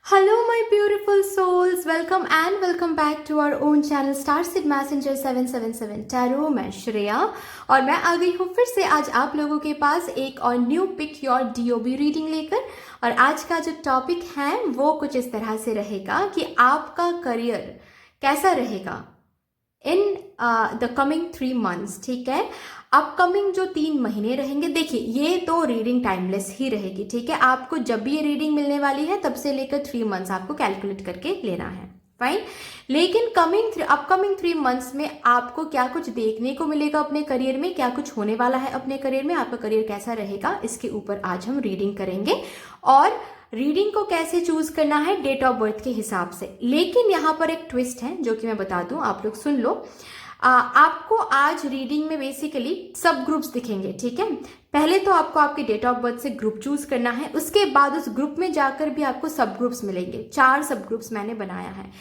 Hello, my beautiful souls. Welcome back to our own channel Starseed Messenger 777 Tarot. मैं श्रेया और मैं आ गई हूँ फिर से आज आप लोगों के पास एक और new pick your DOB reading लेकर। और आज का जो टॉपिक है वो कुछ इस तरह से रहेगा कि आपका करियर कैसा रहेगा इन द कमिंग 3 months। ठीक है, अपकमिंग जो 3 महीने रहेंगे, देखिए ये तो रीडिंग टाइमलेस ही रहेगी। ठीक है, आपको जब भी ये रीडिंग मिलने वाली है तब से लेकर 3 months आपको कैलकुलेट करके लेना है, फाइन। लेकिन अपकमिंग 3 months में आपको क्या कुछ देखने को मिलेगा अपने करियर में, क्या कुछ होने वाला है अपने करियर में, आपका करियर कैसा रहेगा, इसके ऊपर आज हम रीडिंग करेंगे। और रीडिंग को कैसे चूज करना है, डेट ऑफ बर्थ के हिसाब से। लेकिन यहाँ पर एक ट्विस्ट है जो कि मैं बता दूं, आप लोग सुन लो। आपको आज रीडिंग में बेसिकली सब ग्रुप्स दिखेंगे। ठीक है, पहले तो आपको आपके डेट ऑफ बर्थ से ग्रुप चूज करना है, उसके बाद उस ग्रुप में जाकर भी आपको सब ग्रुप्स मिलेंगे। 4 सब ग्रुप्स मैंने बनाया है।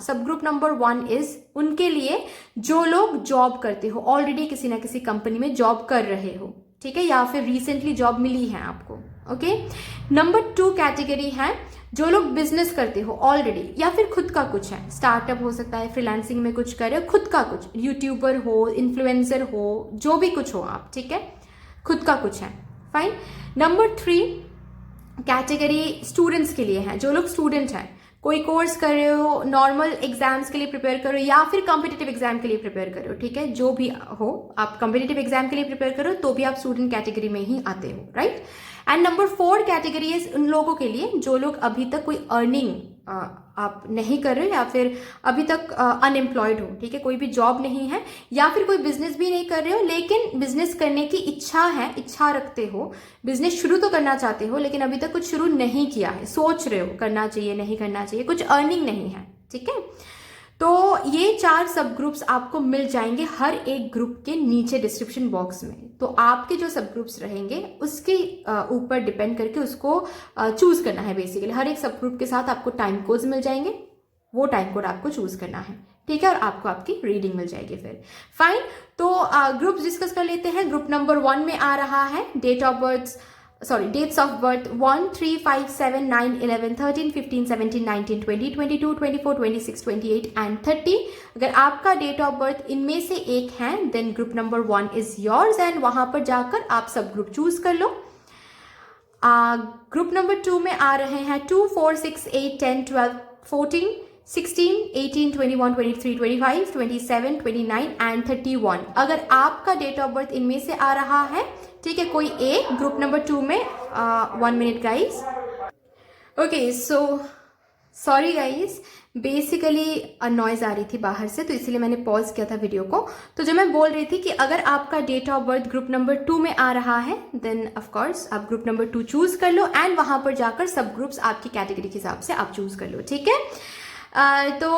सब ग्रुप नंबर 1 इज उनके लिए जो लोग जॉब करते हो, ऑलरेडी किसी ना किसी कंपनी में जॉब कर रहे हो, ठीक है, या फिर रिसेंटली जॉब मिली है आपको। ओके, नंबर 2 कैटेगरी है जो लोग बिजनेस करते हो ऑलरेडी, या फिर खुद का कुछ है, स्टार्टअप हो सकता है, फ्रीलांसिंग में कुछ कर रहे हो, खुद का कुछ, यूट्यूबर हो, इन्फ्लुएंसर हो, जो भी कुछ हो आप, ठीक है, खुद का कुछ है, फाइन। नंबर 3 कैटेगरी स्टूडेंट्स के लिए है, जो लोग स्टूडेंट हैं, कोई कोर्स कर रहे हो, नॉर्मल एग्जाम्स के लिए प्रिपेयर कर रहे हो, या फिर कॉम्पिटिटिव एग्जाम के लिए प्रिपेयर कर रहे हो। ठीक है, जो भी हो, आप कॉम्पिटिटिव एग्जाम के लिए प्रिपेयर करो तो भी आप स्टूडेंट कैटेगरी में ही आते हो, राइट। एंड नंबर 4 कैटेगरी है उन लोगों के लिए जो लोग अभी तक कोई अर्निंग आप नहीं कर रहे हो, या फिर अभी तक अनएम्प्लॉयड हो। ठीक है, कोई भी जॉब नहीं है, या फिर कोई बिजनेस भी नहीं कर रहे हो, लेकिन बिजनेस करने की इच्छा है, इच्छा रखते हो, बिजनेस शुरू तो करना चाहते हो लेकिन अभी तक कुछ शुरू नहीं किया है, सोच रहे हो करना चाहिए नहीं करना चाहिए, कुछ अर्निंग नहीं है। ठीक है, तो ये 4 सब ग्रुप्स आपको मिल जाएंगे हर एक ग्रुप के नीचे डिस्क्रिप्शन बॉक्स में। तो आपके जो सब ग्रुप्स रहेंगे उसके ऊपर डिपेंड करके उसको चूज करना है। बेसिकली हर एक सब ग्रुप के साथ आपको टाइम कोड्स मिल जाएंगे, वो टाइम कोड आपको चूज करना है। ठीक है, और आपको आपकी रीडिंग मिल जाएगी फिर, फाइन। तो ग्रुप्स डिस्कस कर लेते हैं। ग्रुप नंबर 1 में आ रहा है डेट्स ऑफ बर्थ 1, 3, 5, 7, 9, 11, 13, 15, 17, 19, 20, 22, 24, 26, 28 एंड 30। अगर आपका डेट ऑफ बर्थ इनमें से एक है then group number 1 is yours, and वहां पर जाकर आप सब ग्रुप चूज कर लो। ग्रुप नंबर 2 में आ रहे हैं 2, 4, 6, 8, 10, 12, 14, 16, 18, 21, 23, 25, 27, 29 एंड 31। अगर आपका डेट ऑफ बर्थ इनमें से आ रहा है, ठीक है, कोई एक ग्रुप नंबर 2 में 1 minute guys. Okay, so sorry guys, basically noise आ रही थी बाहर से, तो इसीलिए मैंने पॉज किया था वीडियो को। तो जो मैं बोल रही थी कि अगर आपका date of birth group number 2 में आ रहा है देन ऑफ कोर्स आप ग्रुप नंबर 2 चूज कर लो, एंड वहां पर जाकर सब ग्रुप्स आपकी कैटेगरी के हिसाब से आप चूज कर लो। ठीक है, तो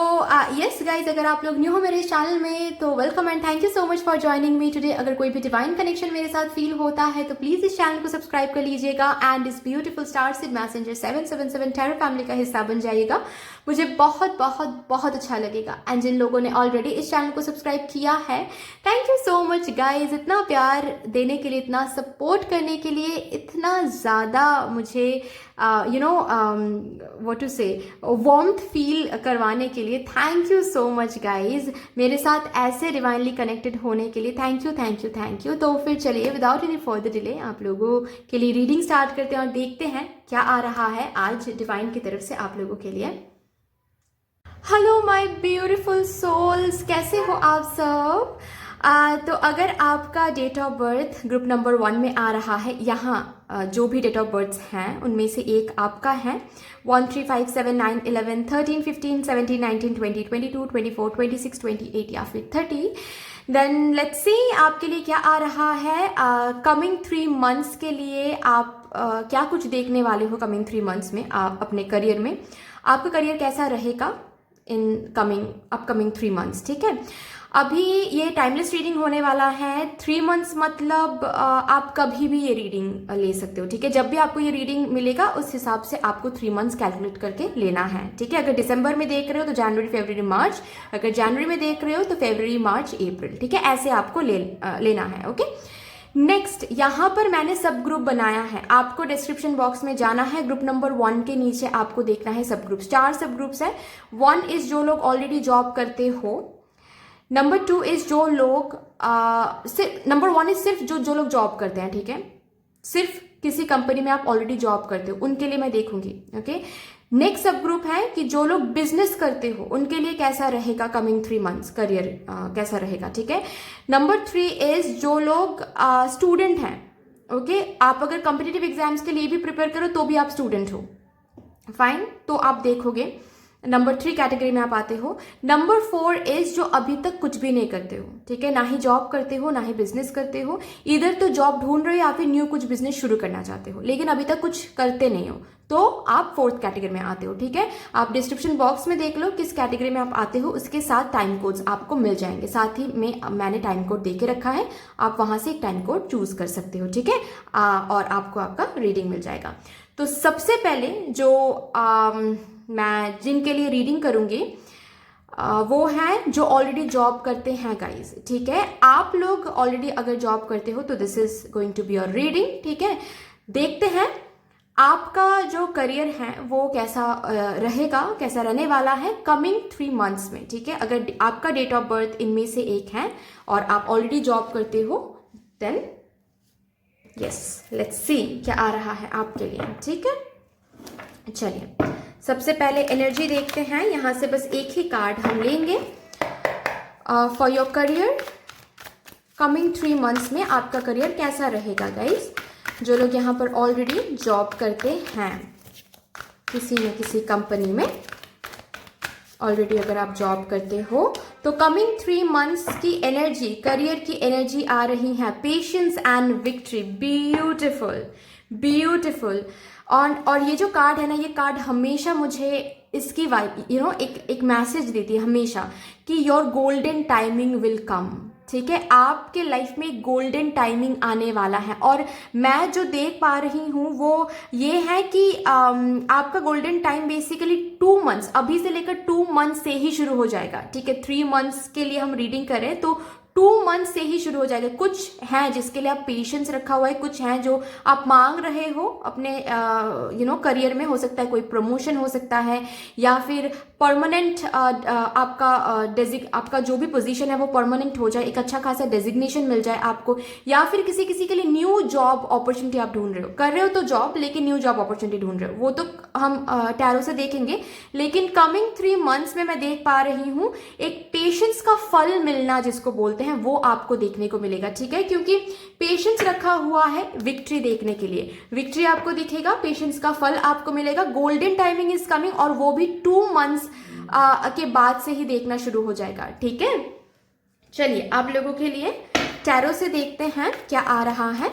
यस गाइज, अगर आप लोग न्यू हो मेरे चैनल में तो welcome and thank you so much for joining me today. अगर कोई भी डिवाइन कनेक्शन मेरे साथ फील होता है तो प्लीज इस चैनल को सब्सक्राइब कर लीजिएगा, एंड इस ब्यूटीफुल स्टारसीड मैसेंजर 777 टैरो फैमिली का हिस्सा बन जाइएगा। मुझे बहुत बहुत बहुत अच्छा लगेगा। एंड जिन लोगों ने ऑलरेडी इस चैनल को सब्सक्राइब किया है, thank you so much guys, इतना प्यार देने के लिए, इतना सपोर्ट करने के लिए, इतना ज़्यादा मुझे व्हाट टू से वार्मथ फील करवाने के लिए thank you so much guys. मेरे साथ ऐसे डिवाइनली कनेक्टेड होने के लिए thank you thank you thank you. तो फिर चलिए विदाउट एनी फर्दर डिले आप लोगों के लिए रीडिंग स्टार्ट करते हैं और देखते हैं क्या आ रहा है आज डिवाइन की तरफ से आप लोगों के लिए। हेलो माय ब्यूटीफुल सोल्स, कैसे हो आप सब? तो अगर आपका date of birth group number 1 में आ रहा है, यहाँ जो भी डेट ऑफ बर्थ हैं उनमें से एक आपका है 1, 3, 5, 7, 9, 11, 13, 15, 17, 19, 20, 22, 24, 26, 28 या फिर 30। देन लेट्स सी आपके लिए क्या आ रहा है कमिंग 3 months के लिए। आप क्या कुछ देखने वाले हो कमिंग 3 months में आप अपने करियर में, आपका करियर कैसा रहेगा इन अपकमिंग 3 months। ठीक है, अभी ये टाइमलेस रीडिंग होने वाला है। 3 months मतलब आप कभी भी ये रीडिंग ले सकते हो। ठीक है, जब भी आपको ये रीडिंग मिलेगा उस हिसाब से आपको 3 months कैलकुलेट करके लेना है। ठीक है, अगर दिसंबर में देख रहे हो तो जनवरी, फरवरी, मार्च, अगर जनवरी में देख रहे हो तो फरवरी, मार्च, अप्रैल। ठीक है, ऐसे आपको लेना है। ओके, नेक्स्ट यहाँ पर मैंने सब ग्रुप बनाया है, आपको डिस्क्रिप्शन बॉक्स में जाना है, ग्रुप नंबर 1 के नीचे आपको देखना है सब ग्रुप्स। 4 सब ग्रुप्स है। 1 इज जो लोग ऑलरेडी जॉब करते हो, नंबर 2 इज जो लोग नंबर 1 इज सिर्फ जो लोग जॉब करते हैं, ठीक है, सिर्फ किसी कंपनी में आप ऑलरेडी जॉब करते हो उनके लिए मैं देखूंगी, ओके। नेक्स्ट सब ग्रुप है कि जो लोग बिजनेस करते हो उनके लिए कैसा रहेगा कमिंग 3 मंथ्स करियर कैसा रहेगा, ठीक है। नंबर 3 इज जो लोग स्टूडेंट हैं, ओके, आप अगर कॉम्पिटिटिव एग्जाम्स के लिए भी प्रिपेयर करो तो भी आप स्टूडेंट हो, फाइन, तो आप देखोगे नंबर 3 कैटेगरी में आप आते हो। नंबर 4 इज जो अभी तक कुछ भी नहीं करते हो, ठीक है, ना ही जॉब करते हो ना ही बिजनेस करते हो, इधर तो जॉब ढूंढ रहे हो या फिर न्यू कुछ बिजनेस शुरू करना चाहते हो लेकिन अभी तक कुछ करते नहीं हो, तो आप 4th कैटेगरी में आते हो, ठीक है। आप डिस्क्रिप्शन बॉक्स में देख लो किस कैटेगरी में आप आते हो, उसके साथ टाइम कोड्स आपको मिल जाएंगे, साथ ही में मैंने टाइम कोड दे के रखा है, आप वहां से एक टाइम कोड चूज कर सकते हो, ठीक है, और आपको आपका रीडिंग मिल जाएगा। तो सबसे पहले जो मैं जिनके लिए रीडिंग करूंगी वो है जो ऑलरेडी जॉब करते हैं गाइस, ठीक है। आप लोग ऑलरेडी अगर जॉब करते हो तो this is going to be your reading, ठीक है। देखते हैं आपका जो करियर है वो कैसा रहेगा, कैसा रहने वाला है कमिंग 3 मंथ्स में, ठीक है। अगर आपका डेट ऑफ बर्थ इनमें से एक है और आप ऑलरेडी जॉब करते हो देन यस, लेट्स सी क्या आ रहा है आपके लिए, ठीक है। चलिए सबसे पहले एनर्जी देखते हैं, यहां से बस एक ही कार्ड हम लेंगे for your career coming 3 months में आपका करियर कैसा रहेगा गाइस। जो लोग यहाँ पर ऑलरेडी जॉब करते हैं किसी न किसी कंपनी में, ऑलरेडी अगर आप जॉब करते हो तो कमिंग 3 मंथ्स की एनर्जी, करियर की एनर्जी आ रही है patience and victory, beautiful beautiful. और ये जो कार्ड है ना, ये कार्ड हमेशा मुझे इसकी वाइब एक मैसेज देती है हमेशा कि your golden timing will come, ठीक है। आपके लाइफ में गोल्डन टाइमिंग आने वाला है और मैं जो देख पा रही हूँ वो ये है कि आपका गोल्डन टाइम बेसिकली 2 मंथ्स, अभी से लेकर 2 मंथ्स से ही शुरू हो जाएगा, ठीक है। 3 मंथ्स के लिए हम रीडिंग करें तो 2 मंथ्स से ही शुरू हो जाएगा। कुछ है जिसके लिए आप पेशेंस रखा हुआ है, कुछ है जो आप मांग रहे हो अपने करियर में, हो सकता है कोई प्रमोशन हो सकता है या फिर परमानेंट आपका जो भी पोजीशन है वो परमानेंट हो जाए, एक अच्छा खासा डेजिग्नेशन मिल जाए आपको, या फिर किसी के लिए न्यू जॉब अपॉर्चुनिटी आप ढूंढ रहे हो, कर रहे हो तो जॉब लेकिन न्यू जॉब अपॉर्चुनिटी ढूंढ रहे हो, वो तो हम टैरो से देखेंगे। लेकिन कमिंग 3 मंथ्स में मैं देख पा रही हूँ एक पेशेंस का फल मिलना जिसको बोलते हैं वो आपको देखने को मिलेगा, ठीक है, क्योंकि पेशेंस रखा हुआ है विक्ट्री देखने के लिए, विक्ट्री आपको दिखेगा, पेशेंस का फल आपको मिलेगा, गोल्डन टाइमिंग इज कमिंग और वो भी 2 मंथ्स के बाद से ही देखना शुरू हो जाएगा, ठीक है। चलिए आप लोगों के लिए टैरो से देखते हैं क्या आ रहा है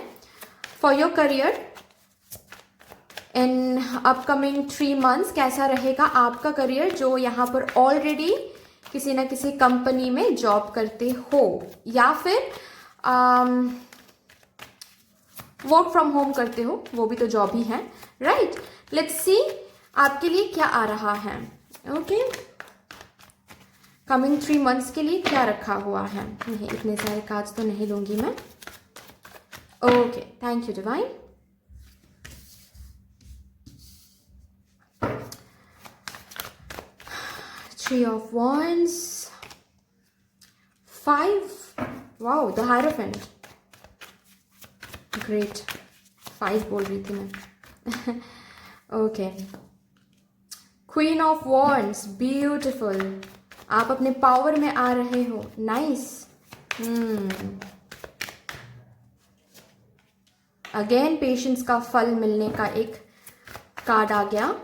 for your career in upcoming 3 months, कैसा रहेगा आपका करियर जो यहाँ पर ऑलरेडी किसी ना किसी कंपनी में जॉब करते हो या फिर वर्क फ्रॉम होम करते हो, वो भी तो जॉब ही है, राइट। लेट्स सी आपके लिए क्या आ रहा है, ओके। कमिंग 3 मंथ्स के लिए क्या रखा हुआ है, नहीं इतने सारे कार्ड्स तो नहीं लूंगी मैं, okay, thank you divine. Three of Wands, 5, wow, the Hierophant, great, 5 बोल रही थी मैं, okay, Queen of Wands, beautiful, आप अपने पावर में आ रहे हो, नाइस, अगेन पेशेंस का फल मिलने का एक कार्ड आ गया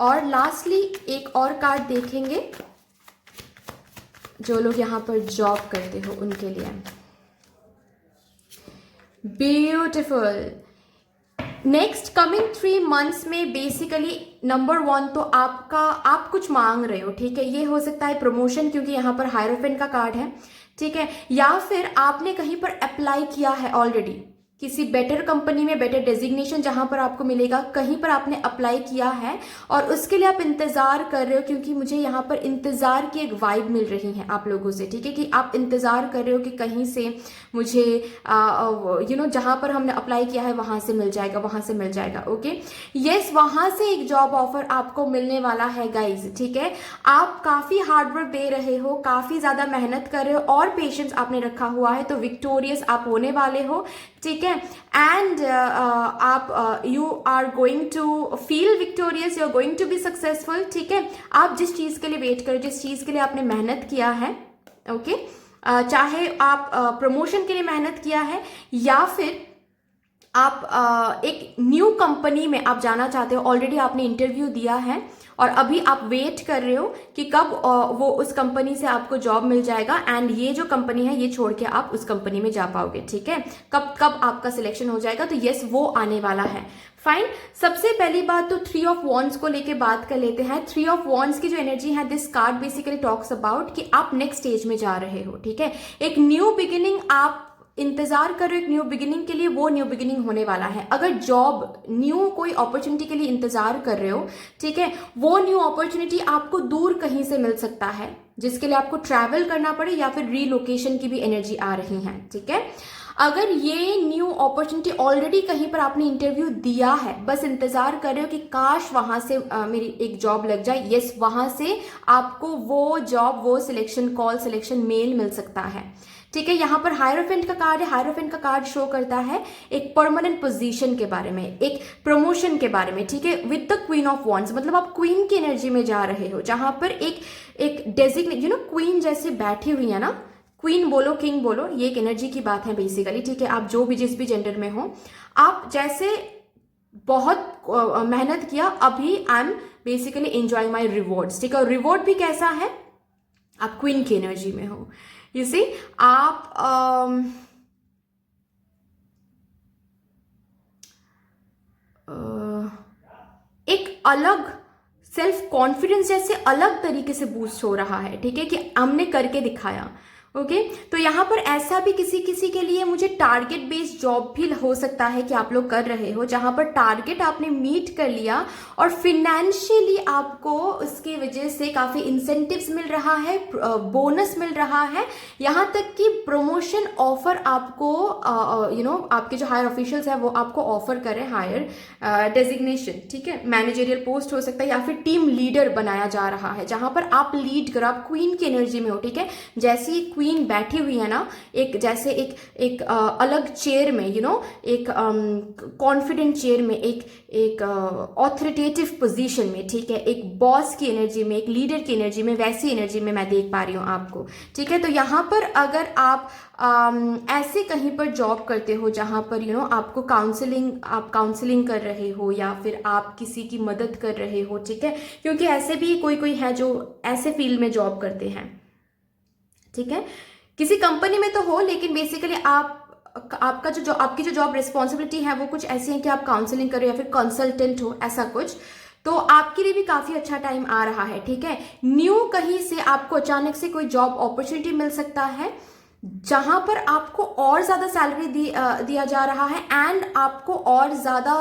और लास्टली एक और कार्ड देखेंगे जो लोग यहाँ पर जॉब करते हो उनके लिए, ब्यूटिफुल। नेक्स्ट कमिंग 3 मंथ्स में बेसिकली नंबर 1 तो आप कुछ मांग रहे हो, ठीक है, ये हो सकता है प्रमोशन क्योंकि यहाँ पर हायरोफेंट का कार्ड है, ठीक है, या फिर आपने कहीं पर अप्लाई किया है ऑलरेडी, किसी बेटर कंपनी में, बेटर डेजिग्नेशन जहां पर आपको मिलेगा, कहीं पर आपने अप्लाई किया है और उसके लिए आप इंतजार कर रहे हो, क्योंकि मुझे यहाँ पर इंतजार की एक वाइब मिल रही है आप लोगों से, ठीक है, कि आप इंतजार कर रहे हो कि कहीं से मुझे जहां पर हमने अप्लाई किया है वहां से मिल जाएगा, वहां से मिल जाएगा। ओके, यस, वहां से एक जॉब ऑफर आपको मिलने वाला है गाइज, ठीक है। आप काफी हार्डवर्क दे रहे हो, काफी ज्यादा मेहनत कर रहे हो और पेशेंस आपने रखा हुआ है, तो विक्टोरियस आप होने वाले हो, ठीक है। एंड आप you are going to feel victorious, you are going to be successful, ठीक है। आप जिस चीज के लिए वेट करो, जिस चीज के लिए आपने मेहनत किया है, ओके, चाहे आप प्रमोशन के लिए मेहनत किया है या फिर आप एक न्यू कंपनी में आप जाना चाहते हो, ऑलरेडी आपने इंटरव्यू दिया है और अभी आप वेट कर रहे हो कि कब वो उस कंपनी से आपको जॉब मिल जाएगा एंड ये जो कंपनी है ये छोड़ के आप उस कंपनी में जा पाओगे, ठीक है। कब कब आपका सिलेक्शन हो जाएगा, तो यस वो आने वाला है। फाइन, सबसे पहली बात तो 3 ऑफ वॉन्ड्स को लेके बात कर लेते हैं। 3 ऑफ वॉन्ड्स की जो एनर्जी है, this card basically talks about कि आप नेक्स्ट स्टेज में जा रहे हो, ठीक है। एक न्यू बिगिनिंग आप इंतजार करो, एक न्यू बिगिनिंग के लिए, वो न्यू बिगिनिंग होने वाला है। अगर जॉब न्यू कोई अपॉर्चुनिटी के लिए इंतजार कर रहे हो, ठीक है, वो न्यू अपॉर्चुनिटी आपको दूर कहीं से मिल सकता है, जिसके लिए आपको ट्रैवल करना पड़े या फिर रीलोकेशन की भी एनर्जी आ रही है, ठीक है। अगर ये न्यू अपॉर्चुनिटी ऑलरेडी कहीं पर आपने इंटरव्यू दिया है, बस इंतजार कर रहे हो कि काश वहां से मेरी एक जॉब लग जाए, यस वहां से आपको वो जॉब, वो सिलेक्शन कॉल, सिलेक्शन मेल मिल सकता है, ठीक है। यहाँ पर हायरोफेंट का कार्ड है, हायरोफेंट का कार्ड शो करता है एक परमानेंट पोजीशन के बारे में, एक प्रमोशन के बारे में, ठीक है, with the queen of wands, मतलब आप क्वीन की एनर्जी में जा रहे हो, जहां पर एक डेजिग्नेट, क्वीन जैसे बैठी हुई है ना, क्वीन बोलो, किंग बोलो, ये एक एनर्जी की बात है बेसिकली, ठीक है। आप जो भी जिस भी जेंडर में हो, आप जैसे बहुत मेहनत किया, अभी I am basically enjoying my rewards, ठीक है। और रिवॉर्ड भी कैसा है, आप क्वीन की एनर्जी में हो, यू सी, आप एक अलग सेल्फ कॉन्फिडेंस जैसे अलग तरीके से बूस्ट हो रहा है, ठीक है, कि हमने करके दिखाया, ओके। तो यहाँ पर ऐसा भी किसी किसी के लिए मुझे टारगेट बेस्ड जॉब भी हो सकता है कि आप लोग कर रहे हो, जहां पर टारगेट आपने मीट कर लिया और फिनेंशियली आपको उसकी वजह से काफी इंसेंटिव्स मिल रहा है, बोनस मिल रहा है, यहाँ तक कि प्रमोशन ऑफर आपको आपके जो हायर ऑफिशियल्स है वो आपको ऑफर करें हायर डेजिग्नेशन, ठीक है। मैनेजरियल पोस्ट हो सकता है या फिर टीम लीडर बनाया जा रहा है, जहां पर आप लीड करो, आप क्वीन की एनर्जी में हो, ठीक है। जैसी क्वीन बैठी हुई है ना, एक जैसे एक अलग चेयर में, एक कॉन्फिडेंट चेयर में, एक ऑथोरिटेटिव पोजीशन में, ठीक है, एक बॉस की एनर्जी में, एक लीडर की एनर्जी में, वैसी एनर्जी में मैं देख पा रही हूँ आपको, ठीक है। तो यहाँ पर अगर आप ऐसे कहीं पर जॉब करते हो जहां पर आपको आप काउंसलिंग कर रहे हो या फिर आप किसी की मदद कर रहे हो, ठीक है, क्योंकि ऐसे भी कोई है जो ऐसे फील्ड में जॉब करते हैं, ठीक है। किसी कंपनी में तो हो, लेकिन बेसिकली आपकी जो जॉब रिस्पॉन्सिबिलिटी है वो कुछ ऐसी है कि आप काउंसलिंग करो या फिर कंसल्टेंट हो, ऐसा कुछ, तो आपके लिए भी काफी अच्छा टाइम आ रहा है, ठीक है। न्यू कहीं से आपको अचानक से कोई जॉब अपॉर्चुनिटी मिल सकता है जहां पर आपको और ज्यादा सैलरी दिया जा रहा है एंड आपको और ज्यादा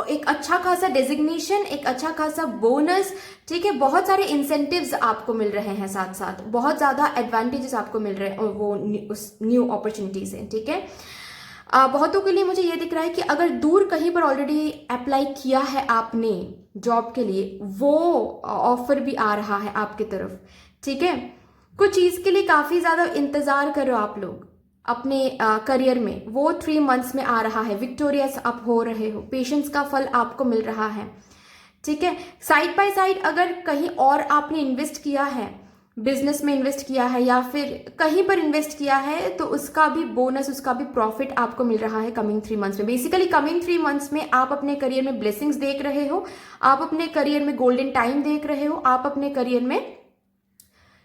एक अच्छा खासा डेजिग्नेशन, एक अच्छा खासा बोनस, ठीक है, बहुत सारे इंसेंटिव्स आपको मिल रहे हैं, साथ साथ बहुत ज्यादा एडवांटेजेस आपको मिल रहे हैं वो उस न्यू अपॉर्चुनिटी से, ठीक है। बहुतों के लिए मुझे ये दिख रहा है कि अगर दूर कहीं पर ऑलरेडी अप्लाई किया है आपने जॉब के लिए, वो ऑफर भी आ रहा है आपकी तरफ, ठीक है। कुछ चीज के लिए काफी ज्यादा इंतजार करो आप लोग अपने करियर में, वो 3 मंथ्स में आ रहा है, विक्टोरियस आप हो रहे हो, पेशेंस का फल आपको मिल रहा है, ठीक है। साइड बाय साइड अगर कहीं और आपने इन्वेस्ट किया है, बिजनेस में इन्वेस्ट किया है या फिर कहीं पर इन्वेस्ट किया है, तो उसका भी बोनस, उसका भी प्रॉफिट आपको मिल रहा है कमिंग 3 मंथ्स में। बेसिकली कमिंग 3 मंथ्स में आप अपने करियर में ब्लेसिंग्स देख रहे हो, आप अपने करियर में गोल्डन टाइम देख रहे हो, आप अपने करियर में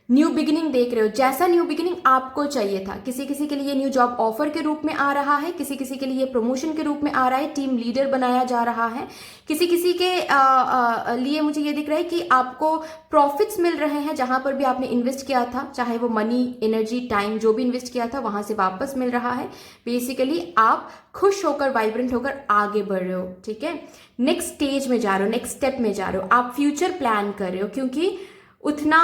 न्यू बिगिनिंग देख रहे हो, जैसा न्यू बिगिनिंग आपको चाहिए था। किसी किसी के लिए न्यू जॉब ऑफर के रूप में आ रहा है, किसी किसी के लिए प्रमोशन के रूप में आ रहा है, टीम लीडर बनाया जा रहा है। किसी किसी के लिए मुझे ये दिख रहा है कि आपको प्रॉफिट्स मिल रहे हैं, जहां पर भी आपने इन्वेस्ट किया था, चाहे वो मनी, एनर्जी, टाइम, जो भी इन्वेस्ट किया था वहां से वापस मिल रहा है। बेसिकली आप खुश होकर, वाइब्रेंट होकर आगे बढ़ रहे हो, ठीक है। नेक्स्ट स्टेज में जा रहे हो, नेक्स्ट स्टेप में जा रहे हो, आप फ्यूचर प्लान कर रहे हो, क्योंकि उतना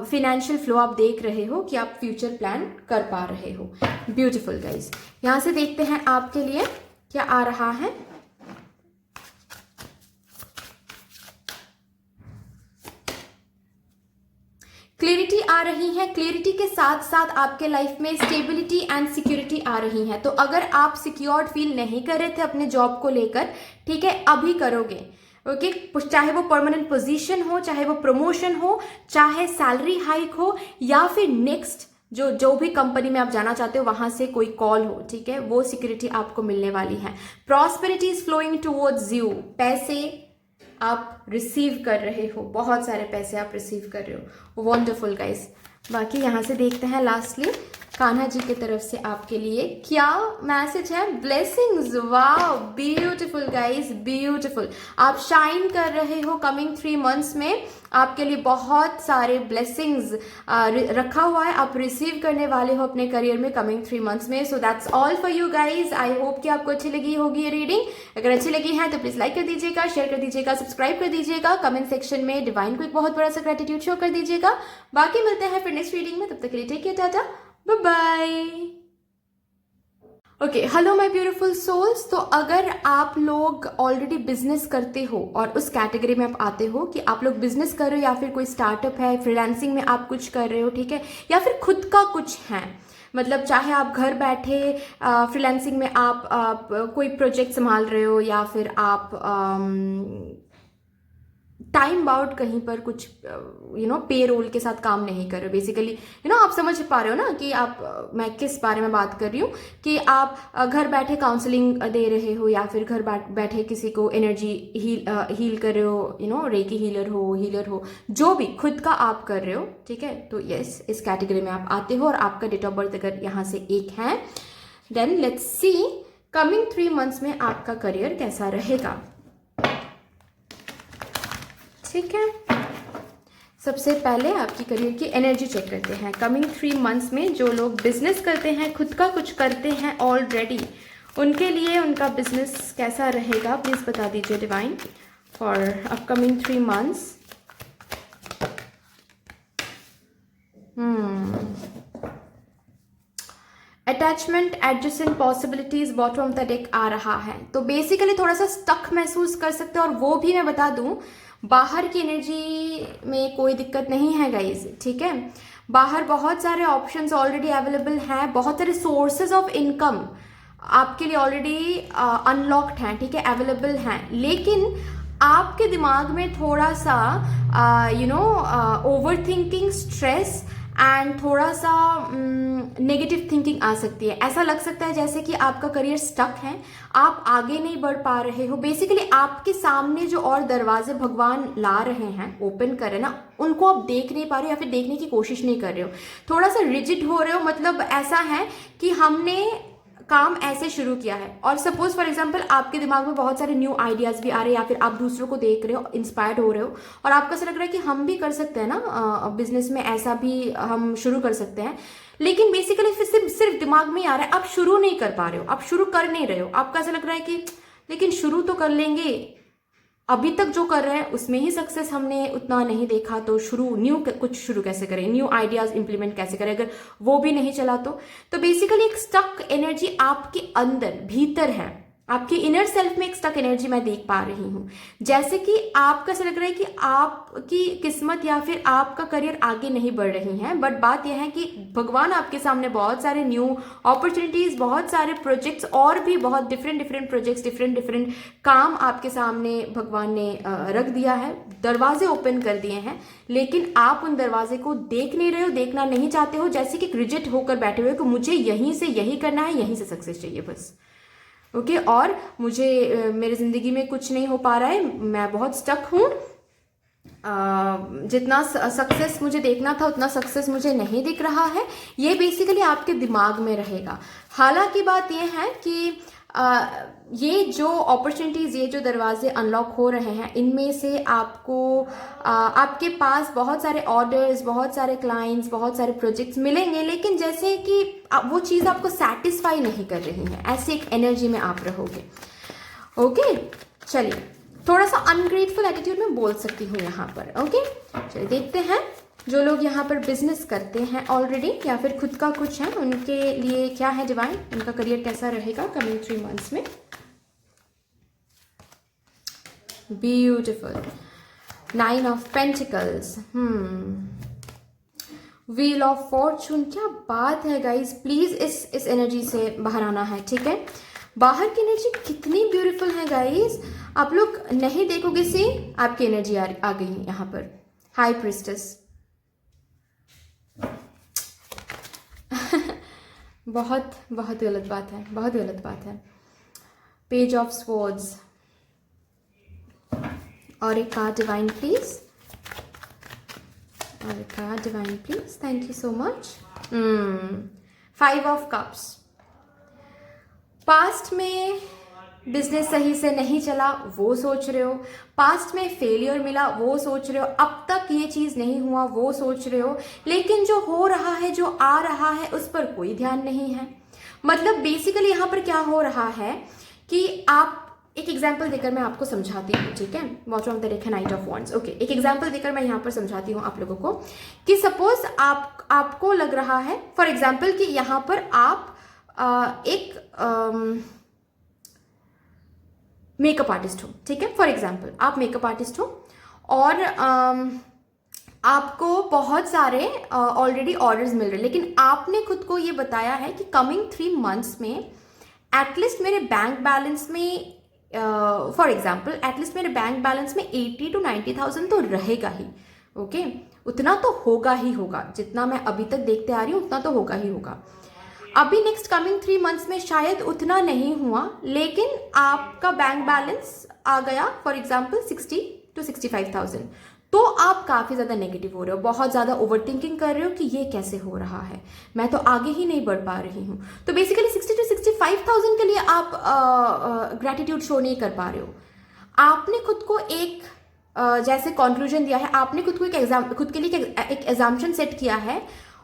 फिनेंशियल फ्लो आप देख रहे हो कि आप फ्यूचर प्लान कर पा रहे हो। ब्यूटीफुल गाइज, यहां से देखते हैं आपके लिए क्या आ रहा है। क्लियरिटी आ रही है, क्लियरिटी के साथ साथ आपके लाइफ में स्टेबिलिटी एंड सिक्योरिटी आ रही है। तो अगर आप सिक्योर्ड फील नहीं कर रहे थे अपने जॉब को लेकर, ठीक है, अभी करोगे। ओके, चाहे वो परमानेंट पोजीशन हो, चाहे वो प्रमोशन हो, चाहे सैलरी हाइक हो, या फिर नेक्स्ट जो भी कंपनी में आप जाना चाहते हो वहां से कोई कॉल हो, ठीक है, वो सिक्योरिटी आपको मिलने वाली है। Prosperity is flowing towards you, पैसे आप रिसीव कर रहे हो, बहुत सारे पैसे आप रिसीव कर रहे हो। Wonderful guys. बाकी यहां से देखते हैं लास्टली कान्हा जी की तरफ से आपके लिए क्या मैसेज है। Blessings, wow, beautiful guys, beautiful. आप शाइन कर रहे हो कमिंग 3 मंथ्स में, आपके लिए बहुत सारे ब्लेसिंग्स रखा हुआ है, आप रिसीव करने वाले हो अपने करियर में कमिंग 3 मंथ्स में। So that's all for you guys. I hope कि आपको अच्छी लगी होगी ये रीडिंग। अगर अच्छी लगी है तो प्लीज लाइक कर दीजिएगा, शेयर कर दीजिएगा, सब्सक्राइब कर दीजिएगा, कमेंट सेक्शन में डिवाइन को एक बहुत बड़ा सा ग्रेटिट्यूड शो कर दीजिएगा। बाकी मिलते हैं फिर नेक्स्ट रीडिंग में, तब तक के लिए take care, tata, bye bye. Okay, hello my beautiful souls. तो अगर आप लोग ऑलरेडी बिजनेस करते हो और उस कैटेगरी में आप आते हो कि आप लोग बिजनेस कर रहे हो, या फिर कोई स्टार्टअप है, फ्रीलांसिंग में आप कुछ कर रहे हो, ठीक है, या फिर खुद का कुछ है, मतलब चाहे आप घर बैठे फ्रीलांसिंग में आप कोई प्रोजेक्ट संभाल रहे हो, या फिर आप टाइम बाउट कहीं पर कुछ पे रोल के साथ काम नहीं कर रहे हो। बेसिकली आप समझ पा रहे हो ना कि आप मैं किस बारे में बात कर रही हूँ, कि आप घर बैठे काउंसलिंग दे रहे हो, या फिर घर बैठे किसी को एनर्जी हील कर रहे हो, रेकी हीलर हो, जो भी खुद का आप कर रहे हो, ठीक है। तो यस, इस कैटेगरी में आप आते हो और आपका डेट ऑफ बर्थ अगर यहाँ से 1 है, then let's see coming 3 months में आपका करियर कैसा रहेगा, ठीक है। सबसे पहले आपकी करियर की एनर्जी चेक करते हैं। कमिंग 3 मंथ्स में जो लोग बिजनेस करते हैं, खुद का कुछ करते हैं ऑलरेडी, उनके लिए उनका बिजनेस कैसा रहेगा, प्लीज बता दीजिए divine for upcoming 3 months. Attachment, adjustment, possibilities, bottom of the deck आ रहा है। तो बेसिकली थोड़ा सा स्टक महसूस कर सकते हो, और वो भी मैं बता दूं, बाहर की एनर्जी में कोई दिक्कत नहीं है गाइज, ठीक है। बाहर बहुत सारे ऑप्शंस ऑलरेडी अवेलेबल हैं, बहुत सारे सोर्सेज ऑफ इनकम आपके लिए ऑलरेडी अनलॉक्ड हैं, ठीक है, अवेलेबल हैं। लेकिन आपके दिमाग में थोड़ा सा ओवर थिंकिंग, स्ट्रेस एंड थोड़ा सा नेगेटिव थिंकिंग आ सकती है। ऐसा लग सकता है जैसे कि आपका करियर स्टक है, आप आगे नहीं बढ़ पा रहे हो। बेसिकली आपके सामने जो और दरवाजे भगवान ला रहे हैं, ओपन कर रहे हैं ना, उनको आप देख नहीं पा रहे हो, या फिर देखने की कोशिश नहीं कर रहे हो, थोड़ा सा रिजिड हो रहे हो। मतलब ऐसा है कि हमने काम ऐसे शुरू किया है, और सपोज फॉर एग्जांपल आपके दिमाग में बहुत सारे न्यू आइडियाज भी आ रहे हैं, या फिर आप दूसरों को देख रहे हो, इंस्पायर्ड हो रहे हो, और आपको ऐसा लग रहा है कि हम भी कर सकते हैं ना, बिजनेस में ऐसा भी हम शुरू कर सकते हैं। लेकिन बेसिकली सिर्फ दिमाग में ही आ रहा है, आप शुरू नहीं कर पा रहे हो, आप शुरू कर नहीं रहे हो। आपको ऐसा लग रहा है कि लेकिन शुरू तो कर लेंगे, अभी तक जो कर रहे हैं उसमें ही सक्सेस हमने उतना नहीं देखा, तो कुछ शुरू कैसे करें, न्यू आइडियाज इंप्लीमेंट कैसे करें, अगर वो भी नहीं चला तो बेसिकली एक स्टक एनर्जी आपके अंदर भीतर है, आपकी इनर सेल्फ में एक स्टक एनर्जी मैं देख पा रही हूँ। जैसे कि आपका ऐसा लग रहा है कि आपकी किस्मत या फिर आपका करियर आगे नहीं बढ़ रही है, बट बात यह है कि भगवान आपके सामने बहुत सारे न्यू अपॉर्चुनिटीज, बहुत सारे प्रोजेक्ट्स, और भी बहुत डिफरेंट प्रोजेक्ट्स, डिफरेंट काम आपके सामने भगवान ने रख दिया है, दरवाजे ओपन कर दिए हैं। लेकिन आप उन दरवाजे को देख नहीं रहे हो, देखना नहीं चाहते हो, जैसे कि रिजिड होकर बैठे हुए कि मुझे यहीं से यही करना है, यहीं से सक्सेस चाहिए बस, ओके। और मुझे मेरी जिंदगी में कुछ नहीं हो पा रहा है, मैं बहुत स्टक हूं, जितना सक्सेस मुझे देखना था उतना सक्सेस मुझे नहीं दिख रहा है। ये बेसिकली आपके दिमाग में रहेगा। हालांकि बात ये है कि ये जो अपॉर्चुनिटीज़, ये जो दरवाजे अनलॉक हो रहे हैं, इनमें से आपको आपके पास बहुत सारे ऑर्डर्स, बहुत सारे क्लाइंट्स, बहुत सारे प्रोजेक्ट्स मिलेंगे, लेकिन जैसे कि वो चीज़ आपको सेटिस्फाई नहीं कर रही है, ऐसी एक एनर्जी में आप रहोगे। ओके, चलिए, थोड़ा सा अनग्रेटफुल एटीट्यूड में बोल सकती हूँ यहाँ पर। ओके, चलिए देखते हैं जो लोग यहाँ पर बिजनेस करते हैं ऑलरेडी या फिर खुद का कुछ है, उनके लिए क्या है डिवाइन, उनका करियर कैसा रहेगा कमिंग 3 मंथ्स में। Beautiful, 9 of pentacles, wheel of Fortune. क्या बात है गाइज, प्लीज इस एनर्जी से बाहर आना है, ठीक है। बाहर की एनर्जी कितनी ब्यूटीफुल है गाइज, आप लोग नहीं देखोगे सी आपकी एनर्जी आ गई है यहाँ पर। हाई प्रिस्टेस बहुत बहुत गलत बात है, बहुत गलत बात है। पेज ऑफ स्वॉर्ड्स और एक कार्ड डिवाइन प्लीज, और एक card divine please, thank you so much. 5 of cups. Past में बिजनेस सही से नहीं चला वो सोच रहे हो, पास्ट में फेलियर मिला वो सोच रहे हो, अब तक ये चीज़ नहीं हुआ वो सोच रहे हो, लेकिन जो हो रहा है, जो आ रहा है, उस पर कोई ध्यान नहीं है। मतलब बेसिकली यहाँ पर क्या हो रहा है कि आप, एक एग्जाम्पल देकर मैं आपको समझाती हूँ, ठीक है। बॉटम ऑफ द डेक है नाइट ऑफ वॉन्ड्स। ओके, एक एग्जाम्पल देकर मैं यहाँ पर समझाती हूँ आप लोगों को कि सपोज आपको लग रहा है, फॉर एग्जाम्पल, कि यहाँ पर आप एक मेकअप आर्टिस्ट हो, ठीक है। फॉर एग्जाम्पल आप मेकअप आर्टिस्ट हो और आपको बहुत सारे ऑलरेडी ऑर्डर्स मिल रहे हैं, लेकिन आपने खुद को ये बताया है कि कमिंग 3 मंथ्स में एटलीस्ट मेरे बैंक बैलेंस में, फॉर एग्जाम्पल एटलीस्ट मेरे बैंक बैलेंस में 80 to 90,000 तो रहेगा ही। ओके, उतना तो होगा ही होगा, जितना मैं अभी तक देखते आ रही हूँ उतना तो होगा ही होगा। अभी नेक्स्ट कमिंग 3 मंथ्स में शायद उतना नहीं हुआ, लेकिन आपका बैंक बैलेंस आ गया फॉर एग्जाम्पल 60 to 65,000, तो आप काफ़ी ज़्यादा नेगेटिव हो रहे हो, बहुत ज़्यादा ओवर थिंकिंग कर रहे हो कि ये कैसे हो रहा है, मैं तो आगे ही नहीं बढ़ पा रही हूँ। तो बेसिकली 60 to 65,000 के लिए आप ग्रैटिट्यूड शो नहीं कर पा रहे हो। आपने खुद को एक जैसे कंक्लूजन दिया है, आपने खुद को खुद के लिए एक एग्जाम्पशन सेट किया है,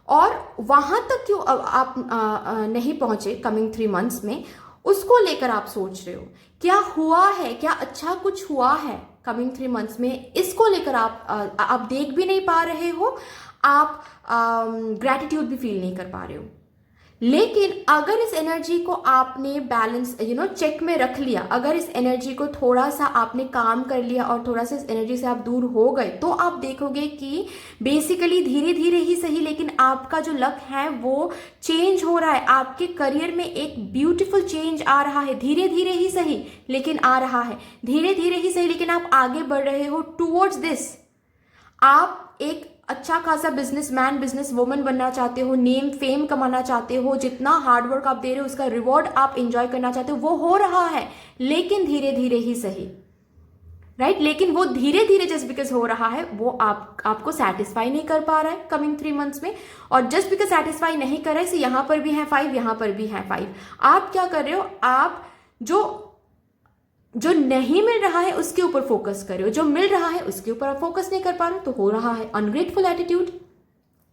और वहां तक क्यों आप नहीं पहुंचे कमिंग 3 मंथ्स में, उसको लेकर आप सोच रहे हो क्या हुआ है, क्या अच्छा कुछ हुआ है कमिंग 3 मंथ्स में, इसको लेकर आप देख भी नहीं पा रहे हो, आप ग्रैटिट्यूड भी फील नहीं कर पा रहे हो। लेकिन अगर इस एनर्जी को आपने बैलेंस चेक में रख लिया, अगर इस एनर्जी को थोड़ा सा आपने काम कर लिया और थोड़ा सा इस एनर्जी से आप दूर हो गए, तो आप देखोगे कि बेसिकली धीरे धीरे ही सही, लेकिन आपका जो लक है वो चेंज हो रहा है, आपके करियर में एक ब्यूटीफुल चेंज आ रहा है, धीरे धीरे ही सही लेकिन आ रहा है, धीरे धीरे ही सही लेकिन आप आगे बढ़ रहे हो टूवर्ड्स दिस। आप एक अच्छा खासा बिजनेसमैन, बिजनेस वुमन बनना चाहते हो, नेम फेम कमाना चाहते हो, जितना हार्डवर्क आप दे रहे हो उसका रिवॉर्ड आप एंजॉय करना चाहते हो, वो हो रहा है लेकिन धीरे धीरे ही सही, राइट। लेकिन वो धीरे धीरे जस्ट बिकॉज हो रहा है वो आपको सेटिस्फाई नहीं कर पा रहा है कमिंग 3 मंथ्स में, और जस्ट बिकॉज सेटिस्फाई नहीं कर रहा है, यहाँ पर भी है 5, यहाँ पर भी है 5। आप क्या कर रहे हो, आप जो नहीं मिल रहा है उसके ऊपर फोकस कर रहे हो, जो मिल रहा है उसके ऊपर आप फोकस नहीं कर पा रहे हो, तो हो रहा है अनग्रेटफुल एटीट्यूड,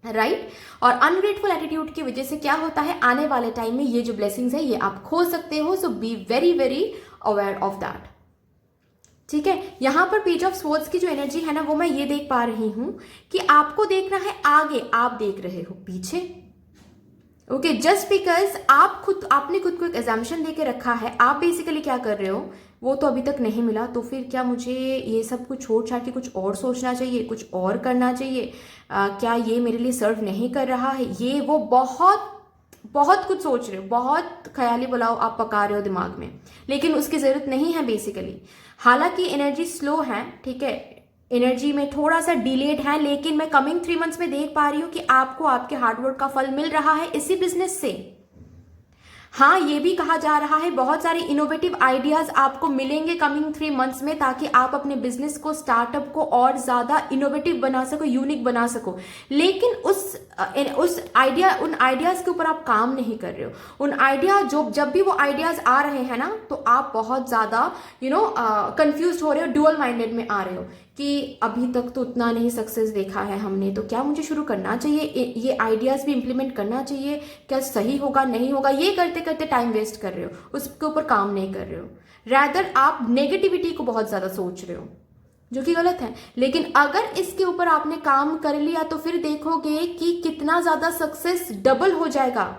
राइट। और अनग्रेटफुल एटीट्यूड की वजह से क्या होता है, आने वाले टाइम में ये जो ब्लेसिंग्स है ये आप खो सकते हो। So be very very aware of that, ठीक है। यहां पर पेज ऑफ स्वॉर्ड्स की जो एनर्जी है ना, वो मैं ये देख पा रही हूं कि आपको देखना है आगे, आप देख रहे हो पीछे। ओके, जस्ट बिकॉज आपने खुद को एक एग्जाम्पशन दे के रखा है, आप बेसिकली क्या कर रहे हो, वो तो अभी तक नहीं मिला, तो फिर क्या मुझे ये सब कुछ छोड़ छाड़ के कुछ और सोचना चाहिए, कुछ और करना चाहिए, क्या ये मेरे लिए सर्व नहीं कर रहा है, ये वो बहुत बहुत कुछ सोच रहे हो, बहुत ख्याली बुलाओ आप पका रहे हो दिमाग में, लेकिन उसकी जरूरत नहीं है बेसिकली। हालांकि एनर्जी स्लो है, ठीक है, एनर्जी में थोड़ा सा डिलेड है, लेकिन मैं कमिंग 3 मंथ्स में देख पा रही हूँ कि आपको आपके हार्डवर्क का फल मिल रहा है इसी बिजनेस से। हाँ, ये भी कहा जा रहा है बहुत सारे इनोवेटिव आइडियाज आपको मिलेंगे कमिंग 3 मंथ्स में, ताकि आप अपने बिजनेस को, स्टार्टअप को और ज्यादा इनोवेटिव बना सको, यूनिक बना सको। लेकिन उन आइडियाज के ऊपर आप काम नहीं कर रहे हो। उन आइडिया जब भी वो आइडियाज आ रहे हैं ना, तो आप बहुत ज्यादा कंफ्यूज हो रहे हो, डुअल माइंडेड में आ रहे हो कि अभी तक तो उतना नहीं सक्सेस देखा है हमने, तो क्या मुझे शुरू करना चाहिए, ये आइडियाज भी इंप्लीमेंट करना चाहिए, क्या सही होगा नहीं होगा, ये करते करते टाइम वेस्ट कर रहे हो, उसके ऊपर काम नहीं कर रहे हो। रैदर आप नेगेटिविटी को बहुत ज्यादा सोच रहे हो, जो कि गलत है। लेकिन अगर इसके ऊपर आपने काम कर लिया तो फिर देखोगे कि कितना ज्यादा सक्सेस डबल हो जाएगा।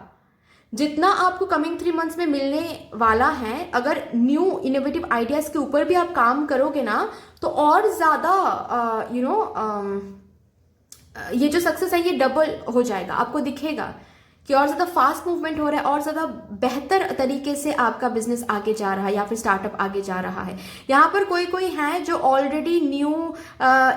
जितना आपको कमिंग 3 मंथ्स में मिलने वाला है, अगर न्यू इनोवेटिव आइडियाज के ऊपर भी आप काम करोगे ना, तो और ज्यादा ये जो सक्सेस है ये डबल हो जाएगा। आपको दिखेगा कि और ज्यादा फास्ट मूवमेंट हो रहा है, और ज्यादा बेहतर तरीके से आपका बिजनेस आगे जा रहा है या फिर स्टार्टअप आगे जा रहा है। यहाँ पर कोई है जो ऑलरेडी न्यू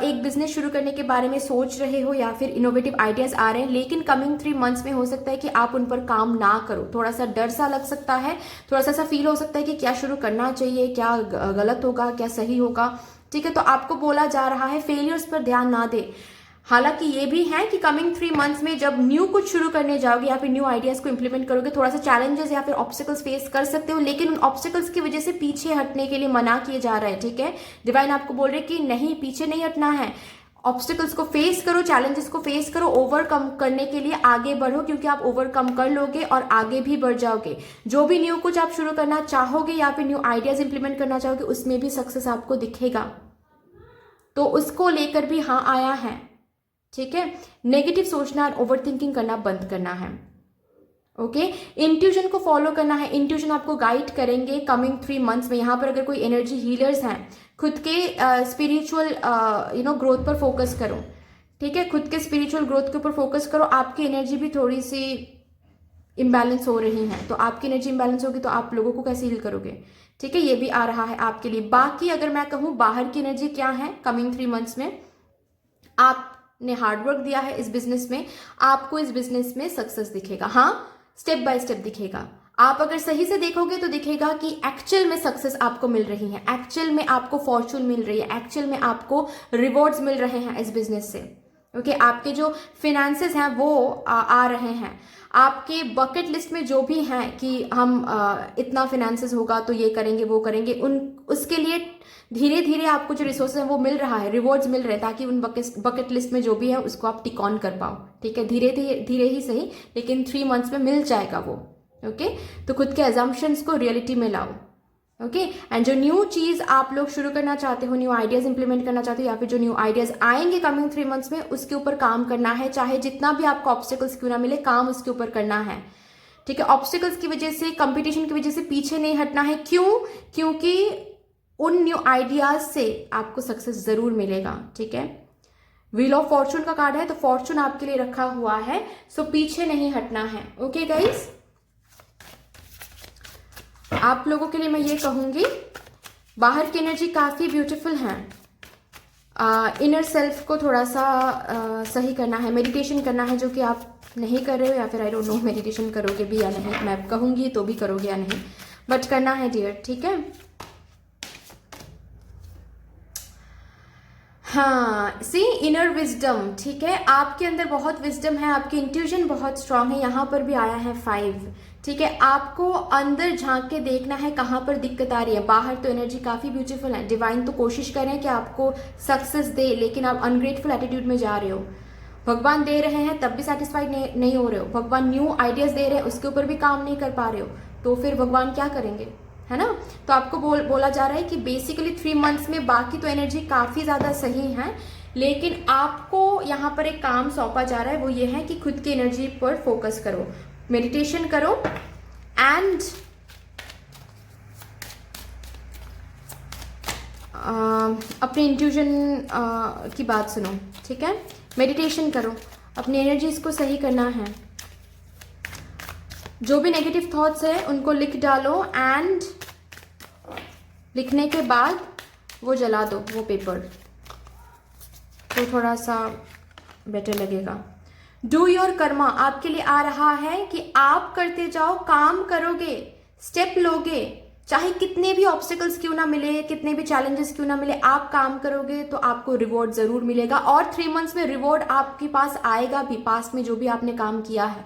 एक बिजनेस शुरू करने के बारे में सोच रहे हो, या फिर इनोवेटिव आइडियाज आ रहे हैं, लेकिन कमिंग 3 मंथ्स में हो सकता है कि आप उन पर काम ना करो। थोड़ा सा डर सा लग सकता है, थोड़ा सा ऐसा फील हो सकता है कि क्या शुरू करना चाहिए, क्या गलत होगा, क्या सही होगा। ठीक है, तो आपको बोला जा रहा है फेलियर्स पर ध्यान ना दे। हालांकि ये भी है कि कमिंग 3 मंथ्स में जब न्यू कुछ शुरू करने जाओगे या फिर न्यू आइडियाज को इंप्लीमेंट करोगे, थोड़ा सा चैलेंजेस या फिर ऑब्स्टिकल्स फेस कर सकते हो, लेकिन उन ऑब्स्टिकल्स की वजह से पीछे हटने के लिए मना किए जा रहा है। ठीक है, डिवाइन आपको बोल रहे कि नहीं, पीछे नहीं हटना है, ऑब्स्टिकल्स को फेस करो, चैलेंजेस को फेस करो, ओवरकम करने के लिए आगे बढ़ो, क्योंकि आप ओवरकम कर लोगे और आगे भी बढ़ जाओगे। जो भी न्यू कुछ आप शुरू करना चाहोगे या फिर न्यू आइडियाज इंप्लीमेंट करना चाहोगे, उसमें भी सक्सेस आपको दिखेगा। तो उसको लेकर भी हाँ आया है। ठीक है, नेगेटिव सोचना और ओवर थिंकिंग करना बंद करना है। ओके, इंट्यूजन को फॉलो करना है। इंट्यूजन आपको गाइड करेंगे कमिंग 3 मंथ्स में। यहाँ पर अगर कोई एनर्जी हीलर्स हैं, खुद के स्पिरिचुअल ग्रोथ पर फोकस करो। ठीक है, खुद के स्पिरिचुअल ग्रोथ के ऊपर फोकस करो। आपकी एनर्जी भी थोड़ी सी इम्बैलेंस हो रही है, तो आपकी एनर्जी इम्बैलेंस होगी तो आप लोगों को कैसे हील करोगे। ठीक है, ये भी आ रहा है आपके लिए। बाकी अगर मैं कहूँ बाहर की एनर्जी क्या है कमिंग 3 मंथ्स में, आपने हार्डवर्क दिया है इस बिजनेस में, आपको इस बिजनेस में सक्सेस दिखेगा। हाँ, स्टेप बाय स्टेप दिखेगा। आप अगर सही से देखोगे तो दिखेगा कि एक्चुअल में सक्सेस आपको मिल रही है, एक्चुअल में आपको फॉर्चून मिल रही है, एक्चुअल में आपको रिवॉर्ड्स मिल रहे हैं इस बिजनेस से। ओके, आपके जो फिनेंसेस हैं वो आ रहे हैं। आपके बकेट लिस्ट में जो भी हैं कि हम इतना फिनेंसेस होगा तो ये करेंगे वो करेंगे, उसके लिए धीरे धीरे आपको जो रिसोर्सेज हैं वो मिल रहा है, रिवॉर्ड्स मिल रहे हैं, ताकि उन बकेट लिस्ट में जो भी है उसको आप टिक ऑन कर पाओ। ठीक है, धीरे धीरे ही सही, लेकिन 3 मंथ्स में मिल जाएगा वो। ओके, तो खुद के अजम्पशंस को रियलिटी में लाओ। ओके, एंड जो न्यू चीज आप लोग शुरू करना चाहते हो, न्यू आइडियाज इंप्लीमेंट करना चाहते हो, या फिर जो न्यू आइडियाज आएंगे कमिंग 3 मंथ्स में, उसके ऊपर काम करना है। चाहे जितना भी आपको ऑब्स्टिकल्स क्यों ना मिले, काम उसके ऊपर करना है। ठीक है, ऑब्स्टिकल्स की वजह से, कंपटीशन की वजह से पीछे नहीं हटना है। क्यों? क्योंकि उन न्यू आइडियाज से आपको सक्सेस जरूर मिलेगा। ठीक है, व्हील ऑफ फॉर्चून का कार्ड है, तो फॉर्चून आपके लिए रखा हुआ है, सो पीछे नहीं हटना है। ओके गाइस, आप लोगों के लिए मैं ये कहूंगी, बाहर की एनर्जी काफी ब्यूटीफुल है। इनर सेल्फ को थोड़ा सा सही करना है, मेडिटेशन करना है, जो कि आप नहीं कर रहे हो, या फिर आई डोंट नो मेडिटेशन करोगे भी या नहीं, मैं कहूंगी तो भी करोगे या नहीं, बट करना है डियर। ठीक है, हाँ, सी इनर विजडम। ठीक है, आपके अंदर बहुत विजडम है, आपकी इंट्यूजन बहुत स्ट्रांग है। यहाँ पर भी आया है 5। ठीक है, आपको अंदर झांक के देखना है कहाँ पर दिक्कत आ रही है। बाहर तो एनर्जी काफी ब्यूटीफुल है, डिवाइन तो कोशिश करें कि आपको सक्सेस दे, लेकिन आप अनग्रेटफुल एटीट्यूड में जा रहे हो। भगवान दे रहे हैं तब भी सेटिस्फाइड नहीं हो रहे हो, भगवान न्यू आइडियाज दे रहे हैं उसके ऊपर भी काम नहीं कर पा रहे हो, तो फिर भगवान क्या करेंगे, है ना। तो आपको बोला जा रहा है कि बेसिकली 3 मंथ्स में बाकी तो एनर्जी काफी ज्यादा सही है, लेकिन आपको यहाँ पर एक काम सौंपा जा रहा है, वो ये है कि खुद की एनर्जी पर फोकस करो, मेडिटेशन करो, एंड अपने इंट्यूजन की बात सुनो। ठीक है, मेडिटेशन करो, अपनी एनर्जीज को सही करना है। जो भी नेगेटिव थॉट्स है उनको लिख डालो, एंड लिखने के बाद वो जला दो, वो पेपर, तो थोड़ा सा बेटर लगेगा। डू योर कर्मा आपके लिए आ रहा है कि आप करते जाओ, काम करोगे, स्टेप लोगे, चाहे कितने भी ऑब्स्टिकल्स क्यों ना मिले, कितने भी चैलेंजेस क्यों ना मिले, आप काम करोगे तो आपको रिवॉर्ड जरूर मिलेगा। और 3 मंथ्स में रिवॉर्ड आपके पास आएगा भी, पास्ट में जो भी आपने काम किया है,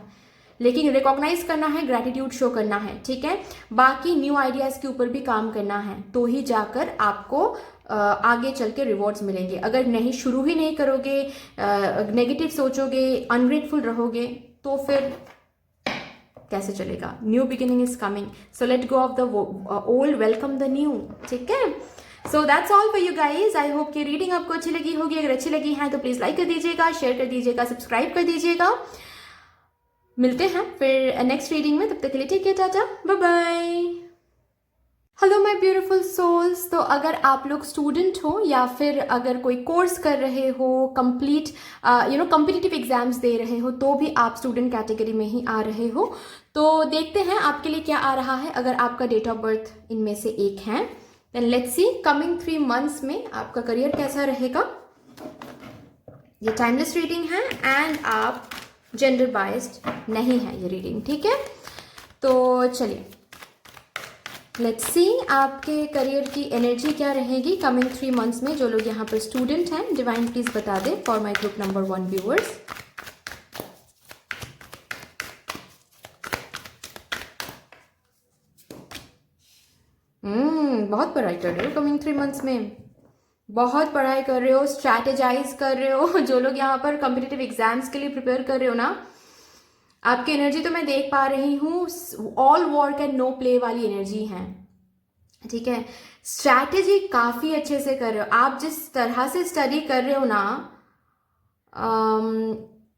लेकिन रिकॉग्नाइज करना है, ग्रैटिट्यूड शो करना है, ठीक है। बाकी न्यू आइडियाज के ऊपर भी काम करना है, तो ही जाकर आपको आगे चल के रिवॉर्ड्स मिलेंगे। अगर नहीं, शुरू ही नहीं करोगे, नेगेटिव सोचोगे, अनग्रेटफुल रहोगे, तो फिर कैसे चलेगा। New beginning is coming, so let go of the old, welcome the new, ठीक है। So that's all for you guys. I hope कि रीडिंग आपको अच्छी लगी होगी। अगर अच्छी लगी है तो प्लीज लाइक कर दीजिएगा, शेयर कर दीजिएगा, सब्सक्राइब कर दीजिएगा। मिलते हैं फिर नेक्स्ट रीडिंग में, तब तक के लिए ठीक है, tata, bye bye. Hello my beautiful souls. तो अगर आप लोग स्टूडेंट हो या फिर अगर कोई कोर्स कर रहे हो, कंप्लीट कॉम्पिटिटिव एग्जाम्स दे रहे हो, तो भी आप स्टूडेंट कैटेगरी में ही आ रहे हो। तो देखते हैं आपके लिए क्या आ रहा है। अगर आपका डेट ऑफ बर्थ इनमें से एक है, then let's see coming 3 months में आपका करियर कैसा रहेगा। ये टाइमलेस रीडिंग है एंड आप जेंडर बायस्ड नहीं है ये रीडिंग, ठीक है। तो चलिए लेट्स सी आपके करियर की एनर्जी क्या रहेगी कमिंग 3 मंथ्स में। जो लोग यहाँ पर स्टूडेंट हैं, डिवाइन प्लीज बता दें for my group number 1 viewers. बहुत पढ़ाई कर रहे हो कमिंग 3 मंथ्स में, बहुत पढ़ाई कर रहे हो, स्ट्रैटेजाइज कर रहे हो। जो लोग यहाँ पर कॉम्पिटिटिव एग्जाम्स के लिए प्रिपेयर कर रहे हो ना, आपकी एनर्जी तो मैं देख पा रही हूँ all work and no play वाली एनर्जी है, ठीक है। स्ट्रैटेजी काफी अच्छे से कर रहे हो आप। जिस तरह से स्टडी कर रहे हो ना,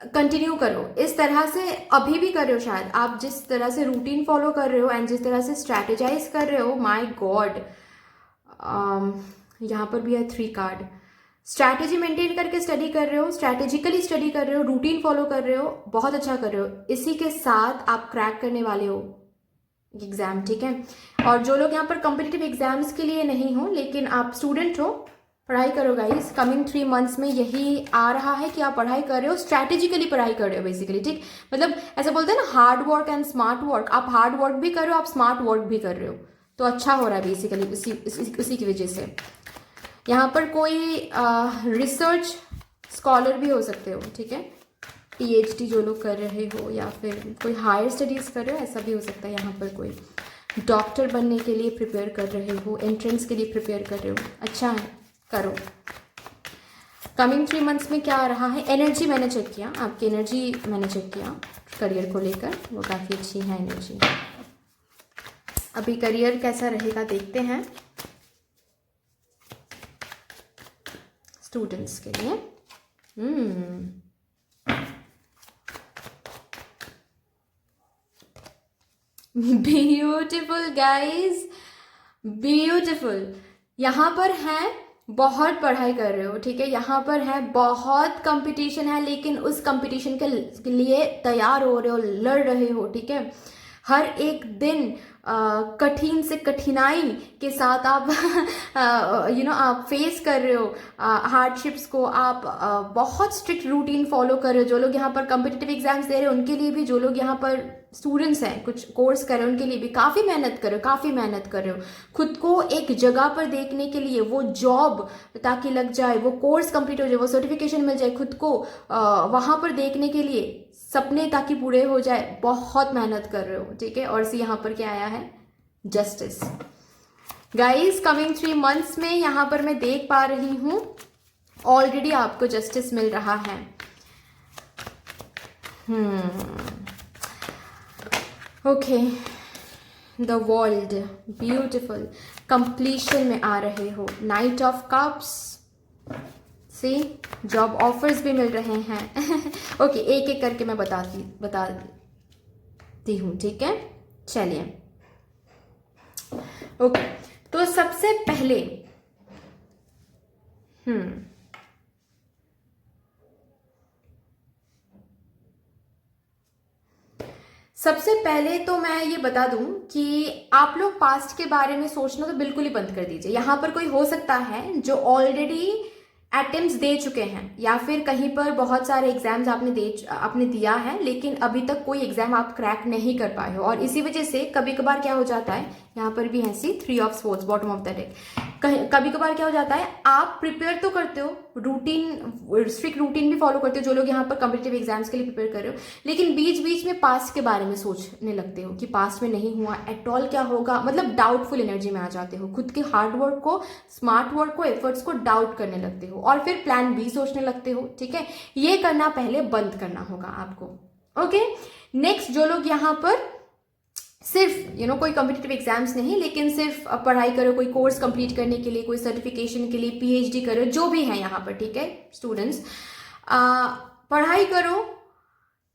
कंटिन्यू करो इस तरह से। अभी भी कर रहे हो शायद आप, जिस तरह से रूटीन फॉलो कर रहे हो एंड जिस तरह से स्ट्रैटेजाइज कर रहे हो, माय गॉड। यहाँ पर भी है 3 कार्ड। स्ट्रैटेजी मेंटेन करके स्टडी कर रहे हो, स्ट्रैटेजिकली स्टडी कर रहे हो, रूटीन फॉलो कर रहे हो, बहुत अच्छा कर रहे हो। इसी के साथ आप क्रैक करने वाले हो एग्जाम, ठीक है। और जो लोग यहाँ पर कॉम्पिटिटिव एग्जाम्स के लिए नहीं हो, लेकिन आप स्टूडेंट हो, पढ़ाई करो गाइस। कमिंग 3 मंथ्स में यही आ रहा है कि आप पढ़ाई कर रहे हो, स्ट्रैटेजिकली पढ़ाई कर रहे हो बेसिकली, ठीक। मतलब ऐसा बोलते हैं ना, hard work and smart work. आप हार्ड वर्क भी कर रहे हो, आप स्मार्ट वर्क भी कर रहे हो, तो अच्छा हो रहा है बेसिकली उसी की वजह से। यहाँ पर कोई रिसर्च स्कॉलर भी हो सकते हो, ठीक है। PhD जो लोग कर रहे हो या फिर कोई हायर स्टडीज़ कर रहे हो, ऐसा भी हो सकता है। यहाँ पर कोई डॉक्टर बनने के लिए प्रिपेयर कर रहे हो, एंट्रेंस के लिए प्रिपेयर कर रहे हो, अच्छा है, करो। कमिंग 3 मंथ्स में क्या आ रहा है एनर्जी, मैंने चेक किया आपकी एनर्जी, मैंने चेक किया करियर को लेकर, वो काफ़ी अच्छी है एनर्जी। अभी करियर कैसा रहेगा देखते हैं स्टूडेंट्स के लिए। Beautiful guys, beautiful. यहाँ पर है बहुत पढ़ाई कर रहे हो, ठीक है। यहाँ पर है बहुत कंपटीशन है, लेकिन उस कंपटीशन के लिए तैयार हो रहे हो, लड़ रहे हो, ठीक है। हर एक दिन कठिन से कठिनाई के साथ आप आप फेस कर रहे हो हार्डशिप्स को। आप बहुत स्ट्रिक्ट रूटीन फॉलो कर रहे हो। जो लोग यहाँ पर कॉम्पिटिटिव एग्जाम्स दे रहे हो उनके लिए भी, जो लोग यहाँ पर स्टूडेंट्स हैं, कुछ कोर्स कर रहे हो, उनके लिए भी काफ़ी मेहनत कर रहे हो, काफ़ी मेहनत कर रहे हो खुद को एक जगह पर देखने के लिए। वो जॉब ताकि लग जाए, वो कोर्स कंप्लीट हो जाए, वो सर्टिफिकेशन मिल जाए, खुद को वहाँ पर देखने के लिए, सपने ताकि पूरे हो जाए, बहुत मेहनत कर रहे हो, ठीक है। और यहाँ पर क्या आया है, जस्टिस। गाइस कमिंग 3 मंथ्स में यहाँ पर मैं देख पा रही हूँ ऑलरेडी आपको जस्टिस मिल रहा है। Okay, the world, beautiful. Completion में आ रहे हो, नाइट ऑफ कप्स से जॉब ऑफर्स भी मिल रहे हैं। ओके, एक एक करके मैं बताती हूँ, ठीक है। चलिए, ओके, तो सबसे पहले सबसे पहले तो मैं ये बता दूं कि आप लोग पास्ट के बारे में सोचना तो बिल्कुल ही बंद कर दीजिए। यहाँ पर कोई हो सकता है जो ऑलरेडी अटेम्प्ट्स दे चुके हैं या फिर कहीं पर बहुत सारे एग्जाम्स आपने दिया है लेकिन अभी तक कोई एग्जाम आप क्रैक नहीं कर पाए हो, और इसी वजह से कभी कभार क्या हो जाता है, यहाँ पर भी है सी 3 of swords bottom of the deck, कभी कभार क्या हो जाता है, आप प्रिपेयर तो करते हो, रूटीन स्ट्रिक्ट रूटीन भी फॉलो करते हो जो लोग यहाँ पर कॉम्पिटिटिव एग्जाम्स के लिए प्रिपेयर कर रहे हो, लेकिन बीच बीच में पास्ट के बारे में सोचने लगते हो कि पास्ट में नहीं हुआ एट ऑल, क्या होगा, मतलब डाउटफुल एनर्जी में आ जाते हो, खुद के हार्ड वर्क को, स्मार्ट वर्क को, एफर्ट्स को डाउट करने लगते हो और फिर प्लान बी सोचने लगते हो। ठीक है, ये करना पहले बंद करना होगा आपको। ओके, नेक्स्ट, जो लोग यहाँ पर सिर्फ कोई कॉम्पिटिटिव एग्जाम्स नहीं लेकिन सिर्फ पढ़ाई करो, कोई कोर्स कंप्लीट करने के लिए, कोई सर्टिफिकेशन के लिए, पीएचडी करो, जो भी है यहाँ पर, ठीक है स्टूडेंट्स, पढ़ाई करो,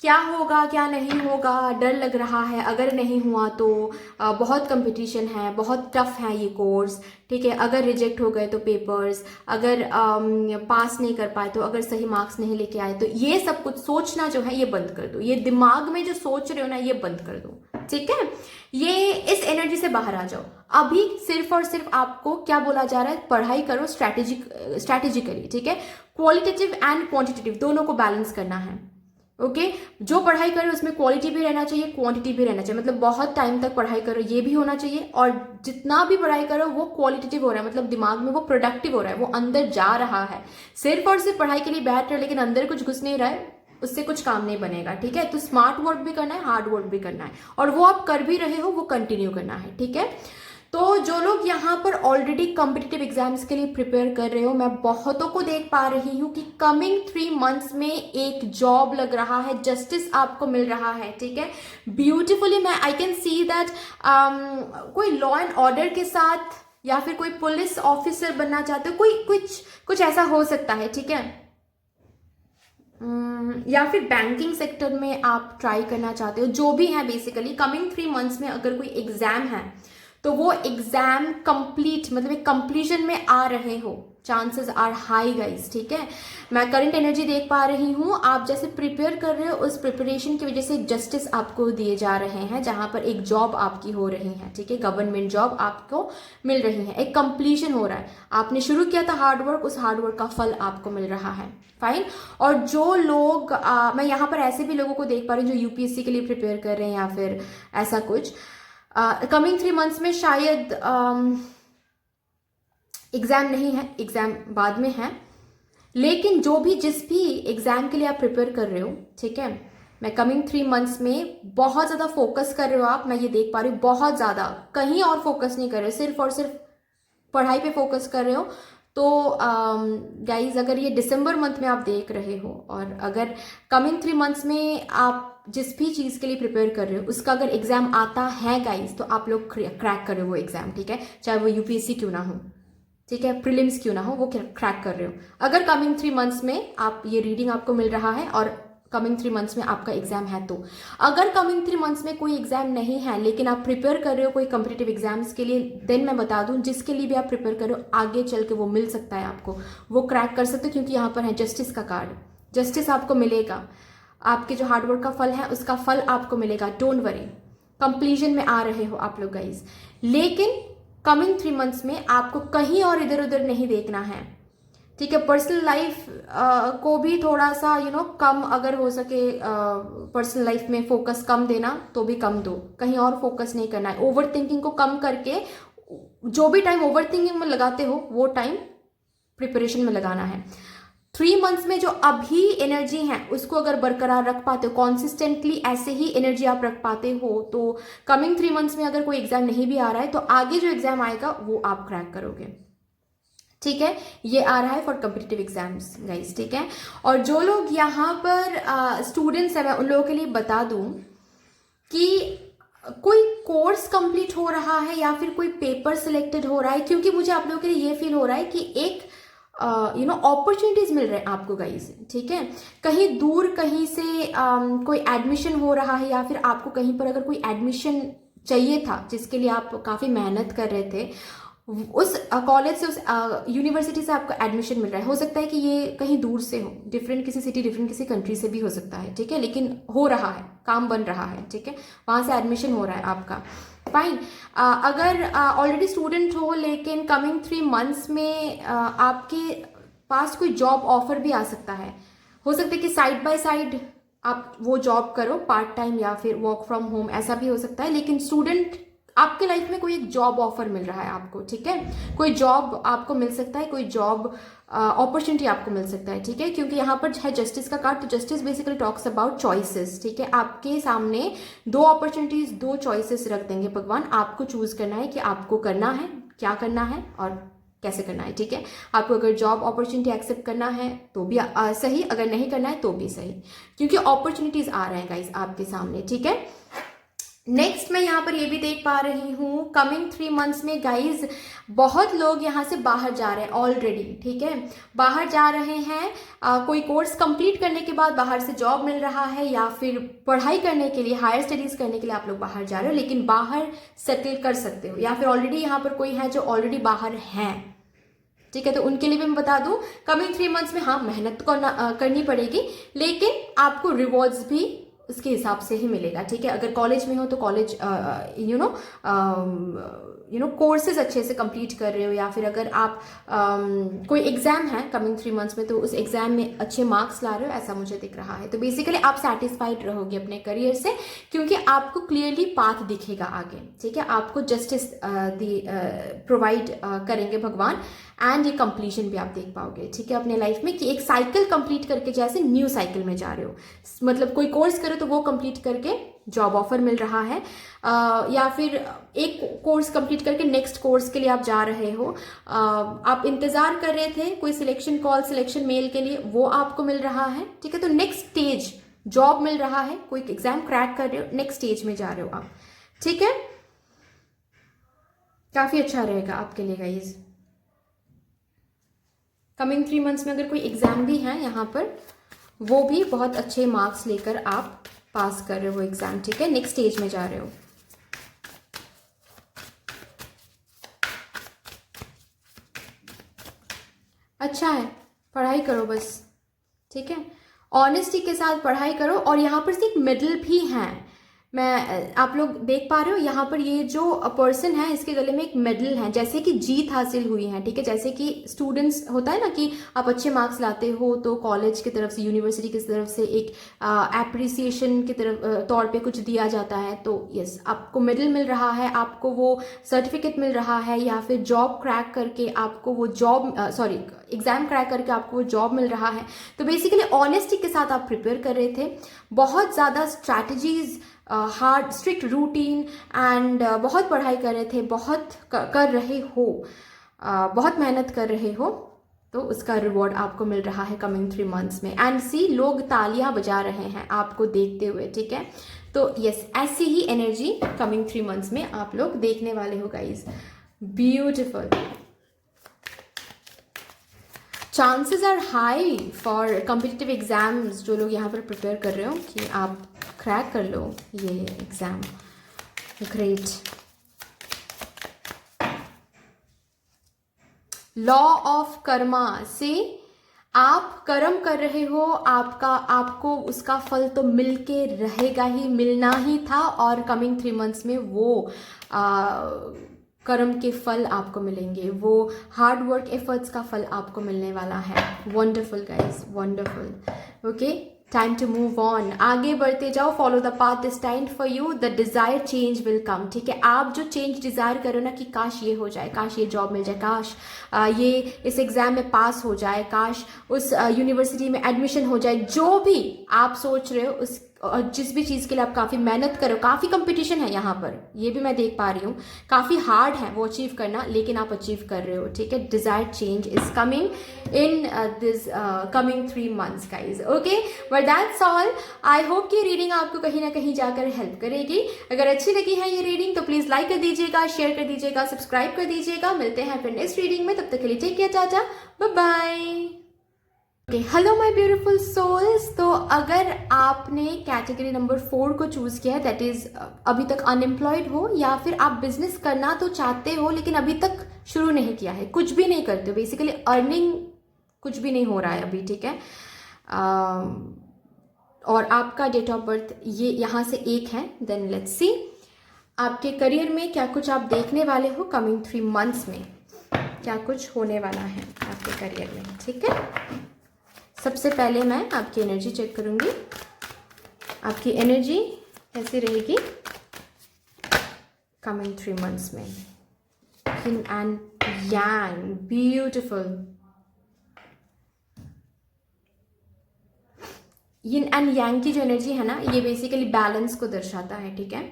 क्या होगा क्या नहीं होगा डर लग रहा है, अगर नहीं हुआ तो बहुत कंपटीशन है, बहुत टफ है ये कोर्स, ठीक है, अगर रिजेक्ट हो गए तो पेपर्स, अगर पास नहीं कर पाए तो, अगर सही मार्क्स नहीं लेके आए तो, ये सब कुछ सोचना जो है ये बंद कर दो, ये दिमाग में जो सोच रहे हो ना ये बंद कर दो। ठीक है, ये इस एनर्जी से बाहर आ जाओ। अभी सिर्फ और सिर्फ आपको क्या बोला जा रहा है, पढ़ाई करो स्ट्रैटेजिकली, ठीक है, क्वालिटेटिव एंड क्वांटिटेटिव दोनों को बैलेंस करना है। ओके, जो पढ़ाई करो उसमें क्वालिटी भी रहना चाहिए, क्वांटिटी भी रहना चाहिए, मतलब बहुत टाइम तक पढ़ाई करो ये भी होना चाहिए, और जितना भी पढ़ाई करो वो क्वालिटेटिव हो रहा है, मतलब दिमाग में वो प्रोडक्टिव हो रहा है, वो अंदर जा रहा है। सिर्फ और सिर्फ पढ़ाई के लिए बैठ रहे लेकिन अंदर कुछ घुस नहीं रहा है, उससे कुछ काम नहीं बनेगा। ठीक है, तो स्मार्ट वर्क भी करना है, हार्ड वर्क भी करना है, और वो आप कर भी रहे हो, वो कंटिन्यू करना है। ठीक है, तो जो लोग यहाँ पर ऑलरेडी कॉम्पिटिटिव एग्जाम्स के लिए प्रिपेयर कर रहे हो, मैं बहुतों को देख पा रही हूँ कि कमिंग 3 मंथ्स में एक जॉब लग रहा है, जस्टिस आपको मिल रहा है। ठीक है, ब्यूटिफुली मैं आई कैन सी दैट कोई लॉ एंड ऑर्डर के साथ या फिर कोई पुलिस ऑफिसर बनना चाहते हो, कोई कुछ ऐसा हो सकता है। ठीक है, या फिर बैंकिंग सेक्टर में आप ट्राई करना चाहते हो, जो भी है बेसिकली कमिंग 3 मंथ्स में अगर कोई एग्जाम है तो वो एग्जाम कंप्लीट, मतलब एक कंप्लीशन में आ रहे हो, चांसेस आर हाई गाइस। ठीक है, मैं करंट एनर्जी देख पा रही हूँ, आप जैसे प्रिपेयर कर रहे हो उस प्रिपरेशन की वजह से जस्टिस आपको दिए जा रहे हैं, जहां पर एक जॉब आपकी हो रही है। ठीक है, गवर्नमेंट जॉब आपको मिल रही है, एक कंप्लीशन हो रहा है, आपने शुरू किया था हार्डवर्क, उस हार्डवर्क का फल आपको मिल रहा है। फाइन, और जो लोग मैं यहाँ पर ऐसे भी लोगों को देख पा रही हूँ जो यूपीएससी के लिए प्रिपेयर कर रहे हैं या फिर ऐसा कुछ, कमिंग 3 मंथ्स में शायद एग्जाम नहीं है, एग्जाम बाद में है, लेकिन जो भी जिस भी एग्जाम के लिए आप प्रिपेयर कर रहे हो, ठीक है, मैं कमिंग 3 मंथ्स में बहुत ज्यादा फोकस कर रहे हो आप, मैं ये देख पा रही हूँ, बहुत ज्यादा, कहीं और फोकस नहीं कर रहे हो, सिर्फ और सिर्फ पढ़ाई पे फोकस कर रहे हो। तो गाइज अगर ये दिसंबर मंथ में आप देख रहे हो और अगर कमिंग 3 मंथ्स में आप जिस भी चीज़ के लिए प्रिपेयर कर रहे हो उसका अगर एग्जाम आता है गाइज, तो आप लोग क्रैक कर रहे हो वो एग्जाम। ठीक है, चाहे वो यूपीएससी क्यों ना हो, ठीक है, प्रीलिम्स क्यों ना हो, वो क्रैक कर रहे हो। अगर कमिंग 3 मंथ्स में आप ये रीडिंग आपको मिल रहा है और कमिंग 3 मंथ्स में आपका एग्जाम है, तो अगर कमिंग 3 मंथ्स में कोई एग्जाम नहीं है लेकिन आप प्रिपेयर कर रहे हो कोई कॉम्पिटिटिव एग्जाम्स के लिए, देन मैं बता दूं जिसके लिए भी आप प्रिपेयर कर रहे हो आगे चल के वो मिल सकता है आपको, वो क्रैक कर सकते हो, क्योंकि यहाँ पर है जस्टिस का कार्ड, जस्टिस आपको मिलेगा, आपके जो हार्डवर्क का फल है उसका फल आपको मिलेगा। डोंट वरी, कंप्लीशन में आ रहे हो आप लोग गाइज, लेकिन कमिंग 3 मंथ्स में आपको कहीं और इधर उधर नहीं देखना है। ठीक है, पर्सनल लाइफ को भी थोड़ा सा कम, अगर हो सके पर्सनल लाइफ में फोकस कम देना तो भी कम दो, कहीं और फोकस नहीं करना है। ओवर थिंकिंग को कम करके जो भी टाइम ओवर थिंकिंग में लगाते हो वो टाइम प्रिपरेशन में लगाना है। 3 मंथ्स में जो अभी एनर्जी है उसको अगर बरकरार रख पाते हो, कॉन्सिस्टेंटली ऐसे ही एनर्जी आप रख पाते हो, तो कमिंग 3 मंथ्स में अगर कोई एग्जाम नहीं भी आ रहा है तो आगे जो एग्जाम आएगा वो आप क्रैक करोगे। ठीक है, ये आ रहा है फॉर कॉम्पिटिटिव एग्जाम्स गाइस। ठीक है, और जो लोग यहाँ पर स्टूडेंट्स हैं, मैं उन लोगों के लिए बता दूं कि कोई कोर्स कंप्लीट हो रहा है या फिर कोई पेपर सिलेक्टेड हो रहा है, क्योंकि मुझे आप लोगों के लिए ये फील हो रहा है कि एक अपॉर्चुनिटीज मिल रहे हैं आपको गाइस। ठीक है, कहीं दूर कहीं से कोई एडमिशन हो रहा है या फिर आपको कहीं पर अगर कोई एडमिशन चाहिए था जिसके लिए आप काफी मेहनत कर रहे थे, उस कॉलेज से, उस यूनिवर्सिटी से आपको एडमिशन मिल रहा है। हो सकता है कि ये कहीं दूर से हो, डिफरेंट किसी सिटी, डिफरेंट किसी कंट्री से भी हो सकता है। ठीक है, लेकिन हो रहा है, काम बन रहा है। ठीक है, वहां से एडमिशन हो रहा है आपका। फाइन, अगर ऑलरेडी स्टूडेंट हो लेकिन कमिंग 3 मंथ्स में आपके पास कोई जॉब ऑफर भी आ सकता है। हो सकता है कि साइड बाय साइड आप वो जॉब करो पार्ट टाइम या फिर वर्क फ्रॉम होम, ऐसा भी हो सकता है। लेकिन स्टूडेंट, आपके लाइफ में कोई एक जॉब ऑफर मिल रहा है आपको, ठीक है, कोई जॉब आपको मिल सकता है, कोई जॉब अपॉर्चुनिटी आपको मिल सकता है, ठीक है। क्योंकि यहाँ पर है जस्टिस का कार्ड, तो justice basically talks about choices, ठीक है। आपके सामने दो अपॉर्चुनिटीज, दो चॉइसेस रख देंगे भगवान, आपको चूज करना है कि आपको करना है, क्या करना है और कैसे करना है, ठीक है। आपको अगर जॉब अपॉर्चुनिटी एक्सेप्ट करना है तो भी सही, अगर नहीं करना है तो भी सही, क्योंकि अपॉर्चुनिटीज आ रहे हैं गाइस आपके सामने, ठीक है। नेक्स्ट मैं यहाँ पर ये भी देख पा रही हूँ, कमिंग 3 मंथ्स में गाइज बहुत लोग यहाँ से बाहर जा रहे हैं ऑलरेडी, ठीक है, बाहर जा रहे हैं। कोई कोर्स कंप्लीट करने के बाद बाहर से जॉब मिल रहा है, या फिर पढ़ाई करने के लिए, हायर स्टडीज करने के लिए आप लोग बाहर जा रहे हो, लेकिन बाहर सेटल कर सकते हो, या फिर ऑलरेडी यहाँ पर कोई है जो ऑलरेडी बाहर हैं, ठीक है। तो उनके लिए भी मैं बता दूं, कमिंग 3 मंथ्स में हाँ मेहनत करनी पड़ेगी, लेकिन आपको रिवॉर्ड्स भी उसके हिसाब से ही मिलेगा, ठीक है। अगर कॉलेज में हो तो कॉलेज कोर्सेज अच्छे से कंप्लीट कर रहे हो, या फिर अगर आप कोई एग्जाम है कमिंग 3 मंथ्स में तो उस एग्जाम में अच्छे मार्क्स ला रहे हो, ऐसा मुझे दिख रहा है। तो बेसिकली आप सेटिस्फाइड रहोगे अपने करियर से, क्योंकि आपको क्लियरली पाथ दिखेगा आगे, ठीक है। आपको जस्टिस प्रोवाइड करेंगे भगवान, एंड ये कंप्लीशन भी आप देख पाओगे, ठीक है, अपने लाइफ में, कि एक साइकिल कंप्लीट करके जैसे न्यू साइकिल में जा रहे हो। मतलब कोई कोर्स करो तो वो कंप्लीट करके जॉब ऑफर मिल रहा है, या फिर एक कोर्स कंप्लीट करके नेक्स्ट कोर्स के लिए आप जा रहे हो, आप इंतजार कर रहे थे कोई सिलेक्शन कॉल, सिलेक्शन मेल के लिए, वो आपको मिल रहा है, ठीक है। तो नेक्स्ट स्टेज जॉब मिल रहा है, कोई एग्जाम क्रैक कर रहे हो, नेक्स्ट स्टेज में जा रहे हो आप, ठीक है। काफी अच्छा रहेगा आपके लिए गाइज। कमिंग 3 मंथ्स में अगर कोई एग्जाम भी है यहाँ पर, वो भी बहुत अच्छे मार्क्स लेकर आप पास कर रहे हो एग्जाम, ठीक है, नेक्स्ट स्टेज में जा रहे हो। अच्छा है, पढ़ाई करो बस, ठीक है, ऑनेस्टी के साथ पढ़ाई करो। और यहाँ पर सिर्फ मेडल भी हैं, मैं आप लोग देख पा रहे हो यहाँ पर, ये जो पर्सन है इसके गले में एक मेडल है, जैसे कि जीत हासिल हुई है, ठीक है। जैसे कि स्टूडेंट्स होता है ना कि आप अच्छे मार्क्स लाते हो तो कॉलेज की तरफ से, यूनिवर्सिटी की तरफ से एक एप्रिसिएशन की तरफ तौर पे कुछ दिया जाता है, तो यस आपको मेडल मिल रहा है, आपको वो सर्टिफिकेट मिल रहा है, या फिर जॉब क्रैक करके आपको वो जॉब एग्जाम क्रैक करके आपको वो जॉब मिल रहा है। तो बेसिकली ऑनेस्टी के साथ आप प्रिपेयर कर रहे थे, बहुत ज़्यादा strategies, hard strict routine and बहुत पढ़ाई कर रहे थे, बहुत कर रहे हो, बहुत मेहनत कर रहे हो, तो उसका रिवॉर्ड आपको मिल रहा है कमिंग 3 मंथ्स में। एंड सी लोग तालियां बजा रहे हैं आपको देखते हुए, ठीक है। तो यस ऐसी ही एनर्जी कमिंग 3 मंथ्स में आप लोग देखने वाले हो guys. Beautiful, chances are high for competitive exams, जो लोग यहाँ पर प्रिपेयर कर रहे हो कि आप क्रैक कर लो ये exam. Great. Law of Karma से आप कर्म कर रहे हो, आपको उसका फल तो मिल के रहेगा ही, मिलना ही था, और कमिंग 3 मंथ्स में वो कर्म के फल आपको मिलेंगे, वो हार्ड वर्क एफर्ट्स का फल आपको मिलने वाला है। Wonderful guys, wonderful. Okay, time to move on, आगे बढ़ते जाओ, follow the path destined for you, the desire change will come, ठीक है। आप जो चेंज डिजायर करो ना कि काश ये हो जाए, काश ये जॉब मिल जाए, काश ये इस एग्जाम में पास हो जाए, काश उस यूनिवर्सिटी में एडमिशन हो जाए, जो भी आप सोच रहे हो उस, और जिस भी चीज़ के लिए आप काफ़ी मेहनत करो, काफ़ी कंपटीशन है यहाँ पर, ये भी मैं देख पा रही हूँ, काफ़ी हार्ड है वो अचीव करना, लेकिन आप अचीव कर रहे हो, ठीक है। Desired change is coming in this coming 3 months guys. Okay, but that's all. I hope कि रीडिंग आपको कहीं ना कहीं जाकर हेल्प करेगी। अगर अच्छी लगी है ये रीडिंग तो प्लीज़ लाइक कर दीजिएगा, शेयर कर दीजिएगा, सब्सक्राइब कर दीजिएगा। मिलते हैं फिर नेक्स्ट रीडिंग में, तब तक के लिए take care, tata, bye bye. Hello my beautiful souls. तो अगर आपने कैटेगरी नंबर 4 को चूज किया है, दैट इज अभी तक अनएम्प्लॉयड हो, या फिर आप बिजनेस करना तो चाहते हो लेकिन अभी तक शुरू नहीं किया है, कुछ भी नहीं करते हो, बेसिकली अर्निंग कुछ भी नहीं हो रहा है अभी, ठीक है, और आपका डेट ऑफ बर्थ ये यहाँ से 1 है, देन लेट्स सी आपके करियर में क्या कुछ आप देखने वाले हो कमिंग 3 मंथ्स में, क्या कुछ होने वाला है आपके आपके करियर में, ठीक है। सबसे पहले मैं आपकी एनर्जी चेक करूंगी। आपकी एनर्जी कैसी रहेगी कमिंग 3 मंथ्स में। Yin and Yang, beautiful. Yin and Yang की जो एनर्जी है ना, ये बेसिकली बैलेंस को दर्शाता है, ठीक है,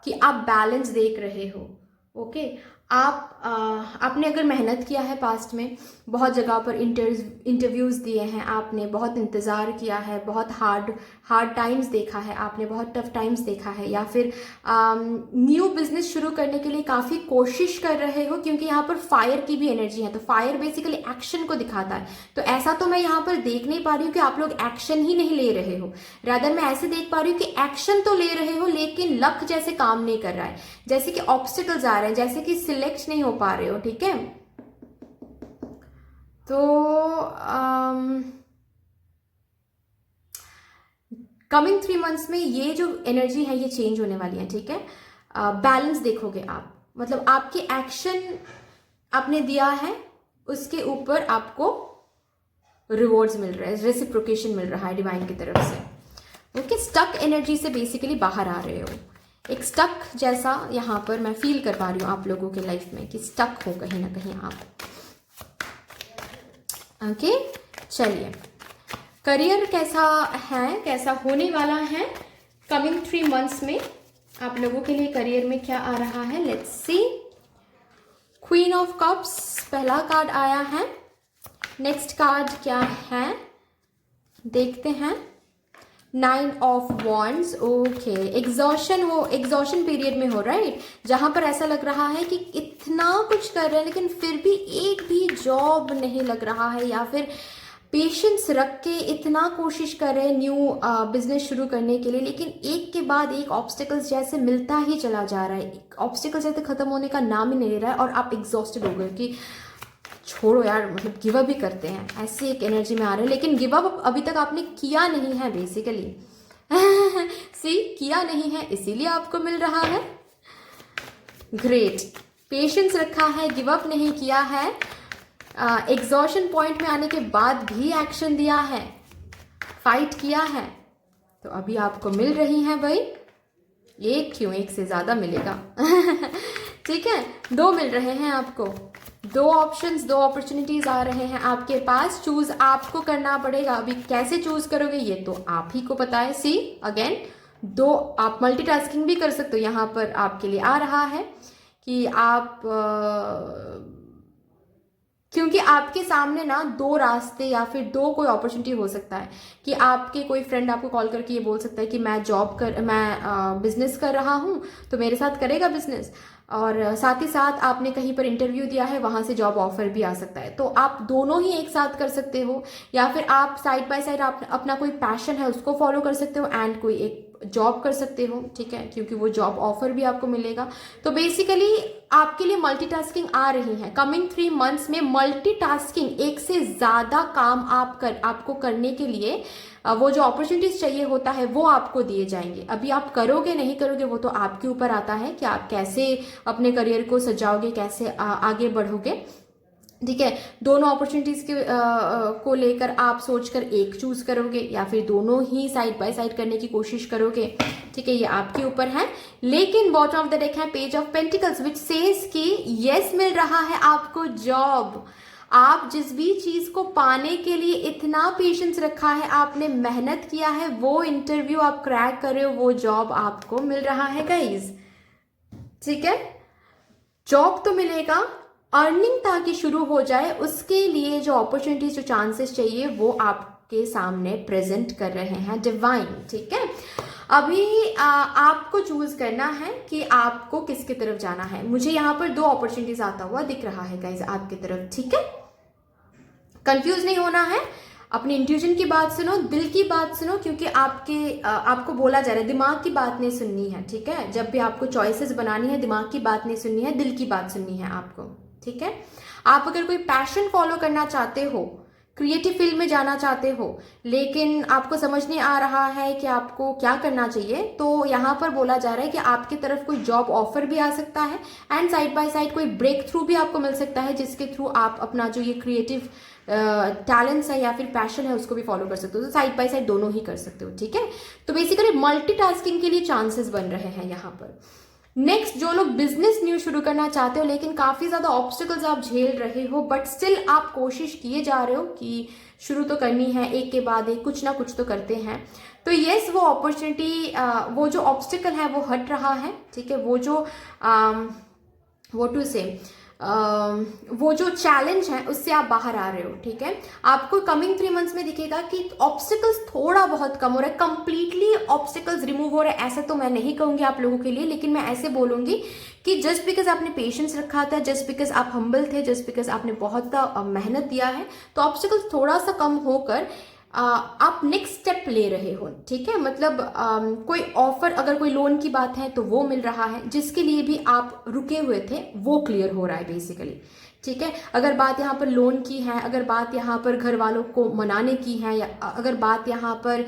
कि आप बैलेंस देख रहे हो। ओके, आपने अगर मेहनत किया है पास्ट में, बहुत जगह पर इंटरव्यूज़ दिए हैं आपने, बहुत इंतज़ार किया है, बहुत हार्ड टाइम्स देखा है आपने, बहुत टफ टाइम्स देखा है, या फिर न्यू बिजनेस शुरू करने के लिए काफ़ी कोशिश कर रहे हो, क्योंकि यहाँ पर फायर की भी एनर्जी है। तो फायर बेसिकली एक्शन को दिखाता है। तो ऐसा तो मैं यहाँ पर देख नहीं पा रही हूँ कि आप लोग एक्शन ही नहीं ले रहे हो, रादर मैं ऐसे देख पा रही हूँ कि एक्शन तो ले रहे हो लेकिन लक जैसे काम नहीं कर रहा है, जैसे कि ऑब्स्टिकल्स आ रहे हैं, जैसे कि सिलेक्ट नहीं हो पा रहे हो, ठीक है। तो कमिंग 3 मंथ्स में ये जो एनर्जी है ये चेंज होने वाली है, ठीक है। बैलेंस देखोगे आप, मतलब आपके एक्शन आपने दिया है उसके ऊपर आपको रिवॉर्ड्स मिल रहे हैं, रेसिप्रोकेशन मिल रहा है डिवाइन की तरफ से। ओके, स्टक एनर्जी से बेसिकली बाहर आ रहे हो। एक स्टक जैसा यहाँ पर मैं फील कर पा रही हूँ आप लोगों के लाइफ में, कि स्टक हो कहीं ना कहीं आप। ओके, चलिए, करियर कैसा है, कैसा होने वाला है कमिंग 3 मंथ्स में आप लोगों के लिए, करियर में क्या आ रहा है, let's see. Queen of cups पहला कार्ड आया है। नेक्स्ट कार्ड क्या है देखते हैं। 9 of wands, okay, exhaustion period में हो, राइट, जहां पर ऐसा लग रहा है कि इतना कुछ कर रहे हैं लेकिन फिर भी एक भी जॉब नहीं लग रहा है, या फिर पेशेंस रख के इतना कोशिश कर रहे हैं न्यू बिजनेस शुरू करने के लिए, लेकिन एक के बाद एक ऑब्स्टिकल्स जैसे मिलता ही चला जा रहा है, ऑब्स्टिकल्स जैसे खत्म होने का नाम ही नहीं ले रहा है, और आप एग्जॉस्टेड हो गए कि छोड़ो यार, मतलब गिव अप भी करते हैं, ऐसी एक एनर्जी में आ रहे हैं। लेकिन गिव अप अभी तक आपने किया नहीं है बेसिकली सी, किया नहीं है इसीलिए आपको मिल रहा है। ग्रेट, पेशेंस रखा है, गिव अप नहीं किया है, एग्जॉशन पॉइंट में आने के बाद भी एक्शन दिया है, फाइट किया है, तो अभी आपको मिल रही है भाई। एक क्यों, एक से ज्यादा मिलेगा ठीक है, 2 मिल रहे हैं आपको, 2 ऑप्शंस, 2 अपॉर्चुनिटीज आ रहे हैं आपके पास। चूज आपको करना पड़ेगा। अभी कैसे चूज करोगे ये तो आप ही को पता है। सी अगेन, 2 आप मल्टीटास्किंग भी कर सकते हो। यहाँ पर आपके लिए आ रहा है कि आप क्योंकि आपके सामने ना 2 रास्ते या फिर 2 कोई अपॉर्चुनिटी हो सकता है कि आपके कोई फ्रेंड आपको कॉल करके ये बोल सकता है कि मैं बिजनेस कर रहा हूँ तो मेरे साथ करेगा बिजनेस, और साथ ही साथ आपने कहीं पर इंटरव्यू दिया है, वहां से जॉब ऑफर भी आ सकता है। तो आप दोनों ही एक साथ कर सकते हो, या फिर आप साइड बाय साइड आप अपना कोई पैशन है उसको फॉलो कर सकते हो एंड कोई एक जॉब कर सकते हो, ठीक है, क्योंकि वो जॉब ऑफर भी आपको मिलेगा। तो बेसिकली आपके लिए मल्टीटास्किंग आ रही है कमिंग 3 मंथ्स में। मल्टीटास्किंग, एक से ज्यादा काम आपको करने के लिए वो जो अपॉर्चुनिटीज चाहिए होता है वो आपको दिए जाएंगे। अभी आप करोगे नहीं करोगे वो तो आपके ऊपर आता है कि आप कैसे अपने करियर को सजाओगे, कैसे आगे बढ़ोगे, ठीक है। दोनों अपॉर्चुनिटीज को लेकर आप सोचकर एक चूज करोगे या फिर दोनों ही साइड बाय साइड करने की कोशिश करोगे, ठीक है, ये आपके ऊपर है। लेकिन बॉटम ऑफ द डेक है page of pentacles which says कि यस, मिल रहा है आपको जॉब। आप जिस भी चीज को पाने के लिए इतना पेशेंस रखा है, आपने मेहनत किया है, वो इंटरव्यू आप क्रैक कर रहे हो, वो जॉब आपको मिल रहा है गाइज, ठीक है। जॉब तो मिलेगा, अर्निंग ताकि शुरू हो जाए उसके लिए जो अपॉर्चुनिटीज, जो चांसेस चाहिए वो आपके सामने प्रेजेंट कर रहे हैं डिवाइन, ठीक है। अभी आपको चूज करना है कि आपको किसकी तरफ जाना है। मुझे यहाँ पर 2 अपॉर्चुनिटीज आता हुआ दिख रहा है गाइज आपकी तरफ, ठीक है। कंफ्यूज नहीं होना है, अपनी इंट्यूजन की बात सुनो, दिल की बात सुनो, क्योंकि आपको बोला जा रहा है दिमाग की बात नहीं सुननी है, ठीक है। जब भी आपको चॉइसेस बनानी है, दिमाग की बात नहीं सुननी है, दिल की बात सुननी है आपको, ठीक है। आप अगर कोई पैशन फॉलो करना चाहते हो, क्रिएटिव फील्ड में जाना चाहते हो लेकिन आपको समझ नहीं आ रहा है कि आपको क्या करना चाहिए, तो यहाँ पर बोला जा रहा है कि आपकी तरफ कोई जॉब ऑफर भी आ सकता है एंड साइड बाय साइड कोई ब्रेक थ्रू भी आपको मिल सकता है, जिसके थ्रू आप अपना जो ये क्रिएटिव टैलेंट्स है या फिर पैशन है उसको भी फॉलो कर सकते हो। तो साइड बाय साइड दोनों ही कर सकते हो, ठीक है। तो बेसिकली मल्टीटास्किंग के लिए चांसेस बन रहे हैं यहाँ पर। नेक्स्ट, जो लोग बिजनेस न्यू शुरू करना चाहते हो लेकिन काफी ज्यादा ऑब्स्टिकल्स आप झेल रहे हो बट स्टिल आप कोशिश किए जा रहे हो कि शुरू तो करनी है, एक के बाद एक कुछ ना कुछ तो करते हैं, तो यस वो अपॉर्चुनिटी, वो जो ऑब्स्टिकल है वो हट रहा है, ठीक है। वो जो वो जो चैलेंज है उससे आप बाहर आ रहे हो, ठीक है। आपको कमिंग 3 मंथ्स में दिखेगा कि ऑब्स्टिकल्स थोड़ा बहुत कम हो रहा है, कंप्लीटली ऑब्स्टिकल्स रिमूव हो रहे हैं ऐसा तो मैं नहीं कहूंगी आप लोगों के लिए, लेकिन मैं ऐसे बोलूंगी कि जस्ट बिकॉज आपने पेशेंस रखा था, जस्ट बिकॉज आप हम्बल थे, जस्ट बिकॉज आपने बहुत मेहनत दिया है, तो ऑब्स्टिकल्स थोड़ा सा कम होकर आप नेक्स्ट स्टेप ले रहे हो, ठीक है। मतलब कोई ऑफर, अगर कोई लोन की बात है तो वो मिल रहा है, जिसके लिए भी आप रुके हुए थे वो क्लियर हो रहा है बेसिकली, ठीक है। अगर बात यहाँ पर लोन की है, अगर बात यहाँ पर घर वालों को मनाने की है, या अगर बात यहाँ पर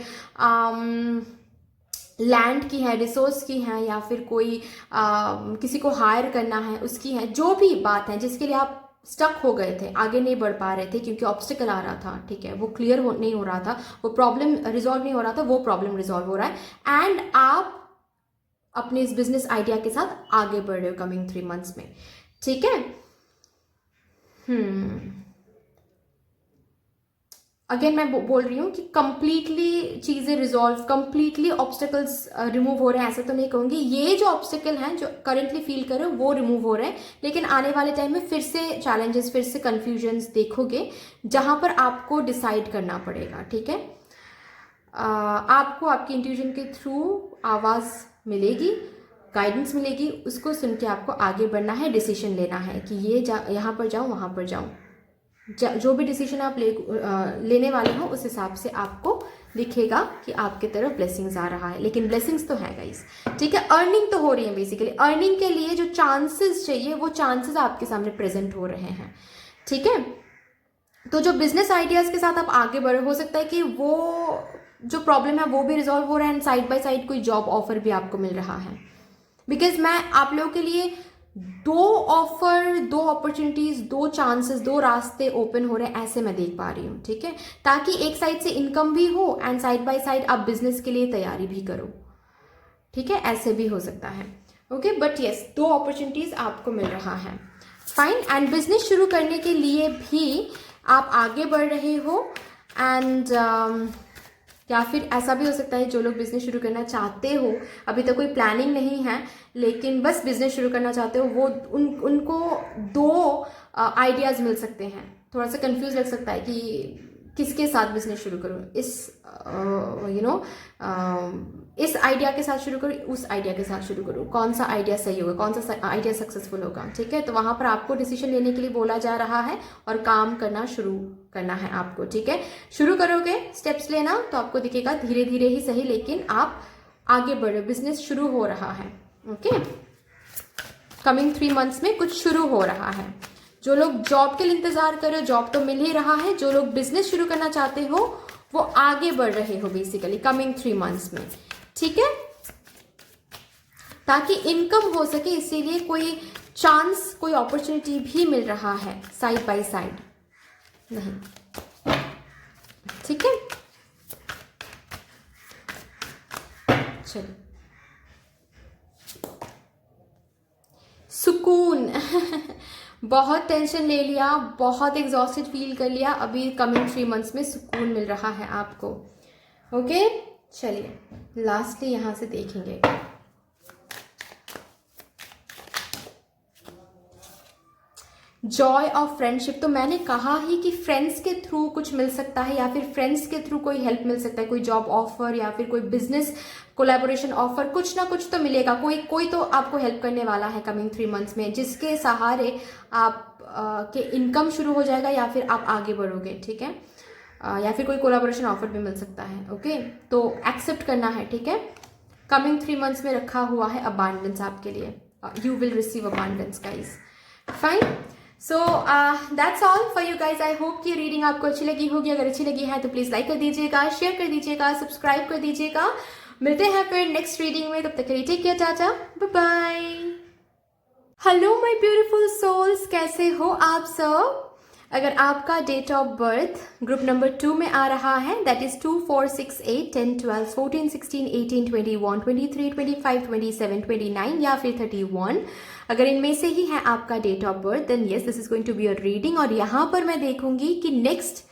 लैंड की है, रिसोर्स की है, या फिर कोई किसी को हायर करना है उसकी है, जो भी बात है जिसके लिए आप स्टक हो गए थे, आगे नहीं बढ़ पा रहे थे क्योंकि ऑब्स्टिकल आ रहा था, ठीक है, वो क्लियर नहीं हो रहा था, वो प्रॉब्लम रिजॉल्व नहीं हो रहा था, वो प्रॉब्लम रिजॉल्व हो रहा है एंड आप अपने इस बिजनेस आइडिया के साथ आगे बढ़ रहे हो कमिंग 3 मंथ्स में, ठीक है। अगेन मैं बोल रही हूँ कि कंप्लीटली चीजें रिजॉल्व, कंप्लीटली ऑब्स्टिकल्स रिमूव हो रहे हैं ऐसा तो नहीं कहूंगी। ये जो ऑब्स्टिकल हैं जो करंटली फील कर रहे हो वो रिमूव हो रहे हैं, लेकिन आने वाले टाइम में फिर से चैलेंजेस, फिर से कंफ्यूजन्स देखोगे जहां पर आपको डिसाइड करना पड़ेगा, ठीक है। आपको आपकी इंट्यूजन के थ्रू आवाज मिलेगी, गाइडेंस मिलेगी, उसको सुन के आपको आगे बढ़ना है, डिसीजन लेना है कि ये यहाँ पर जाऊँ वहां पर जाऊँ, जो भी डिसीजन आप लेने वाले हो उस हिसाब से आपको दिखेगा कि आपके तरफ ब्लेसिंग्स आ रहा है, लेकिन ब्लेसिंग्स तो है गाइस, ठीक है। अर्निंग तो हो रही है, बेसिकली अर्निंग के लिए जो चांसेस चाहिए वो चांसेस आपके सामने प्रेजेंट हो रहे हैं, ठीक है। तो जो बिजनेस आइडियाज के साथ आप आगे बढ़े, हो सकता है कि वो जो प्रॉब्लम है वो भी रिजॉल्व हो रहा है एंड साइड बाय साइड कोई जॉब ऑफर भी आपको मिल रहा है, बिकॉज मैं आप लोगों के लिए 2 ऑफर, 2 अपॉर्चुनिटीज, 2 चांसेस, 2 रास्ते ओपन हो रहे हैं ऐसे मैं देख पा रही हूँ, ठीक है, ताकि एक साइड से इनकम भी हो एंड साइड बाय साइड आप बिजनेस के लिए तैयारी भी करो, ठीक है, ऐसे भी हो सकता है, ओके। बट यस 2 अपॉर्चुनिटीज आपको मिल रहा है, फाइन। एंड बिजनेस शुरू करने के लिए भी आप आगे बढ़ रहे हो एंड या फिर ऐसा भी हो सकता है जो लोग बिजनेस शुरू करना चाहते हो, अभी तक कोई प्लानिंग नहीं है लेकिन बस बिजनेस शुरू करना चाहते हो, वो उनको 2 आइडियाज मिल सकते हैं। थोड़ा सा कंफ्यूज लग सकता है कि किसके साथ बिजनेस शुरू करूँ, इस आइडिया के साथ शुरू करूँ, उस आइडिया के साथ शुरू करूँ, कौन सा आइडिया सही होगा, कौन सा आइडिया सक्सेसफुल होगा, ठीक है। तो वहां पर आपको डिसीजन लेने के लिए बोला जा रहा है और काम करना शुरू करना है आपको, ठीक है। शुरू करोगे स्टेप्स लेना तो आपको दिखेगा धीरे धीरे ही सही, लेकिन आप आगे बढ़ो, बिजनेस शुरू हो रहा है, ओके। कमिंग 3 मंथ्स में कुछ शुरू हो रहा है। जो लोग जॉब के लिए इंतजार कर रहे हो, जॉब तो मिल ही रहा है, जो लोग बिजनेस शुरू करना चाहते हो वो आगे बढ़ रहे हो बेसिकली कमिंग 3 मंथ्स में, ठीक है, ताकि इनकम हो सके, इसीलिए कोई चांस, कोई अपॉर्चुनिटी भी मिल रहा है साइड बाय साइड, नहीं, ठीक है। चलो, सुकून बहुत टेंशन ले लिया, बहुत एग्जॉस्टेड फील कर लिया, अभी कमिंग 3 मंथ्स में सुकून मिल रहा है आपको, ओके। चलिए लास्टली यहां से देखेंगे, जॉय ऑफ फ्रेंडशिप। तो मैंने कहा ही कि फ्रेंड्स के थ्रू कुछ मिल सकता है या फिर फ्रेंड्स के थ्रू कोई हेल्प मिल सकता है, कोई जॉब ऑफर या फिर कोई बिजनेस कोलैबोरेशन ऑफर, कुछ ना कुछ तो मिलेगा, कोई तो आपको हेल्प करने वाला है कमिंग 3 मंथ्स में, जिसके सहारे आप के इनकम शुरू हो जाएगा या फिर आप आगे बढ़ोगे, ठीक है। या फिर कोई कोलैबोरेशन ऑफर भी मिल सकता है, ओके। तो एक्सेप्ट करना है, ठीक है। कमिंग 3 मंथ्स में रखा हुआ है अबांडेंस आपके लिए, you will receive abundance guys, fine. So that's all for you guys. I hope कि रीडिंग आपको अच्छी लगी होगी। अगर अच्छी लगी है तो प्लीज लाइक कर दीजिएगा, शेयर कर दीजिएगा, सब्सक्राइब कर दीजिएगा। मिलते हैं फिर नेक्स्ट रीडिंग में, तब तक के लिए take care, tata, bye bye. Hello my beautiful souls, कैसे हो आप सब? अगर आपका date of birth group number 2 में आ रहा है, दैट इज 2, 4, 6, 8, 10, 12, 14, 16, 18, 21, 23, 25, 27, 29 या फिर 31, अगर इनमें से ही है आपका date of birth, then yes, this is going to be a reading. और यहाँ पर मैं देखूंगी कि नेक्स्ट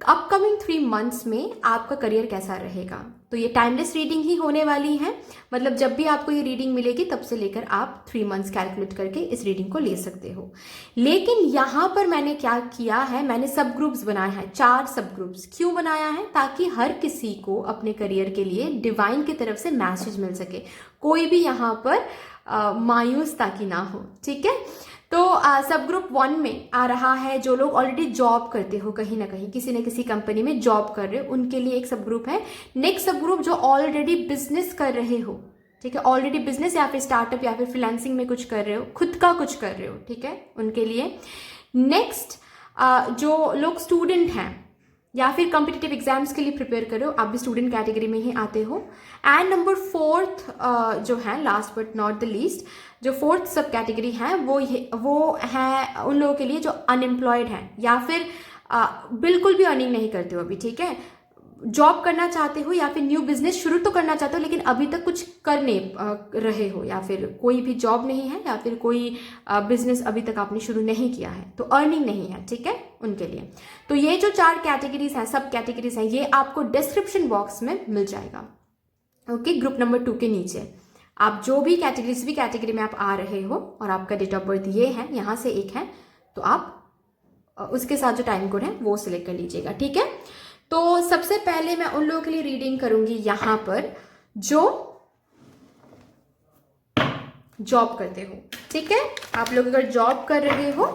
अपकमिंग 3 मंथ्स में आपका करियर कैसा रहेगा। तो ये टाइमलेस रीडिंग ही होने वाली है, मतलब जब भी आपको ये रीडिंग मिलेगी तब से लेकर आप 3 मंथ्स कैलकुलेट करके इस रीडिंग को ले सकते हो। लेकिन यहाँ पर मैंने क्या किया है, मैंने सब ग्रुप्स बनाए हैं, 4 सब ग्रुप्स। क्यों बनाया है? ताकि हर किसी को अपने करियर के लिए डिवाइन की तरफ से मैसेज मिल सके, कोई भी यहाँ पर मायूस ताकि ना हो, ठीक है। तो सब ग्रुप 1 में आ रहा है जो लोग ऑलरेडी जॉब करते हो, कहीं ना कहीं किसी न किसी कंपनी में जॉब कर रहे हो, उनके लिए एक सब ग्रुप है। नेक्स्ट सब ग्रुप जो ऑलरेडी बिजनेस कर रहे हो, ठीक है, ऑलरेडी बिजनेस या फिर स्टार्टअप या फिर फ्रीलांसिंग में कुछ कर रहे हो, खुद का कुछ कर रहे हो, ठीक है, उनके लिए। नेक्स्ट जो लोग स्टूडेंट हैं या फिर कॉम्पिटिटिव एग्जाम्स के लिए प्रिपेयर कर रहे हो, आप भी स्टूडेंट कैटेगरी में ही आते हो। एंड नंबर 4th जो है, last but not the least, जो 4th सब कैटेगरी है वो है उन लोगों के लिए जो अनएम्प्लॉयड हैं या फिर बिल्कुल भी अर्निंग नहीं करते हो अभी, ठीक है, जॉब करना चाहते हो या फिर न्यू बिजनेस शुरू तो करना चाहते हो लेकिन अभी तक कुछ कर नहीं रहे हो, या फिर कोई भी जॉब नहीं है या फिर कोई बिजनेस अभी तक आपने शुरू नहीं किया है, तो अर्निंग नहीं है, ठीक है, उनके लिए। तो ये जो 4 कैटेगरीज हैं, सब कैटेगरीज हैं, ये आपको डिस्क्रिप्शन बॉक्स में मिल जाएगा, ओके। ग्रुप नंबर 2 के नीचे आप जो भी कैटेगरी में आप आ रहे हो और आपका डेट ऑफ बर्थ ये है, यहाँ से एक है, तो आप उसके साथ जो टाइम कोड है वो सिलेक्ट कर लीजिएगा, ठीक है। तो सबसे पहले मैं उन लोगों के लिए रीडिंग करूंगी यहाँ पर जो जॉब करते हो, ठीक है। आप लोग अगर जॉब कर रहे हो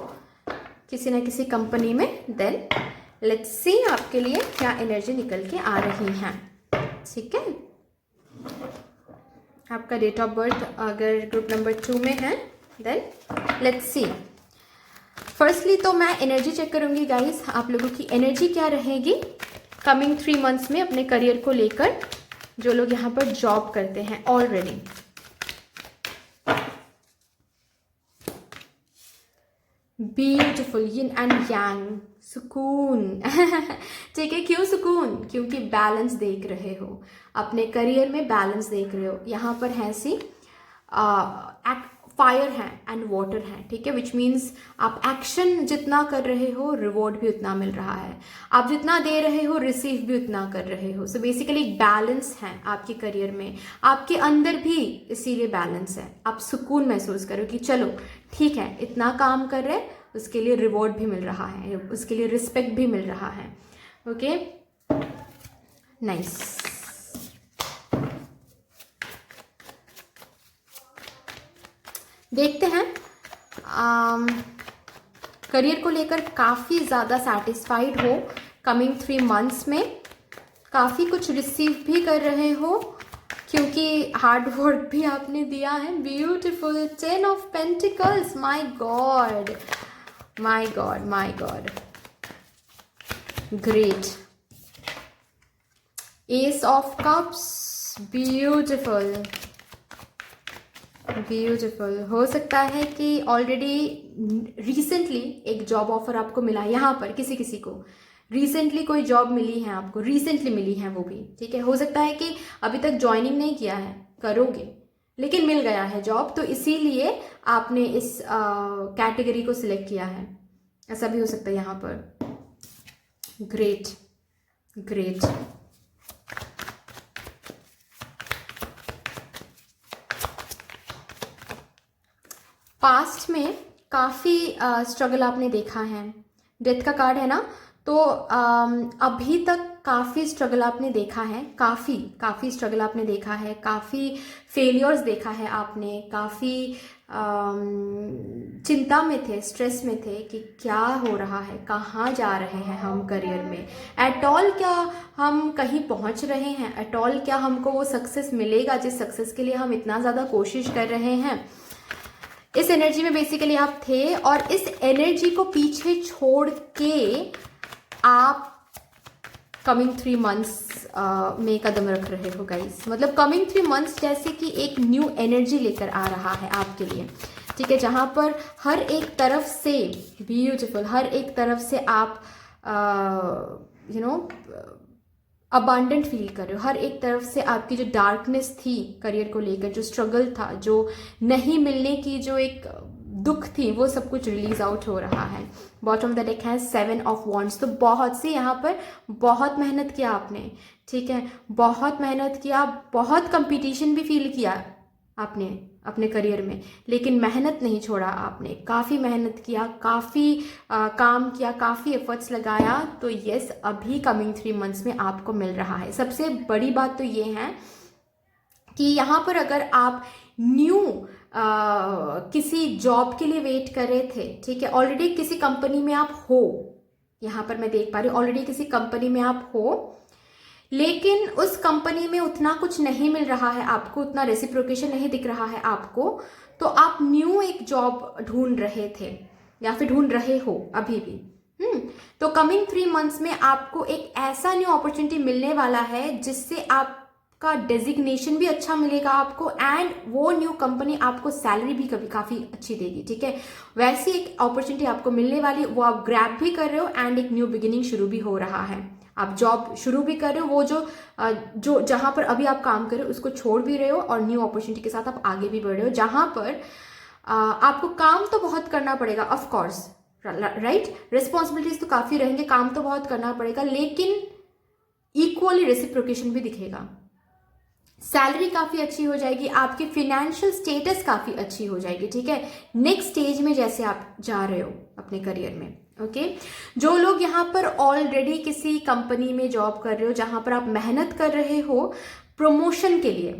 किसी ना किसी कंपनी में, देन लेट्स सी आपके लिए क्या एनर्जी निकल के आ रही है, ठीक है। आपका डेट ऑफ बर्थ अगर ग्रुप नंबर 2 में है, देन लेट्स सी। फर्स्टली तो मैं एनर्जी चेक करूंगी गाइस, आप लोगों की एनर्जी क्या रहेगी कमिंग 3 मंथ्स में अपने करियर को लेकर, जो लोग यहाँ पर जॉब करते हैं already. Beautiful, yin and yang, सुकून ठीक है। क्यों सुकून? क्योंकि बैलेंस देख रहे हो, अपने करियर में बैलेंस देख रहे हो। यहाँ पर है सी फायर है एंड वाटर है, ठीक है, विच मीन्स आप एक्शन जितना कर रहे हो रिवॉर्ड भी उतना मिल रहा है, आप जितना दे रहे हो रिसीव भी उतना कर रहे हो। सो बेसिकली बैलेंस है आपके करियर में, आपके अंदर भी इसीलिए बैलेंस है। आप सुकून महसूस करो कि चलो ठीक है, इतना काम कर रहे हैं, उसके लिए रिवॉर्ड भी मिल रहा है, उसके लिए रिस्पेक्ट भी मिल रहा है, ओके, नाइस। देखते हैं करियर को लेकर काफ़ी ज़्यादा सेटिस्फाइड हो कमिंग 3 मंथ्स में, काफ़ी कुछ रिसीव भी कर रहे हो क्योंकि हार्ड वर्क भी आपने दिया है। Beautiful 10 of pentacles, my God my God my God, great. S of cups, beautiful beautiful. हो सकता है कि ऑलरेडी रिसेंटली एक जॉब ऑफर आपको मिला है, यहाँ पर किसी को रिसेंटली कोई जॉब मिली है, आपको रिसेंटली मिली है वो भी, ठीक है। हो सकता है कि अभी तक ज्वाइनिंग नहीं किया है, करोगे, लेकिन मिल गया है जॉब, तो इसीलिए आपने इस कैटेगरी को सिलेक्ट किया है, ऐसा भी हो सकता है यहाँ पर। Great great. पास्ट में काफ़ी स्ट्रगल आपने देखा है, डेथ का कार्ड है ना, तो अभी तक काफ़ी स्ट्रगल आपने देखा है, काफ़ी स्ट्रगल आपने देखा है, काफ़ी फेलियर्स देखा है आपने, काफ़ी चिंता में थे, स्ट्रेस में थे कि क्या हो रहा है, कहाँ जा रहे हैं हम करियर में, एट ऑल क्या हम कहीं पहुँच रहे हैं, एट ऑल क्या हमको वो सक्सेस मिलेगा जिस सक्सेस के लिए हम इतना ज़्यादा कोशिश कर रहे हैं। इस एनर्जी में बेसिकली आप थे और इस एनर्जी को पीछे छोड़ के आप कमिंग 3 मंथ्स में कदम रख रहे हो गाइस। मतलब कमिंग 3 मंथ्स जैसे कि एक न्यू एनर्जी लेकर आ रहा है आपके लिए, ठीक है, जहां पर हर एक तरफ से ब्यूटीफुल, हर एक तरफ से आप अबांडेंट फील कर रहे हो। हर एक तरफ से आपकी जो डार्कनेस थी करियर को लेकर, जो स्ट्रगल था, जो नहीं मिलने की जो एक दुख थी, वो सब कुछ रिलीज आउट हो रहा है। बॉटम ऑफ द डेक है 7 ऑफ वॉन्ड्स। तो बहुत सी यहाँ पर बहुत मेहनत किया आपने, ठीक है, बहुत मेहनत किया, बहुत कंपटीशन भी फील किया आपने अपने करियर में, लेकिन मेहनत नहीं छोड़ा आपने। काफ़ी मेहनत किया, काफ़ी काम किया, काफ़ी एफर्ट्स लगाया। तो यस, अभी कमिंग 3 मंथ्स में आपको मिल रहा है। सबसे बड़ी बात तो ये है कि यहाँ पर अगर आप न्यू किसी जॉब के लिए वेट कर रहे थे, ठीक है, ऑलरेडी किसी कंपनी में आप हो, यहाँ पर मैं देख पा रही हूँ ऑलरेडी किसी कंपनी में आप हो, लेकिन उस कंपनी में उतना कुछ नहीं मिल रहा है आपको, उतना रेसिप्रोकेशन नहीं दिख रहा है आपको, तो आप न्यू एक जॉब ढूंढ रहे थे या फिर ढूंढ रहे हो अभी भी। तो कमिंग 3 मंथ्स में आपको एक ऐसा न्यू अपॉर्चुनिटी मिलने वाला है जिससे आपका डेजिग्नेशन भी अच्छा मिलेगा आपको, एंड वो न्यू कंपनी आपको सैलरी भी कभी काफी अच्छी देगी, ठीक है। वैसी एक अपॉर्चुनिटी आपको मिलने वाली, वो आप ग्रैब भी कर रहे हो एंड एक न्यू बिगिनिंग शुरू भी हो रहा है। आप जॉब शुरू भी कर रहे हो, वो जो जहां पर अभी आप काम कर रहे हो उसको छोड़ भी रहे हो और न्यू अपॉर्चुनिटी के साथ आप आगे भी बढ़ रहे हो, जहां पर आपको काम तो बहुत करना पड़ेगा, ऑफ कोर्स, राइट, रिस्पॉन्सिबिलिटीज तो काफी रहेंगे, काम तो बहुत करना पड़ेगा, लेकिन इक्वली रेसिप्रोकेशन भी दिखेगा। सैलरी काफी अच्छी हो जाएगी, आपकी फिनेंशियल स्टेटस काफी अच्छी हो जाएगी, ठीक है, नेक्स्ट स्टेज में जैसे आप जा रहे हो अपने करियर में। ओके, जो लोग यहाँ पर ऑलरेडी किसी कंपनी में जॉब कर रहे हो, जहां पर आप मेहनत कर रहे हो प्रमोशन के लिए,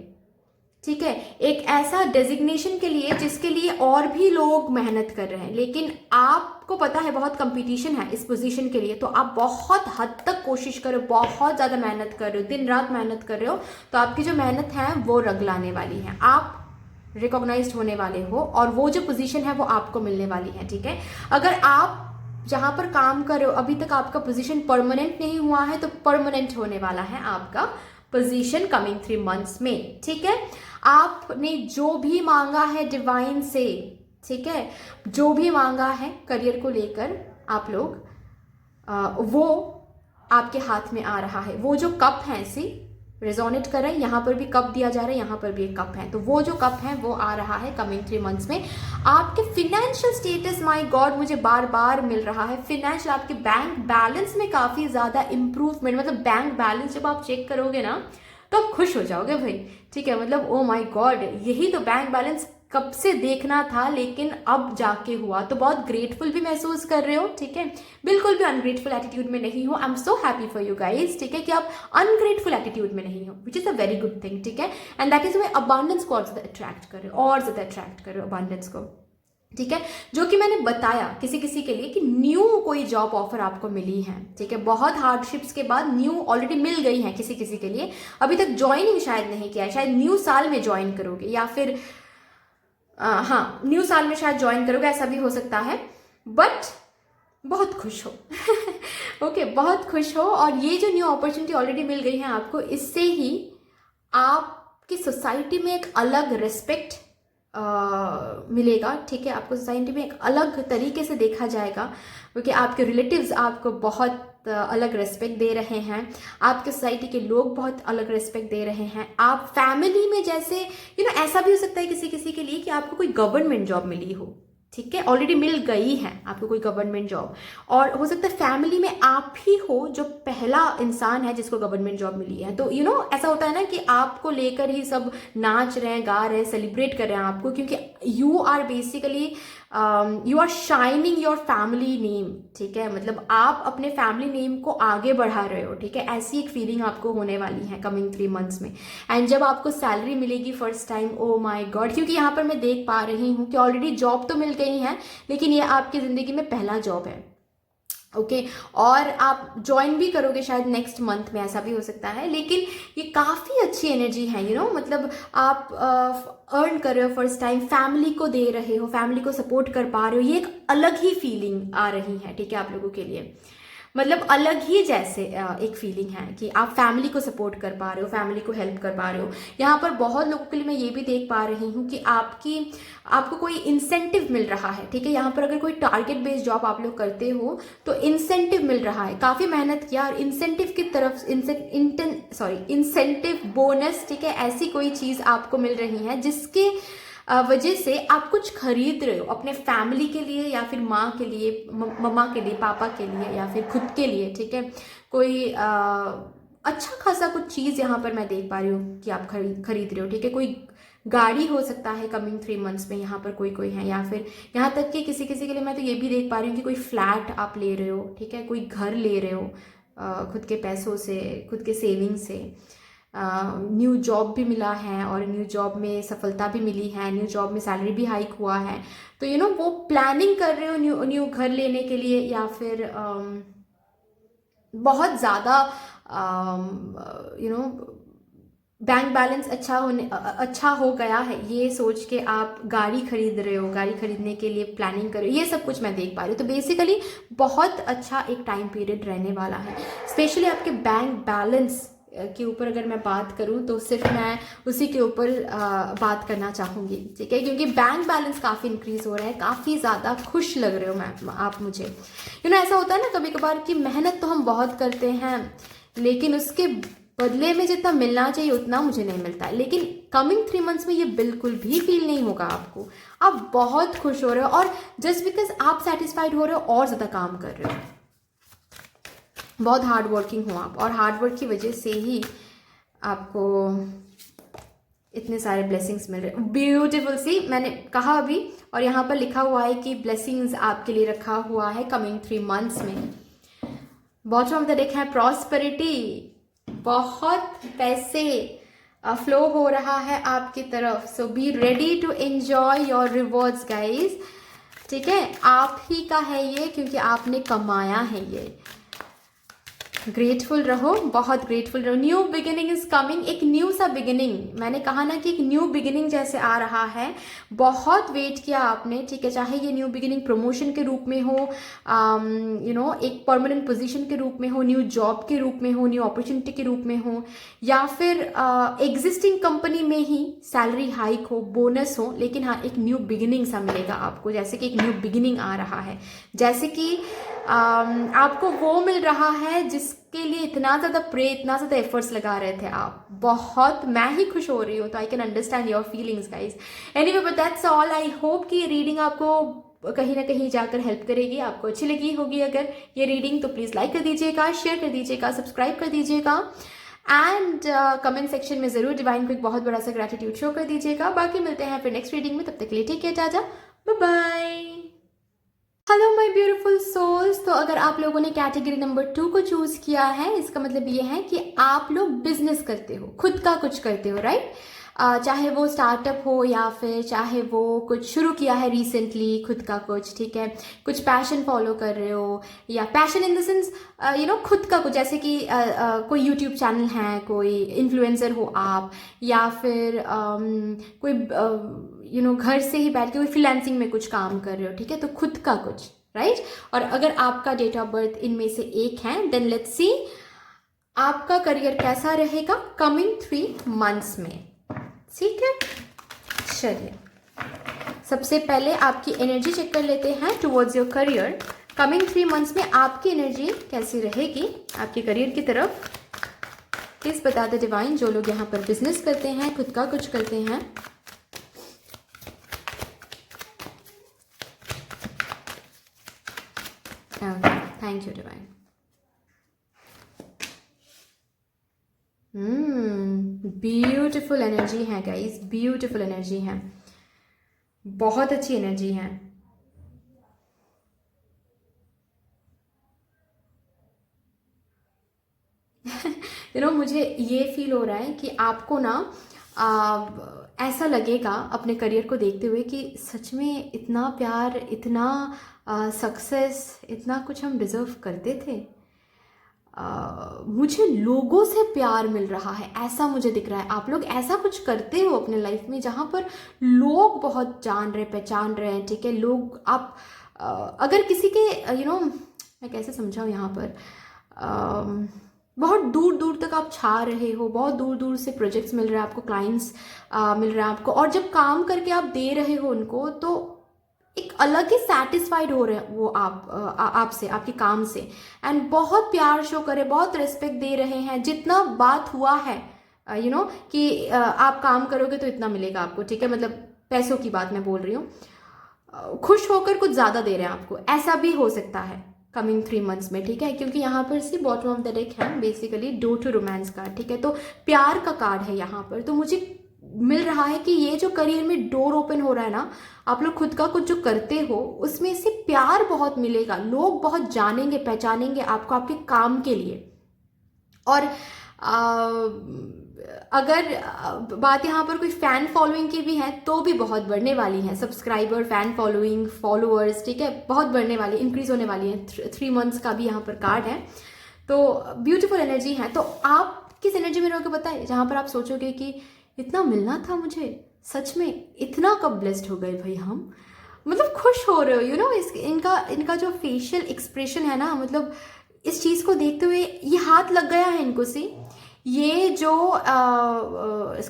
ठीक है, एक ऐसा डेजिग्नेशन के लिए जिसके लिए और भी लोग मेहनत कर रहे हैं, लेकिन आपको पता है बहुत कंपटीशन है इस पोजीशन के लिए, तो आप बहुत हद तक कोशिश कर रहे हो, बहुत ज्यादा मेहनत कर रहे हो, दिन रात मेहनत कर रहे हो, तो आपकी जो मेहनत है वो रंग लाने वाली है, आप रिकॉग्नाइज्ड होने वाले हो और वो जो पोजीशन है वो आपको मिलने वाली है, ठीक है। अगर आप जहां पर काम कर रहे हो अभी तक आपका पोजीशन परमानेंट नहीं हुआ है, तो परमानेंट होने वाला है आपका पोजीशन कमिंग 3 मंथ्स में, ठीक है। आपने जो भी मांगा है डिवाइन से, ठीक है, जो भी मांगा है करियर को लेकर आप लोग, वो आपके हाथ में आ रहा है। वो जो कप है ऐसे रेजोनेट कर रहे हैं, यहाँ पर भी कप दिया जा रहा है, यहाँ पर भी एक कप है, तो वो जो कप है वो आ रहा है कमिंग 3 मंथ्स में। आपके फिनेंशियल स्टेटस, माय गॉड, मुझे बार बार मिल रहा है फिनेंशियल, आपके बैंक बैलेंस में काफी ज्यादा इंप्रूवमेंट, मतलब बैंक बैलेंस जब आप चेक करोगे ना तो आप खुश हो जाओगे भाई, ठीक है, मतलब ओ माय गॉड, यही तो बैंक बैलेंस कब से देखना था लेकिन अब जाके हुआ, तो बहुत ग्रेटफुल भी महसूस कर रहे हो, ठीक है, बिल्कुल भी अनग्रेटफुल एटीट्यूड में नहीं हो। I am so happy for you guys, ठीक है, कि आप अनग्रेटफुल एटीट्यूड में नहीं हो, which is a very good thing, ठीक है, and that is why abundance को और ज्यादा अट्रैक्ट कर रहे हो, और ज्यादा अट्रैक्ट कर रहे हो अबांडेंस को, ठीक है, जो कि मैंने बताया किसी किसी के लिए कि न्यू कोई जॉब ऑफर आपको मिली है, ठीक है, बहुत हार्डशिप्स के बाद न्यू ऑलरेडी मिल गई है किसी किसी के लिए, अभी तक ज्वाइनिंग शायद नहीं किया है, शायद न्यू साल में ज्वाइन करोगे या फिर हाँ न्यू साल में शायद ज्वाइन करोगे, ऐसा भी हो सकता है, बट बहुत खुश हो ओके, बहुत खुश हो, और ये जो न्यू अपॉर्चुनिटी ऑलरेडी मिल गई है आपको, इससे ही आपकी सोसाइटी में एक अलग रिस्पेक्ट मिलेगा, ठीक है, आपको सोसाइटी में एक अलग तरीके से देखा जाएगा, क्योंकि आपके रिलेटिव्स आपको बहुत अलग रिस्पेक्ट दे रहे हैं, आपके सोसाइटी के लोग बहुत अलग रिस्पेक्ट दे रहे हैं, आप फैमिली में जैसे ऐसा भी हो सकता है किसी किसी के लिए कि आपको कोई गवर्नमेंट जॉब मिली हो, ठीक है, ऑलरेडी मिल गई है आपको कोई गवर्नमेंट जॉब, और हो सकता है फैमिली में आप ही हो जो पहला इंसान है जिसको गवर्नमेंट जॉब मिली है, तो ऐसा होता है ना कि आपको लेकर ही सब नाच रहे हैं, गा रहे हैं, सेलिब्रेट कर रहे हैं आपको, क्योंकि you are basically you are shining your family name, ठीक है, मतलब आप अपने फैमिली नेम को आगे बढ़ा रहे हो, ठीक है, ऐसी एक फीलिंग आपको होने वाली है कमिंग 3 मंथ्स में। एंड जब आपको सैलरी मिलेगी first time, oh my God, क्योंकि यहाँ पर मैं देख पा रही हूँ कि ऑलरेडी जॉब तो मिल गई है, लेकिन ये आपकी जिंदगी में पहला जॉब है, ओके और आप ज्वाइन भी करोगे शायद नेक्स्ट मंथ में, ऐसा भी हो सकता है। लेकिन ये काफ़ी अच्छी एनर्जी है, मतलब आप अर्न कर रहे हो फर्स्ट टाइम, फैमिली को दे रहे हो, फैमिली को सपोर्ट कर पा रहे हो, ये एक अलग ही फीलिंग आ रही है, ठीक है, आप लोगों के लिए। मतलब अलग ही जैसे एक फीलिंग है कि आप फैमिली को सपोर्ट कर पा रहे हो, फैमिली को हेल्प कर पा रहे हो। यहाँ पर बहुत लोगों के लिए मैं ये भी देख पा रही हूँ कि आपको कोई इंसेंटिव मिल रहा है, ठीक है। यहाँ पर अगर कोई टारगेट बेस्ड जॉब आप लोग करते हो तो इंसेंटिव मिल रहा है, काफ़ी मेहनत किया और इंसेंटिव की तरफ इंसेंटिव बोनस, ठीक है, ऐसी कोई चीज़ आपको मिल रही है जिसके वजह से आप कुछ खरीद रहे हो अपने फैमिली के लिए, या फिर माँ के लिए, मम्मा के लिए, पापा के लिए, या फिर खुद के लिए, ठीक है। कोई अच्छा खासा कुछ चीज़ यहाँ पर मैं देख पा रही हूँ कि आप खरीद रहे हो, ठीक है। कोई गाड़ी हो सकता है कमिंग 3 मंथ्स में, यहाँ पर कोई है, या फिर यहाँ तक कि किसी के लिए मैं तो ये भी देख पा रही हूँ कि कोई फ्लैट आप ले रहे हो, ठीक है, कोई घर ले रहे हो खुद के पैसों से, खुद के सेविंग से। न्यू जॉब भी मिला है और न्यू जॉब में सफलता भी मिली है, न्यू जॉब में सैलरी भी हाइक हुआ है। तो वो प्लानिंग कर रहे हो न्यू घर लेने के लिए, या फिर बहुत ज़्यादा बैंक बैलेंस अच्छा हो गया है, ये सोच के आप गाड़ी खरीद रहे हो, गाड़ी खरीदने के लिए प्लानिंग कर रहे हो, ये सब कुछ मैं देख पा रही हूँ। तो बेसिकली बहुत अच्छा एक टाइम पीरियड रहने वाला है। स्पेशली आपके बैंक बैलेंस के ऊपर अगर मैं बात करूं तो सिर्फ मैं उसी के ऊपर बात करना चाहूँगी, ठीक है, क्योंकि बैंक बैलेंस काफ़ी इंक्रीज हो रहा है, काफ़ी ज़्यादा खुश लग रहे हो आप मुझे। ऐसा होता है ना कभी कभार कि मेहनत तो हम बहुत करते हैं लेकिन उसके बदले में जितना मिलना चाहिए उतना मुझे नहीं मिलता है। लेकिन कमिंग 3 मंथ्स में ये बिल्कुल भी फील नहीं होगा आपको, आप बहुत खुश हो रहे हो और जस्ट बिकॉज आप सेटिस्फाइड हो रहे हो और ज़्यादा काम कर रहे हो, बहुत हार्ड वर्किंग हो आप, और हार्ड वर्क की वजह से ही आपको इतने सारे ब्लेसिंग्स मिल रहे। ब्यूटीफुल सी मैंने कहा अभी, और यहाँ पर लिखा हुआ है कि ब्लेसिंग्स आपके लिए रखा हुआ है कमिंग 3 मंथ्स में। बॉटम ऑफ द डेक है प्रॉस्पेरिटी, बहुत पैसे फ्लो हो रहा है आपकी तरफ। So be ready to enjoy your rewards guys, ठीक है, आप ही का है ये क्योंकि आपने कमाया है ये। ग्रेटफुल रहो, बहुत ग्रेटफुल रहो। न्यू बिगिनिंग इज कमिंग, एक न्यू सा बिगिनिंग, मैंने कहा ना कि एक न्यू बिगिनिंग जैसे आ रहा है। बहुत वेट किया आपने, ठीक है, चाहे ये न्यू बिगिनिंग प्रमोशन के रूप में हो, एक परमानेंट पोजीशन के रूप में हो, न्यू जॉब के रूप में हो, न्यू अपॉर्चुनिटी के रूप में हो, या फिर एग्जिस्टिंग कंपनी में ही सैलरी हाइक हो, बोनस हो, लेकिन हाँ एक न्यू बिगिनिंग सा मिलेगा आपको, जैसे कि एक न्यू बिगिनिंग आ रहा है, जैसे कि आपको वो मिल रहा है जिसके लिए इतना ज़्यादा इतना ज़्यादा एफर्ट्स लगा रहे थे आप। बहुत मैं ही खुश हो रही हूँ, तो I can understand your feelings guys. Anyway but that's all, I hope कि ये रीडिंग आपको कहीं ना कहीं जाकर हेल्प करेगी, आपको अच्छी लगी होगी अगर ये रीडिंग, तो प्लीज़ लाइक कर दीजिएगा, शेयर कर दीजिएगा, सब्सक्राइब कर दीजिएगा, एंड कमेंट सेक्शन में ज़रूर डिवाइन को एक बहुत बड़ा सा ग्रेटिट्यूड शो कर दीजिएगा। बाकी मिलते हैं फिर नेक्स्ट रीडिंग में, तब तक के लिए ठीक है, tata, bye bye. Hello my beautiful souls. तो अगर आप लोगों ने कैटेगरी नंबर 2 को चूज किया है, इसका मतलब ये है कि आप लोग बिजनेस करते हो, खुद का कुछ करते हो, राइट। चाहे वो स्टार्टअप हो या फिर चाहे वो कुछ शुरू किया है रिसेंटली खुद का कुछ, ठीक है, कुछ पैशन फॉलो कर रहे हो, या पैशन इन द सेंस खुद का कुछ, जैसे कि कोई यूट्यूब चैनल है, कोई इन्फ्लुएंसर हो आप, या फिर कोई घर से ही बैठ के कोई फ्रीलांसिंग में कुछ काम कर रहे हो, ठीक है, तो खुद का कुछ, राइट। और अगर आपका डेट ऑफ बर्थ इनमें से एक है, देन लेट्स सी आपका करियर कैसा रहेगा कमिंग 3 मंथ्स में, ठीक है। चलिए सबसे पहले आपकी एनर्जी चेक कर लेते हैं towards your career. Coming 3 months में आपकी एनर्जी कैसी रहेगी आपके करियर की तरफ, प्लीज बता दे डिवाइन। जो लोग यहाँ पर बिजनेस करते हैं, खुद का कुछ करते हैं, thank you divine. Beautiful energy है गाइस, ब्यूटीफुल एनर्जी है, बहुत अच्छी एनर्जी है। मुझे ये फील हो रहा है कि आपको ना ऐसा लगेगा अपने करियर को देखते हुए कि सच में इतना प्यार, इतना सक्सेस, इतना कुछ हम डिज़र्व करते थे। मुझे लोगों से प्यार मिल रहा है, ऐसा मुझे दिख रहा है। आप लोग ऐसा कुछ करते हो अपने लाइफ में जहाँ पर लोग बहुत जान रहे, पहचान रहे हैं, ठीक है। लोग आप अगर किसी के मैं कैसे समझाऊँ यहाँ पर, बहुत दूर दूर तक आप छा रहे हो, बहुत दूर दूर से प्रोजेक्ट्स मिल रहे हैं आपको, क्लाइंट्स मिल रहे हैं आपको, और जब काम करके आप दे रहे हो उनको, तो एक अलग ही सेटिस्फाइड हो रहे हैं वो आपसे, आपके काम से, एंड बहुत प्यार शो करे, बहुत रिस्पेक्ट दे रहे हैं। जितना बात हुआ है कि आप काम करोगे तो इतना मिलेगा आपको, ठीक है, मतलब पैसों की बात मैं बोल रही हूँ। खुश होकर कुछ ज़्यादा दे रहे हैं आपको, ऐसा भी हो सकता है कमिंग 3 मंथ्स में, ठीक है। क्योंकि यहाँ पर see bottom of the deck है basically do to romance card, ठीक है। तो प्यार का कार्ड है यहाँ पर। तो मुझे मिल रहा है कि ये जो करियर में डोर ओपन हो रहा है ना, आप लोग खुद का कुछ जो करते हो उसमें से प्यार बहुत मिलेगा, लोग बहुत जानेंगे, पहचानेंगे आपको आपके काम के लिए। और अगर बात यहाँ पर कोई फैन फॉलोइंग की भी है तो भी बहुत बढ़ने वाली है। सब्सक्राइबर, फैन फॉलोइंग, फॉलोअर्स, ठीक है, बहुत बढ़ने वाली, इंक्रीज होने वाली है। 3 मंथ्स का भी यहाँ पर कार्ड है। तो ब्यूटीफुल एनर्जी है। तो आप किस एनर्जी में रहोगे पता है, जहाँ पर आप सोचोगे कि इतना मिलना था मुझे, सच में इतना कब ब्लेस्ड हो गए भाई हम, मतलब खुश हो रहे हो इनका जो फेशियल एक्सप्रेशन है ना, मतलब इस चीज़ को देखते हुए ये हाथ लग गया है इनको से, ये जो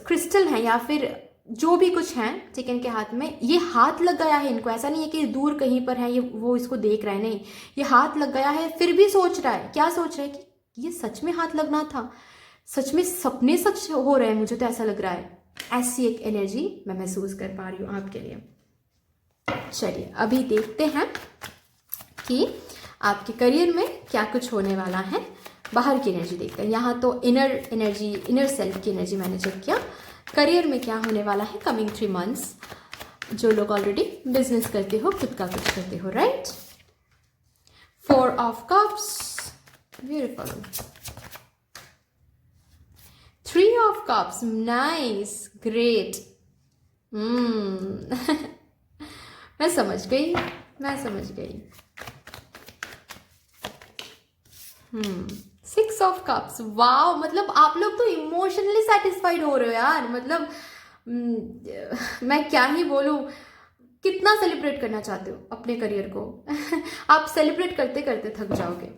क्रिस्टल है या फिर जो भी कुछ है ठीक है इनके हाथ में, ये हाथ लग गया है इनको। ऐसा नहीं है कि दूर कहीं पर है ये, वो इसको देख रहा है, नहीं, ये हाथ लग गया है। फिर भी सोच रहा है, क्या सोच रहा है कि ये सच में हाथ लगना था, सच में सपने सच हो रहे हैं, मुझे तो ऐसा लग रहा है। ऐसी एक एनर्जी मैं महसूस कर पा रही हूँ आपके लिए। चलिए अभी देखते हैं कि आपके करियर में क्या कुछ होने वाला है। बाहर की एनर्जी देखते हैं। यहाँ तो इनर एनर्जी, इनर सेल्फ की एनर्जी मैंने चेक किया। करियर में क्या होने वाला है कमिंग 3 मंथ्स, जो लोग ऑलरेडी बिजनेस करते हो, खुद का कुछ करते हो, right. 4 of cups, beautiful. 3 of cups, nice, great. मैं समझ गई। 6 ऑफ कप्स, वाव, मतलब आप लोग तो इमोशनली सेटिस्फाइड हो रहे हो यार, मतलब मैं क्या ही बोलूं, कितना सेलिब्रेट करना चाहते हो अपने करियर को। आप सेलिब्रेट करते करते थक जाओगे,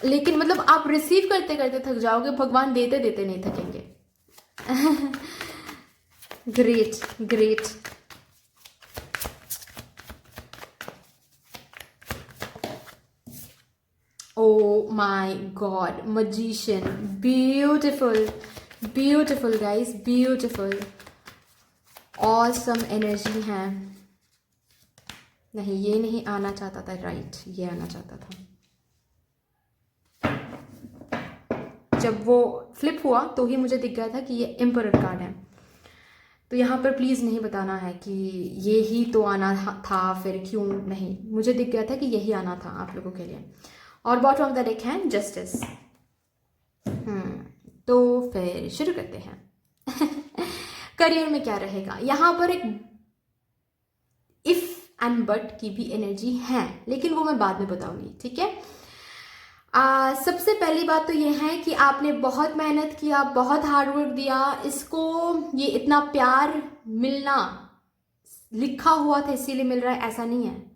लेकिन मतलब आप रिसीव करते करते थक जाओगे, भगवान देते देते नहीं थकेंगे। Great great. Oh my God, magician, beautiful, beautiful guys, beautiful, awesome energy है। नहीं, ये नहीं आना चाहता था, राइट, ये आना चाहता था। जब वो फ्लिप हुआ तो ही मुझे दिख गया था कि ये एम्परर कार्ड है। तो यहाँ पर प्लीज़ नहीं बताना है कि ये ही तो आना था, फिर क्यों नहीं, मुझे दिख गया था कि यही आना था आप लोगों के लिए। और बॉटम ऑफ द डेक है जस्टिस। तो फिर शुरू करते हैं। करियर में क्या रहेगा, यहाँ पर एक इफ एंड बट की भी एनर्जी है, लेकिन वो मैं बाद में बताऊंगी, ठीक है। सबसे पहली बात तो ये है कि आपने बहुत मेहनत किया, बहुत हार्डवर्क दिया, इसको ये इतना प्यार मिलना लिखा हुआ था इसीलिए मिल रहा है, ऐसा नहीं है।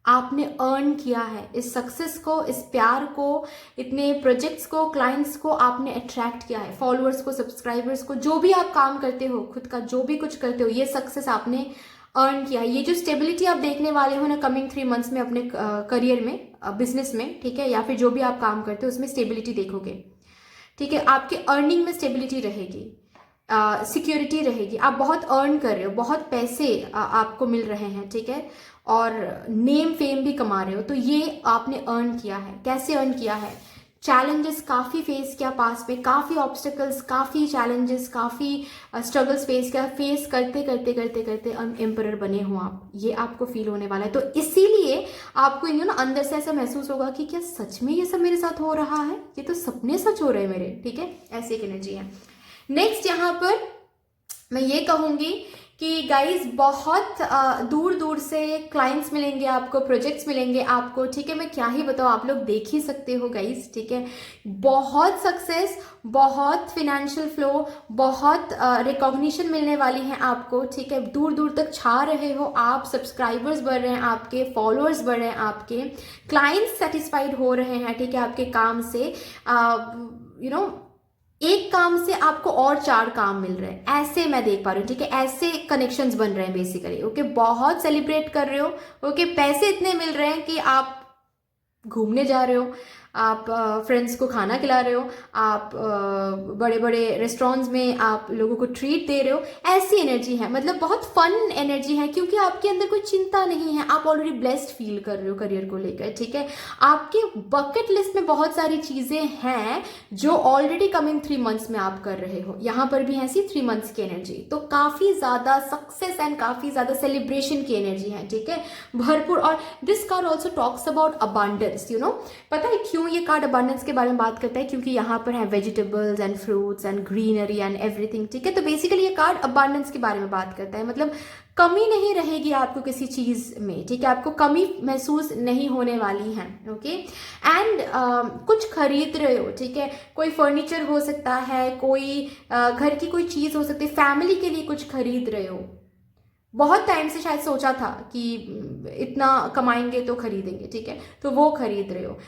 आपने अर्न किया है इस सक्सेस को, इस प्यार को, इतने प्रोजेक्ट्स को, क्लाइंट्स को आपने अट्रैक्ट किया है, फॉलोअर्स को, सब्सक्राइबर्स को, जो भी आप काम करते हो, खुद का जो भी कुछ करते हो, ये सक्सेस आपने अर्न किया है। ये जो स्टेबिलिटी आप देखने वाले हो ना कमिंग 3 मंथ्स में अपने करियर में, बिजनेस में, ठीक है, या फिर जो भी आप काम करते हो उसमें स्टेबिलिटी देखोगे, ठीक है। आपके अर्निंग में स्टेबिलिटी रहेगी, सिक्योरिटी रहेगी, आप बहुत अर्न कर रहे हो, बहुत पैसे आपको मिल रहे हैं, ठीक है, और नेम फेम भी कमा रहे हो, तो ये आपने अर्न किया है। कैसे अर्न किया है, चैलेंजेस काफ़ी फेस किया पास में, काफ़ी ऑब्स्टिकल्स, काफ़ी चैलेंजेस, काफ़ी स्ट्रगल्स फेस करते करते करते करते एम्परर बने हो आप, ये आपको फील होने वाला है। तो इसीलिए आपको ना अंदर से ऐसा महसूस होगा कि क्या सच में ये सब मेरे साथ हो रहा है, ये तो सपने सच हो रहे हैं मेरे, ठीक है, ऐसी एक एनर्जी है। नेक्स्ट यहाँ पर मैं ये कहूँगी कि गाइज बहुत दूर दूर से क्लाइंट्स मिलेंगे आपको, प्रोजेक्ट्स मिलेंगे आपको, ठीक है। मैं क्या ही बताऊँ, आप लोग देख ही सकते हो गाइज, ठीक है। बहुत सक्सेस, बहुत फिनेंशियल फ्लो, बहुत रिकॉग्निशन मिलने वाली है आपको, ठीक है। दूर दूर तक छा रहे हो आप, सब्सक्राइबर्स बढ़ रहे हैं आपके, फॉलोअर्स बढ़ रहे हैं आपके, क्लाइंट्स सेटिस्फाइड हो रहे हैं, ठीक है, आपके काम से। यू नो एक काम से आपको और 4 काम मिल रहे हैं, ऐसे मैं देख पा रही हूँ, ठीक है। ऐसे कनेक्शंस बन रहे हैं बेसिकली, ओके। बहुत सेलिब्रेट कर रहे हो, ओके। पैसे इतने मिल रहे हैं कि आप घूमने जा रहे हो, आप फ्रेंड्स को खाना खिला रहे हो, आप बड़े बड़े रेस्टोरेंट्स में आप लोगों को ट्रीट दे रहे हो। ऐसी एनर्जी है, मतलब बहुत फन एनर्जी है, क्योंकि आपके अंदर कोई चिंता नहीं है, आप ऑलरेडी ब्लेस्ड फील कर रहे हो करियर को लेकर, ठीक है। आपके बकेट लिस्ट में बहुत सारी चीजें हैं जो ऑलरेडी कमिंग 3 मंथ्स में आप कर रहे हो। यहाँ पर भी ऐसी 3 मंथ्स की एनर्जी, तो काफी ज्यादा सक्सेस एंड काफी ज्यादा सेलिब्रेशन की एनर्जी है, ठीक है, भरपूर। और this card also talks about abundance, you know. पता है क्यों ये कार्ड अबांडेंस के बारे में बात करता है? क्योंकि यहाँ पर है vegetables and fruits and greenery and everything, ठीक है। तो बेसिकली ये कार्ड अबांडेंस के बारे में बात करता है, मतलब कमी नहीं रहेगी आपको किसी चीज में, ठीक है। आपको कमी महसूस नहीं होने वाली है, ओके। एंड कुछ खरीद रहे हो, ठीक है, कोई फर्नीचर हो सकता है, कोई घर की कोई चीज हो सकती है, फैमिली के लिए कुछ खरीद रहे हो। बहुत टाइम से शायद सोचा था कि इतना कमाएंगे तो खरीदेंगे, ठीक है, तो वो खरीद रहे हो।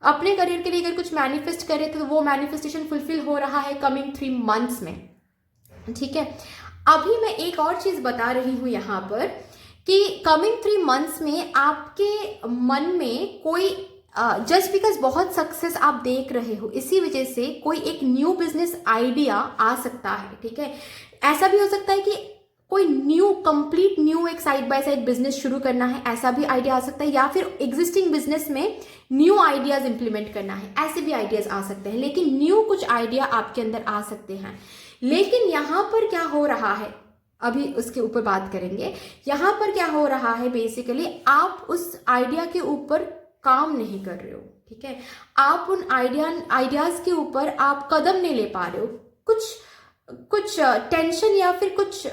अपने करियर के लिए अगर कुछ मैनिफेस्ट कर रहे थे तो वो मैनिफेस्टेशन फुलफिल हो रहा है कमिंग 3 मंथ्स में, ठीक है। अभी मैं एक और चीज बता रही हूं यहाँ पर कि कमिंग 3 मंथ्स में आपके मन में कोई जस्ट बिकॉज बहुत सक्सेस आप देख रहे हो, इसी वजह से कोई एक न्यू बिजनेस आइडिया आ सकता है, ठीक है। ऐसा भी हो सकता है कि कोई न्यू कंप्लीट न्यू एक साइड बाय साइड बिजनेस शुरू करना है, ऐसा भी आइडिया आ सकता है, या फिर एग्जिस्टिंग बिजनेस में न्यू आइडियाज इंप्लीमेंट करना है, ऐसे भी आइडियाज आ सकते हैं। लेकिन न्यू कुछ आइडिया आपके अंदर आ सकते हैं। लेकिन यहां पर क्या हो रहा है, अभी उसके ऊपर बात करेंगे। यहां पर क्या हो रहा है, बेसिकली आप उस आइडिया के ऊपर काम नहीं कर रहे हो, ठीक है। आप उन आइडियाज के ऊपर आप कदम नहीं ले पा रहे हो। कुछ टेंशन या फिर कुछ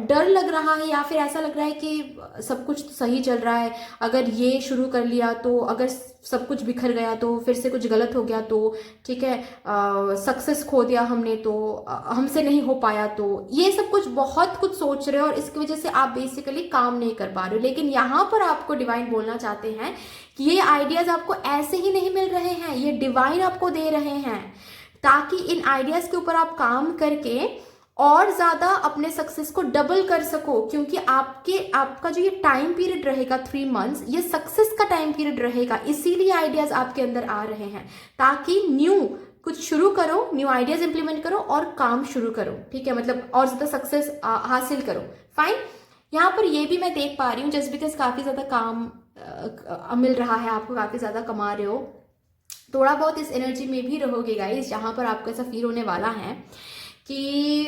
डर लग रहा है, या फिर ऐसा लग रहा है कि सब कुछ सही चल रहा है, अगर ये शुरू कर लिया तो, अगर सब कुछ बिखर गया तो, फिर से कुछ गलत हो गया तो, ठीक है, सक्सेस खो दिया हमने तो, हमसे नहीं हो पाया तो, ये सब कुछ बहुत कुछ सोच रहे हो और इसकी वजह से आप बेसिकली काम नहीं कर पा रहे हो। लेकिन यहाँ पर आपको डिवाइन बोलना चाहते हैं कि ये आइडियाज आपको ऐसे ही नहीं मिल रहे हैं, ये डिवाइन आपको दे रहे हैं, ताकि इन आइडियाज के ऊपर आप काम करके और ज्यादा अपने सक्सेस को डबल कर सको। क्योंकि आपका जो ये टाइम पीरियड रहेगा 3 मंथ्स, ये सक्सेस का टाइम पीरियड रहेगा, इसीलिए आइडियाज आपके अंदर आ रहे हैं, ताकि न्यू कुछ शुरू करो, न्यू आइडियाज इंप्लीमेंट करो और काम शुरू करो, ठीक है, मतलब और ज्यादा सक्सेस हासिल करो। फाइन। यहाँ पर ये भी मैं देख पा रही हूँ, जस्ट बिकॉज काफी ज्यादा काम मिल रहा है आपको, काफी ज्यादा कमा रहे हो, थोड़ा बहुत इस एनर्जी में भी रहोगे गाइस, जहां पर आपको ऐसा फील होने वाला है कि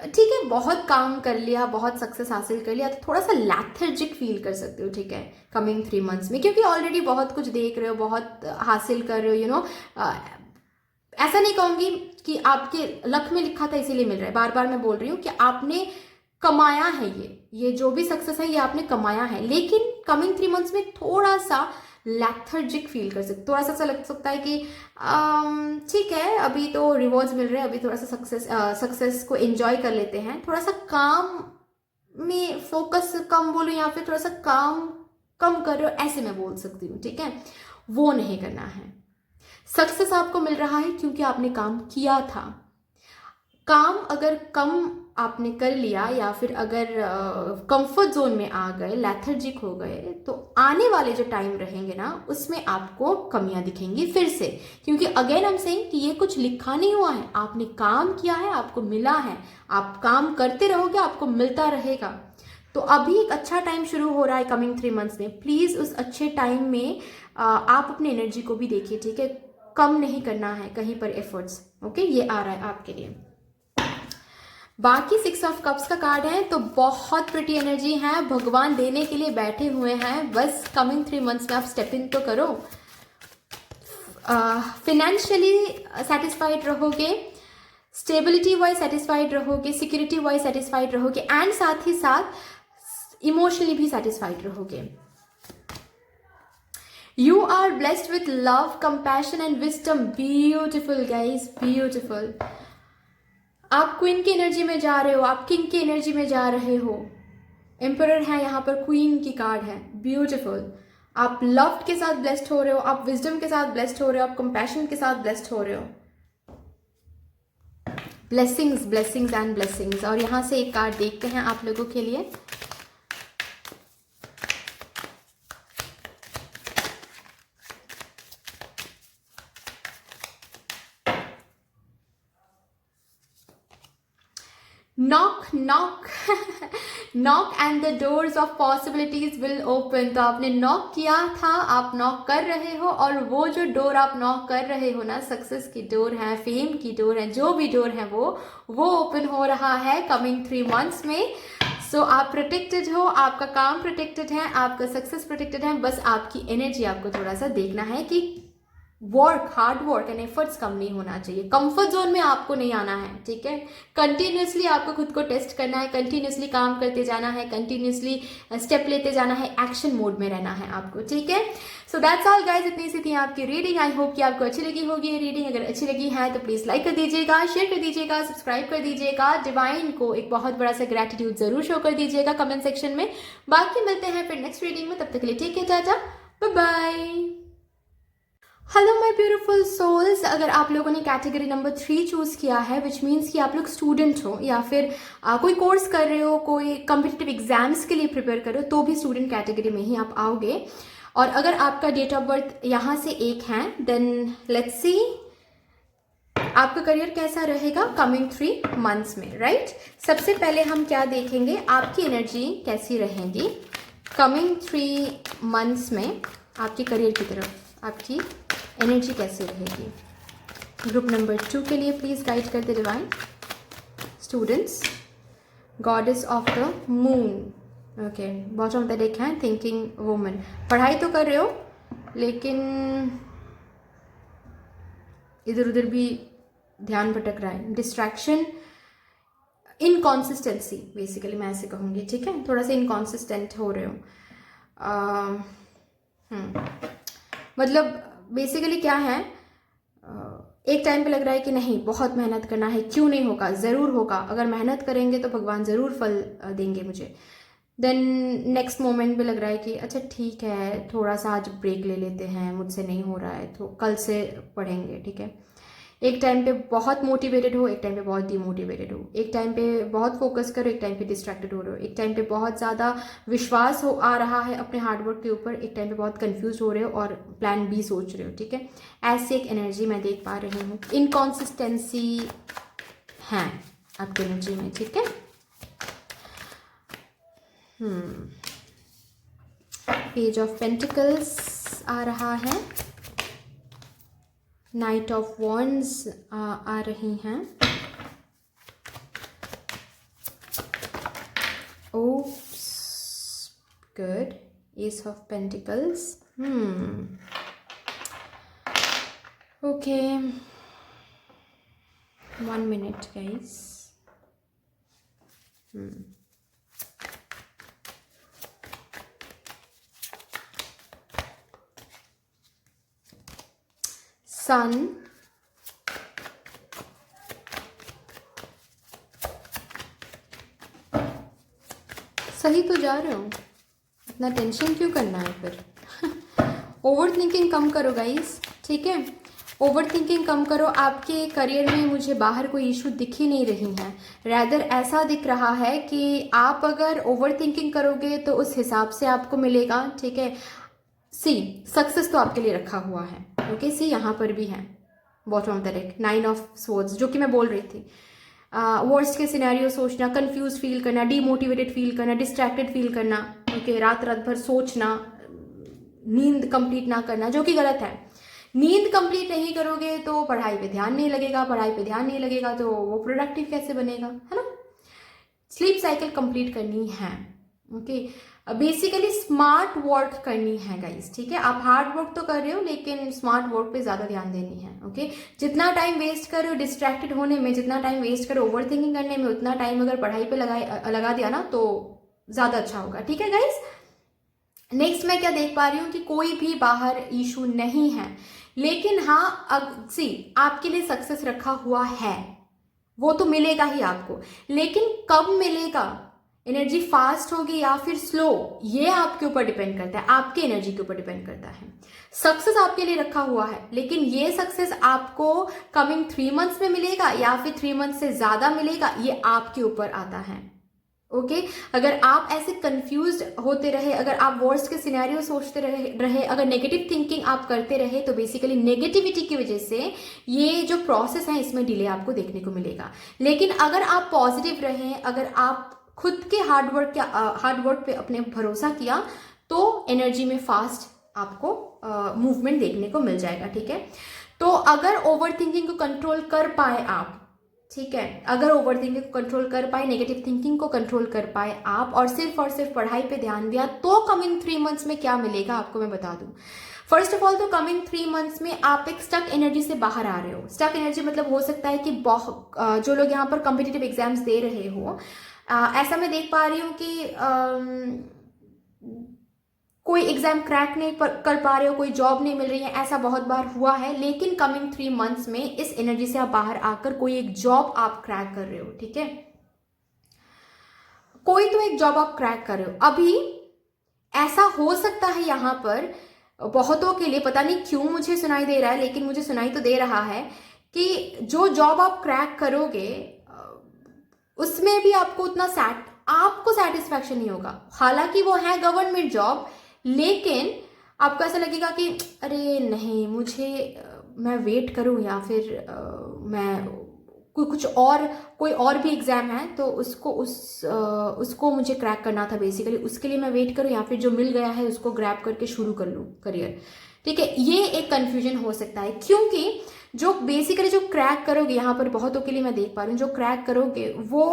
ठीक है, बहुत काम कर लिया, बहुत सक्सेस हासिल कर लिया, तो थोड़ा सा लैथर्जिक फील कर सकते हो, ठीक है, कमिंग 3 मंथ्स में, क्योंकि ऑलरेडी बहुत कुछ देख रहे हो, बहुत हासिल कर रहे हो, यू नो। ऐसा नहीं कहूंगी कि आपके लक में लिखा था इसीलिए मिल रहा है, बार बार मैं बोल रही हूँ कि आपने कमाया है, ये जो भी सक्सेस है ये आपने कमाया है। लेकिन कमिंग 3 मंथ्स में थोड़ा सा लैथर्जिक फील कर सकते, थोड़ा सा लग सकता है कि ठीक है, अभी तो रिवॉर्ड्स मिल रहे हैं, अभी थोड़ा सा सक्सेस को एंजॉय कर लेते हैं, थोड़ा सा काम में फोकस कम बोलूं, या फिर थोड़ा सा काम कम कर रहे हो, ऐसे मैं बोल सकती हूँ, ठीक है। वो नहीं करना है। सक्सेस आपको मिल रहा है क्योंकि आपने काम किया था। काम अगर कम आपने कर लिया, या फिर अगर कंफर्ट जोन में आ गए, लैथर्जिक हो गए, तो आने वाले जो टाइम रहेंगे ना, उसमें आपको कमियां दिखेंगी फिर से। क्योंकि अगेन हम सेइंग कि ये कुछ लिखा नहीं हुआ है, आपने काम किया है, आपको मिला है, आप काम करते रहोगे, आपको मिलता रहेगा। तो अभी एक अच्छा टाइम शुरू हो रहा है कमिंग 3 मंथ्स में। प्लीज उस अच्छे टाइम में आप अपनी एनर्जी को भी देखिए, ठीक है, कम नहीं करना है कहीं पर एफर्ट्स, ओके। ये आ रहा है आपके लिए। बाकी 6 ऑफ कप्स का कार्ड है, तो बहुत प्रिटी एनर्जी है, भगवान देने के लिए बैठे हुए हैं, बस कमिंग 3 मंथ्स में आप स्टेप इन तो करो। फाइनेंशियली सेटिस्फाइड रहोगे, स्टेबिलिटी वाइज सेटिस्फाइड रहोगे, सिक्योरिटी वाइज सेटिस्फाइड रहोगे एंड साथ ही साथ इमोशनली भी सेटिस्फाइड रहोगे। You are blessed with love, compassion and wisdom. Beautiful guys, beautiful. आप क्वीन की एनर्जी में जा रहे हो, आप किंग की एनर्जी में जा रहे हो। एम्परर है यहाँ पर, क्वीन की कार्ड है। ब्यूटिफुल। आप लव के साथ ब्लेस्ड हो रहे हो, आप विजडम के साथ ब्लेस्ड हो रहे हो, आप कंपैशन के साथ ब्लेस्ड हो रहे हो। Blessings, blessings and blessings. और यहां से एक कार्ड देखते हैं आप लोगों के लिए। Knock knock knock and the doors of possibilities will open. तो आपने नॉक किया था, आप नॉक कर रहे हो, और वो जो डोर आप नॉक कर रहे हो ना, सक्सेस की डोर है, फेम की डोर है, जो भी डोर है वो ओपन हो रहा है कमिंग 3 months में। सो आप प्रोटेक्टेड हो, आपका काम प्रोटेक्टेड है, आपका सक्सेस प्रोटेक्टेड है। बस आपकी एनर्जी आपको थोड़ा सा देखना है कि work, hard work and efforts कम नहीं होना चाहिए। कंफर्ट जोन में आपको नहीं आना है, ठीक है। कंटिन्यूसली आपको खुद को टेस्ट करना है, कंटिन्यूसली काम करते जाना है, कंटिन्यूसली स्टेप लेते जाना है, एक्शन मोड में रहना है आपको, ठीक है। सो दैट्स ऑल गाइज, इतनी सी थी आपकी रीडिंग। आई होप कि आपको अच्छी लगी होगी ये रीडिंग। अगर अच्छी लगी है तो प्लीज लाइक कर दीजिएगा, शेयर कर दीजिएगा, सब्सक्राइब कर दीजिएगा। डिवाइन को एक बहुत बड़ा सा ग्रेटिट्यूड जरूर शो कर दीजिएगा कमेंट सेक्शन में। बाकी मिलते हैं फिर नेक्स्ट रीडिंग में, तब तक के लिए ठीक है, tata, bye bye. Hello my beautiful souls. अगर आप लोगों ने कैटेगरी नंबर 3 चूज किया है, विच मीन्स कि आप लोग स्टूडेंट हो या फिर कोई कोर्स कर रहे हो, कोई कम्पिटिटिव एग्जाम्स के लिए प्रिपेयर कर रहे हो, तो भी स्टूडेंट कैटेगरी में ही आप आओगे। और अगर आपका डेट ऑफ बर्थ यहाँ से एक है, देन लेट्स सी आपका करियर कैसा रहेगा कमिंग 3 months में, राइट। सबसे पहले हम क्या देखेंगे, आपकी एनर्जी कैसी रहेगी कमिंग 3 months में। आपके करियर की तरफ आपकी एनर्जी कैसे रहेगी। ग्रुप नंबर 2 के लिए प्लीज गाइड कर दे divine. Students, goddess of the moon, okay. Bottom of the deck है थिंकिंग वुमन। पढ़ाई तो कर रहे हो, लेकिन इधर उधर भी ध्यान भटक रहा है, डिस्ट्रैक्शन, इनकॉन्सिस्टेंसी, बेसिकली मैं ऐसे कहूँगी, ठीक है। थोड़ा सा इनकॉन्सिस्टेंट हो रहे हो। मतलब बेसिकली क्या है, एक टाइम पे लग रहा है कि नहीं, बहुत मेहनत करना है, क्यों नहीं होगा, ज़रूर होगा, अगर मेहनत करेंगे तो भगवान ज़रूर फल देंगे मुझे। देन नेक्स्ट मोमेंट पे लग रहा है कि अच्छा ठीक है, थोड़ा सा आज ब्रेक ले लेते हैं, मुझसे नहीं हो रहा है तो कल से पढ़ेंगे, ठीक है। एक टाइम पे बहुत मोटिवेटेड हो, एक टाइम पे बहुत डिमोटिवेटेड हो, एक टाइम पे बहुत फोकस करो, एक टाइम पे डिस्ट्रैक्टेड हो रहे हो, एक टाइम पे बहुत ज़्यादा विश्वास हो आ रहा है अपने हार्डवर्क के ऊपर, एक टाइम पे बहुत कंफ्यूज हो रहे हो और प्लान बी सोच रहे हो, ठीक है। ऐसी एक एनर्जी मैं देख पा रही हूँ, इनकॉन्सिस्टेंसी है आपकी एनर्जी में, ठीक है। पेज ऑफ पेंटिकल्स आ रहा है, नाइट ऑफ वॉन्ड्स आ रही हैं, oops, good, ace of pentacles, okay, 1 minute guys. Sun, सही तो जा रहे हो, इतना टेंशन क्यों करना है फिर। ओवर थिंकिंग कम करो गाइस, ठीक है। ओवर थिंकिंग कम करो। आपके करियर में मुझे बाहर कोई इशू दिख ही नहीं रही है, रैदर ऐसा दिख रहा है कि आप अगर ओवर थिंकिंग करोगे तो उस हिसाब से आपको मिलेगा, ठीक है। सी, सक्सेस तो आपके लिए रखा हुआ है, ओके। सी यहाँ पर भी है, bottom of the deck, 9 of swords, जो कि मैं बोल रही थी। वर्स्ट के सिनेरियो सोचना, कंफ्यूज फील करना, डीमोटिवेटेड फील करना, डिस्ट्रैक्टेड फील करना, ओके। रात भर सोचना, नींद कंप्लीट ना करना, जो कि गलत है। नींद कंप्लीट नहीं करोगे तो पढ़ाई पे ध्यान नहीं लगेगा, पढ़ाई पे ध्यान नहीं लगेगा तो वो प्रोडक्टिव कैसे बनेगा, है ना। स्लीप साइकिल कंप्लीट करनी है, ओके। बेसिकली स्मार्ट वर्क करनी है गाइस, ठीक है। आप हार्ड वर्क तो कर रहे हो लेकिन स्मार्ट वर्क पे ज्यादा ध्यान देनी है, ओके। जितना टाइम वेस्ट कर रहे हो डिस्ट्रैक्टेड होने में, जितना टाइम वेस्ट करो ओवर थिंकिंग करने में, उतना टाइम अगर पढ़ाई पे लगा दिया ना तो ज्यादा अच्छा होगा, ठीक है गाइस। नेक्स्ट मैं क्या देख पा रही हूँ कि कोई भी बाहर इशू नहीं है, लेकिन हाँ अब सी आपके लिए सक्सेस रखा हुआ है, वो तो मिलेगा ही आपको, लेकिन कब मिलेगा, एनर्जी फास्ट होगी या फिर स्लो, ये आपके ऊपर डिपेंड करता है, आपके एनर्जी के ऊपर डिपेंड करता है। सक्सेस आपके लिए रखा हुआ है, लेकिन ये सक्सेस आपको कमिंग 3 मंथ्स में मिलेगा या फिर 3 मंथ से ज्यादा मिलेगा, ये आपके ऊपर आता है, ओके। अगर आप ऐसे कंफ्यूज्ड होते रहे, अगर आप वर्स्ट के सिनेरियो सोचते रहे, अगर नेगेटिव थिंकिंग आप करते रहे, तो बेसिकली नेगेटिविटी की वजह से ये जो प्रोसेस है इसमें डिले आपको देखने को मिलेगा। लेकिन अगर आप पॉजिटिव रहें, अगर आप खुद के हार्ड वर्क पे अपने भरोसा किया, तो एनर्जी में फास्ट आपको मूवमेंट देखने को मिल जाएगा, ठीक है। तो अगर ओवर थिंकिंग को कंट्रोल कर पाए आप, ठीक है, अगर ओवर थिंकिंग को कंट्रोल कर पाए, नेगेटिव थिंकिंग को कंट्रोल कर पाए आप, और सिर्फ पढ़ाई पे ध्यान दिया, तो कमिंग 3 मंथ्स में क्या मिलेगा आपको मैं बता दूं। फर्स्ट ऑफ ऑल तो कमिंग 3 मंथ्स में आप एक स्टक एनर्जी से बाहर आ रहे हो। स्टक एनर्जी मतलब हो सकता है कि जो लोग यहाँ पर कॉम्पिटिटिव एग्जाम्स दे रहे हो, ऐसा मैं देख पा रही हूँ कि कोई एग्जाम क्रैक नहीं कर पा रहे हो, कोई जॉब नहीं मिल रही है, ऐसा बहुत बार हुआ है। लेकिन कमिंग 3 मंथ्स में इस एनर्जी से आप बाहर आकर कोई एक जॉब आप क्रैक कर रहे हो, ठीक है। कोई तो एक जॉब आप क्रैक कर रहे हो। अभी ऐसा हो सकता है यहाँ पर बहुतों के लिए, पता नहीं क्यों मुझे सुनाई दे रहा है, लेकिन मुझे सुनाई तो दे रहा है कि जो जॉब आप क्रैक करोगे उसमें भी आपको उतना आपको सेटिस्फैक्शन नहीं होगा। हालांकि वो है गवर्नमेंट जॉब, लेकिन आपको ऐसा लगेगा कि अरे नहीं, मैं वेट करूं या फिर मैं कोई और भी एग्जाम है तो उसको मुझे क्रैक करना था, बेसिकली उसके लिए मैं वेट करूं, या फिर जो मिल गया है उसको ग्रैब करके शुरू कर लूं करियर, ठीक है। ये एक कंफ्यूजन हो सकता है, क्योंकि जो बेसिकली जो क्रैक करोगे, यहाँ पर बहुतों के लिए मैं देख पा रही हूँ, जो क्रैक करोगे वो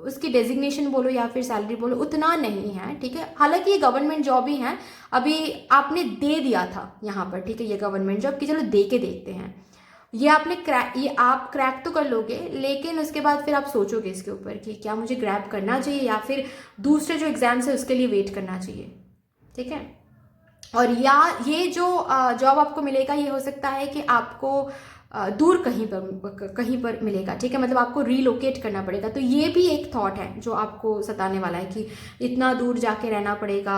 उसकी डेजिग्नेशन बोलो या फिर सैलरी बोलो उतना नहीं है, ठीक है। हालांकि ये गवर्नमेंट जॉब ही है, अभी आपने दे दिया था यहाँ पर, ठीक है, ये गवर्नमेंट जॉब की चलो दे के देखते हैं, ये आप क्रैक तो कर लोगे, लेकिन उसके बाद फिर आप सोचोगे इसके ऊपर कि क्या मुझे ग्रैब करना चाहिए या फिर दूसरे जो एग्जाम्स है उसके लिए वेट करना चाहिए, ठीक है। और या ये जो जॉब आपको मिलेगा, ये हो सकता है कि आपको दूर कहीं पर मिलेगा, ठीक है, मतलब आपको रीलोकेट करना पड़ेगा। तो ये भी एक थॉट है जो आपको सताने वाला है कि इतना दूर जाके रहना पड़ेगा,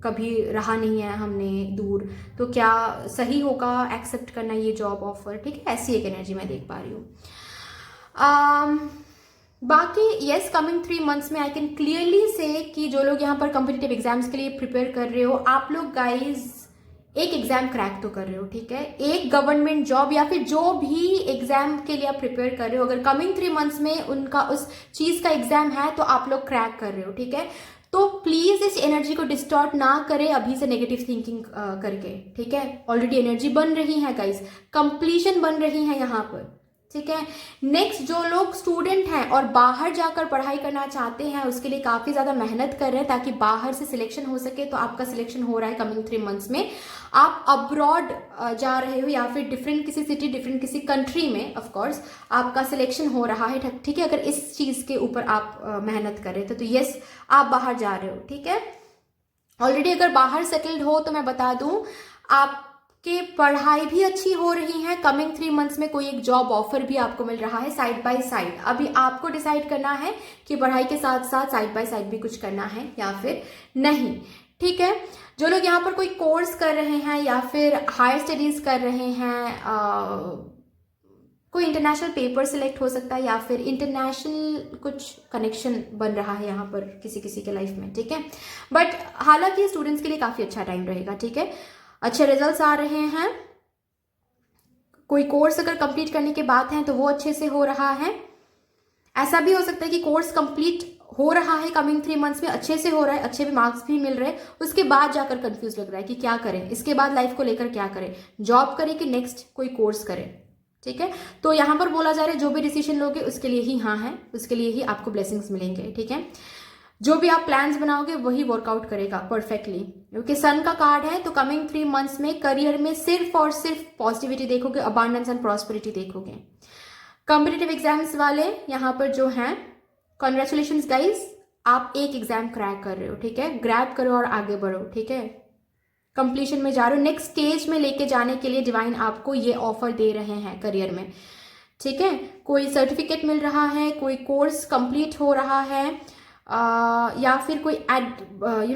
कभी रहा नहीं है हमने दूर, तो क्या सही होगा एक्सेप्ट करना ये जॉब ऑफर, ठीक है। ऐसी एक एनर्जी मैं देख पा रही हूँ। बाकी यस, कमिंग 3 मंथ्स में आई कैन क्लियरली से कि जो लोग यहाँ पर कॉम्पिटिटिव एग्जाम्स के लिए प्रिपेयर कर रहे हो, आप लोग गाइज एक एग्जाम क्रैक तो कर रहे हो, ठीक है। एक गवर्नमेंट जॉब या फिर जो भी एग्जाम के लिए आप प्रिपेयर कर रहे हो, अगर कमिंग 3 मंथ्स में उनका उस चीज का एग्जाम है तो आप लोग क्रैक कर रहे हो, ठीक है। तो प्लीज इस एनर्जी को डिस्टॉर्ट ना करें अभी से नेगेटिव थिंकिंग करके, ठीक है। ऑलरेडी एनर्जी बन रही है गाइस, कंप्लीशन बन रही है यहाँ पर, ठीक है। नेक्स्ट, जो लोग स्टूडेंट हैं और बाहर जाकर पढ़ाई करना चाहते हैं, उसके लिए काफी ज्यादा मेहनत कर रहे हैं ताकि बाहर से सिलेक्शन हो सके, तो आपका सिलेक्शन हो रहा है कमिंग 3 मंथ्स में। आप अब्रॉड जा रहे हो या फिर डिफरेंट किसी सिटी, डिफरेंट किसी कंट्री में, ऑफ कोर्स आपका सिलेक्शन हो रहा है, ठीक है। अगर इस चीज के ऊपर आप मेहनत कर रहे थे तो यस, आप बाहर जा रहे हो, ठीक है। ऑलरेडी अगर बाहर सेटल्ड हो तो मैं बता दूं, आप कि पढ़ाई भी अच्छी हो रही है, कमिंग 3 मंथ्स में कोई एक जॉब ऑफर भी आपको मिल रहा है साइड बाय साइड। अभी आपको डिसाइड करना है कि पढ़ाई के साथ साथ साइड बाय साइड भी कुछ करना है या फिर नहीं, ठीक है। जो लोग यहाँ पर कोई कोर्स कर रहे हैं या फिर हायर स्टडीज कर रहे हैं, कोई इंटरनेशनल पेपर सिलेक्ट हो सकता है या फिर इंटरनेशनल कुछ कनेक्शन बन रहा है यहाँ पर किसी किसी के लाइफ में, ठीक है। बट हालांकि स्टूडेंट्स के लिए काफी अच्छा टाइम रहेगा, ठीक है। अच्छे रिजल्ट्स आ रहे हैं, कोई कोर्स अगर कंप्लीट करने के बाद है तो वो अच्छे से हो रहा है। ऐसा भी हो सकता है कि कोर्स कंप्लीट हो रहा है कमिंग 3 मंथ्स में, अच्छे से हो रहा है, अच्छे भी मार्क्स भी मिल रहे हैं, उसके बाद जाकर कंफ्यूज लग रहा है कि क्या करें, इसके बाद लाइफ को लेकर क्या करें, जॉब करें कि नेक्स्ट कोई कोर्स करें, ठीक है। तो यहाँ पर बोला जा रहा है जो भी डिसीजन लोगे उसके लिए ही हाँ है, उसके लिए ही आपको ब्लेसिंग्स मिलेंगे, ठीक है। जो भी आप प्लान्स बनाओगे वही वर्कआउट करेगा परफेक्टली, क्योंकि सन का कार्ड है। तो कमिंग 3 मंथ्स में करियर में सिर्फ और सिर्फ पॉजिटिविटी देखोगे, अबांडेंस एंड प्रॉस्पेरिटी देखोगे। कॉम्पिटिटिव एग्जाम्स वाले यहाँ पर जो हैं, कॉन्ग्रेचुलेशंस गाइज, आप एक एग्जाम क्रैक कर रहे हो, ठीक है। ग्रैब करो और आगे बढ़ो, ठीक है। कंप्लीशन में जा रहे हो, नेक्स्ट स्टेज में लेके जाने के लिए डिवाइन आपको ये ऑफर दे रहे हैं करियर में, ठीक है। कोई सर्टिफिकेट मिल रहा है, कोई कोर्स कंप्लीट हो रहा है, या फिर कोई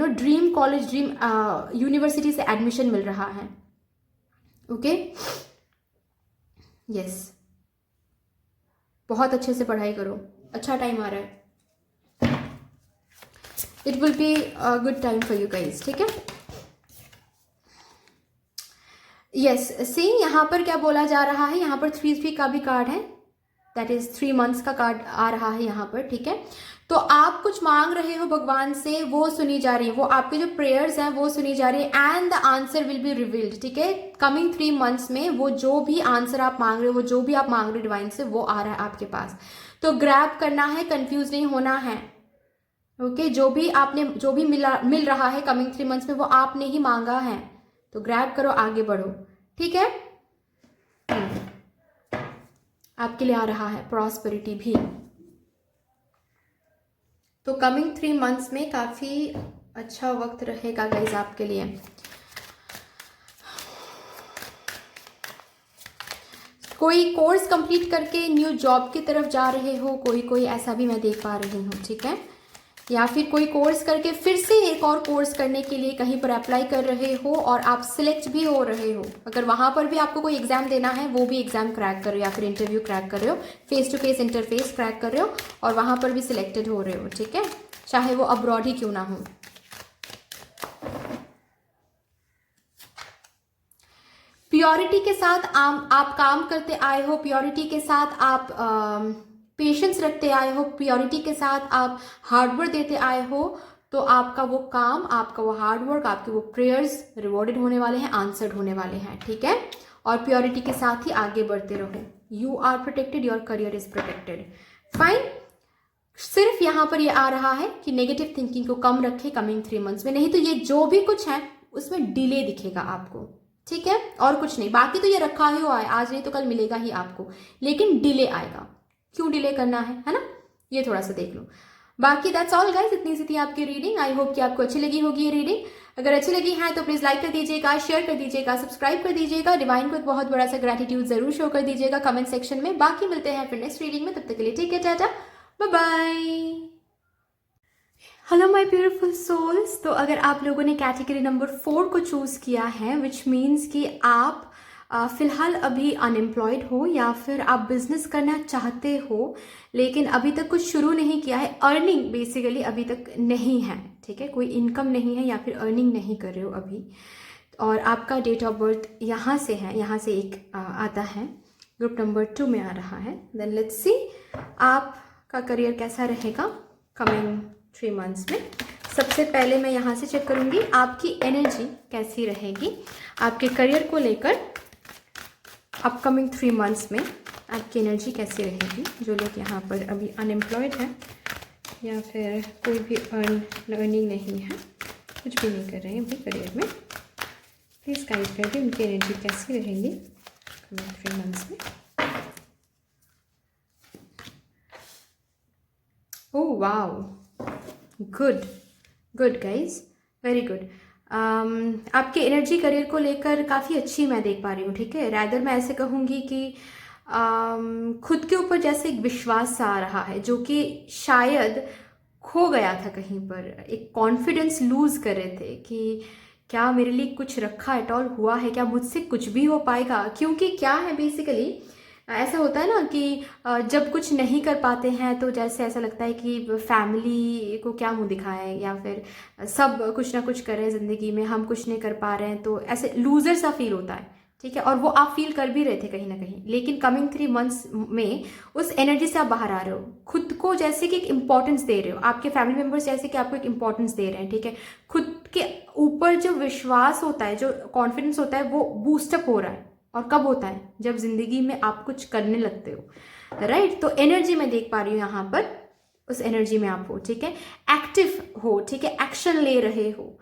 ड्रीम कॉलेज, ड्रीम यूनिवर्सिटी से एडमिशन मिल रहा है, ओके। यस, बहुत अच्छे से पढ़ाई करो, अच्छा टाइम आ रहा है। It will be a good time for you guys, ठीक है। यस, सी यहाँ पर क्या बोला जा रहा है, यहाँ पर 3 का भी कार्ड है, दैट इज 3 मंथ्स का कार्ड आ रहा है यहाँ पर, ठीक है। तो आप कुछ मांग रहे हो भगवान से, वो सुनी जा रही है, वो आपके जो प्रेयर्स हैं वो सुनी जा रही है, and the answer will be revealed, ठीक है। कमिंग 3 मंथ्स में वो जो भी आंसर आप मांग रहे हो, वो जो भी आप मांग रहे हो डिवाइन से, वो आ रहा है आपके पास। तो ग्रैब करना है, कंफ्यूज नहीं होना है, ओके। जो भी मिल रहा है कमिंग 3 मंथ्स में, वो आपने ही मांगा है, तो ग्रैब करो, आगे बढ़ो, ठीक है। आपके लिए आ रहा है प्रॉस्पेरिटी भी। तो कमिंग 3 मंथ्स में काफी अच्छा वक्त रहेगा गाइज आपके लिए। कोई कोर्स कंप्लीट करके न्यू जॉब की तरफ जा रहे हो, कोई ऐसा भी मैं देख पा रही हूँ, ठीक है। या फिर कोई कोर्स करके फिर से एक और कोर्स करने के लिए कहीं पर अप्लाई कर रहे हो और आप सिलेक्ट भी हो रहे हो। अगर वहां पर भी आपको कोई एग्जाम देना है, वो भी एग्जाम क्रैक कर रहे हो, या फिर इंटरव्यू क्रैक कर रहे हो, face to face interface crack कर रहे हो और वहां पर भी सिलेक्टेड हो रहे हो, ठीक है, चाहे वो अब्रॉड ही क्यों ना हो। प्योरिटी के साथ आप काम करते आए हो, प्योरिटी के साथ आप पेशेंस रखते आए हो, प्योरिटी के साथ आप हार्डवर्क देते आए हो, तो आपका वो काम, आपका वो हार्डवर्क, आपके वो प्रेयर्स रिवॉर्डेड होने वाले हैं, आंसर्ड होने वाले हैं, ठीक है। और प्योरिटी के साथ ही आगे बढ़ते रहो। You are protected, your career is protected, fine. सिर्फ यहाँ पर ये आ रहा है कि नेगेटिव थिंकिंग को कम रखे कमिंग 3 मंथ्स में, नहीं तो ये जो भी कुछ है उसमें डिले दिखेगा आपको, ठीक है, और कुछ नहीं। बाकी तो ये रखा ही हुआ है, आज नहीं तो कल मिलेगा ही आपको, लेकिन डिले आएगा। क्यों डिले करना है ना, ये थोड़ा सा देख लो। बाकी दैट्स ऑल गाइस, इतनी सी थी आपकी रीडिंग। आई होप कि आपको अच्छी लगी होगी ये रीडिंग। अगर अच्छी लगी है तो प्लीज लाइक कर दीजिएगा, शेयर कर दीजिएगा, सब्सक्राइब कर दीजिएगा, डिवाइन को एक बहुत बड़ा सा ग्रेटिट्यूड जरूर शो कर दीजिएगा कमेंट सेक्शन में। बाकी मिलते हैं फिर नेक्स्ट रीडिंग में, तब तक के लिए ठीक है, tata, bye bye. Hello my beautiful souls. तो अगर आप लोगों ने कैटेगरी नंबर 4 को चूज किया है, विच मीन्स कि आप फिलहाल अभी अनएम्प्लॉयड हो या फिर आप बिजनेस करना चाहते हो लेकिन अभी तक कुछ शुरू नहीं किया है, अर्निंग बेसिकली अभी तक नहीं है, ठीक है, कोई इनकम नहीं है या फिर अर्निंग नहीं कर रहे हो अभी, और आपका डेट ऑफ बर्थ यहाँ से है, यहाँ से एक आता है, ग्रुप नंबर 2 में आ रहा है। देन लेट्स सी आपका करियर कैसा रहेगा कमिंग 3 मंथ्स में। सबसे पहले मैं यहाँ से चेक करूँगी आपकी एनर्जी कैसी रहेगी आपके करियर को लेकर। अपकमिंग 3 मंथ्स में आपकी एनर्जी कैसी रहेगी, जो लोग यहाँ पर अभी अनएम्प्लॉयड हैं या फिर कोई भी अर्निंग नहीं है, कुछ भी नहीं कर रहे हैं अभी करियर में, प्लीज़ गाइड कर दें उनकी एनर्जी कैसी रहेगी कमिंग 3 मंथ्स में। Oh wow, good good guys, very good. आपकी एनर्जी करियर को लेकर काफ़ी अच्छी मैं देख पा रही हूँ, ठीक है। रैदर मैं ऐसे कहूँगी कि खुद के ऊपर जैसे एक विश्वास सा आ रहा है जो कि शायद खो गया था कहीं पर, एक कॉन्फिडेंस लूज कर रहे थे कि क्या मेरे लिए कुछ रखा एट ऑल हुआ है, क्या मुझसे कुछ भी हो पाएगा। क्योंकि क्या है बेसिकली ऐसा होता है ना कि जब कुछ नहीं कर पाते हैं तो जैसे ऐसा लगता है कि फैमिली को क्या मुंह दिखाएं, या फिर सब कुछ ना कुछ कर रहे हैं ज़िंदगी में, हम कुछ नहीं कर पा रहे हैं, तो ऐसे लूजर सा फील होता है, ठीक है। और वो आप फील कर भी रहे थे कहीं ना कहीं, लेकिन कमिंग 3 मंथ्स में उस एनर्जी से आप बाहर आ रहे हो, खुद को जैसे कि एक इंपॉर्टेंस दे रहे हो, आपके फैमिली मेम्बर्स जैसे कि आपको एक इंपॉर्टेंस दे रहे हैं, ठीक है। खुद के ऊपर जो विश्वास होता है, जो कॉन्फिडेंस होता है, वो बूस्टअप हो रहा है। और कब होता है, जब जिंदगी में आप कुछ करने लगते हो, राइट। तो एनर्जी मैं देख पा रही हूँ यहाँ पर उस एनर्जी में आप हो, ठीक है। एक्टिव हो, ठीक है, एक्शन ले रहे हो,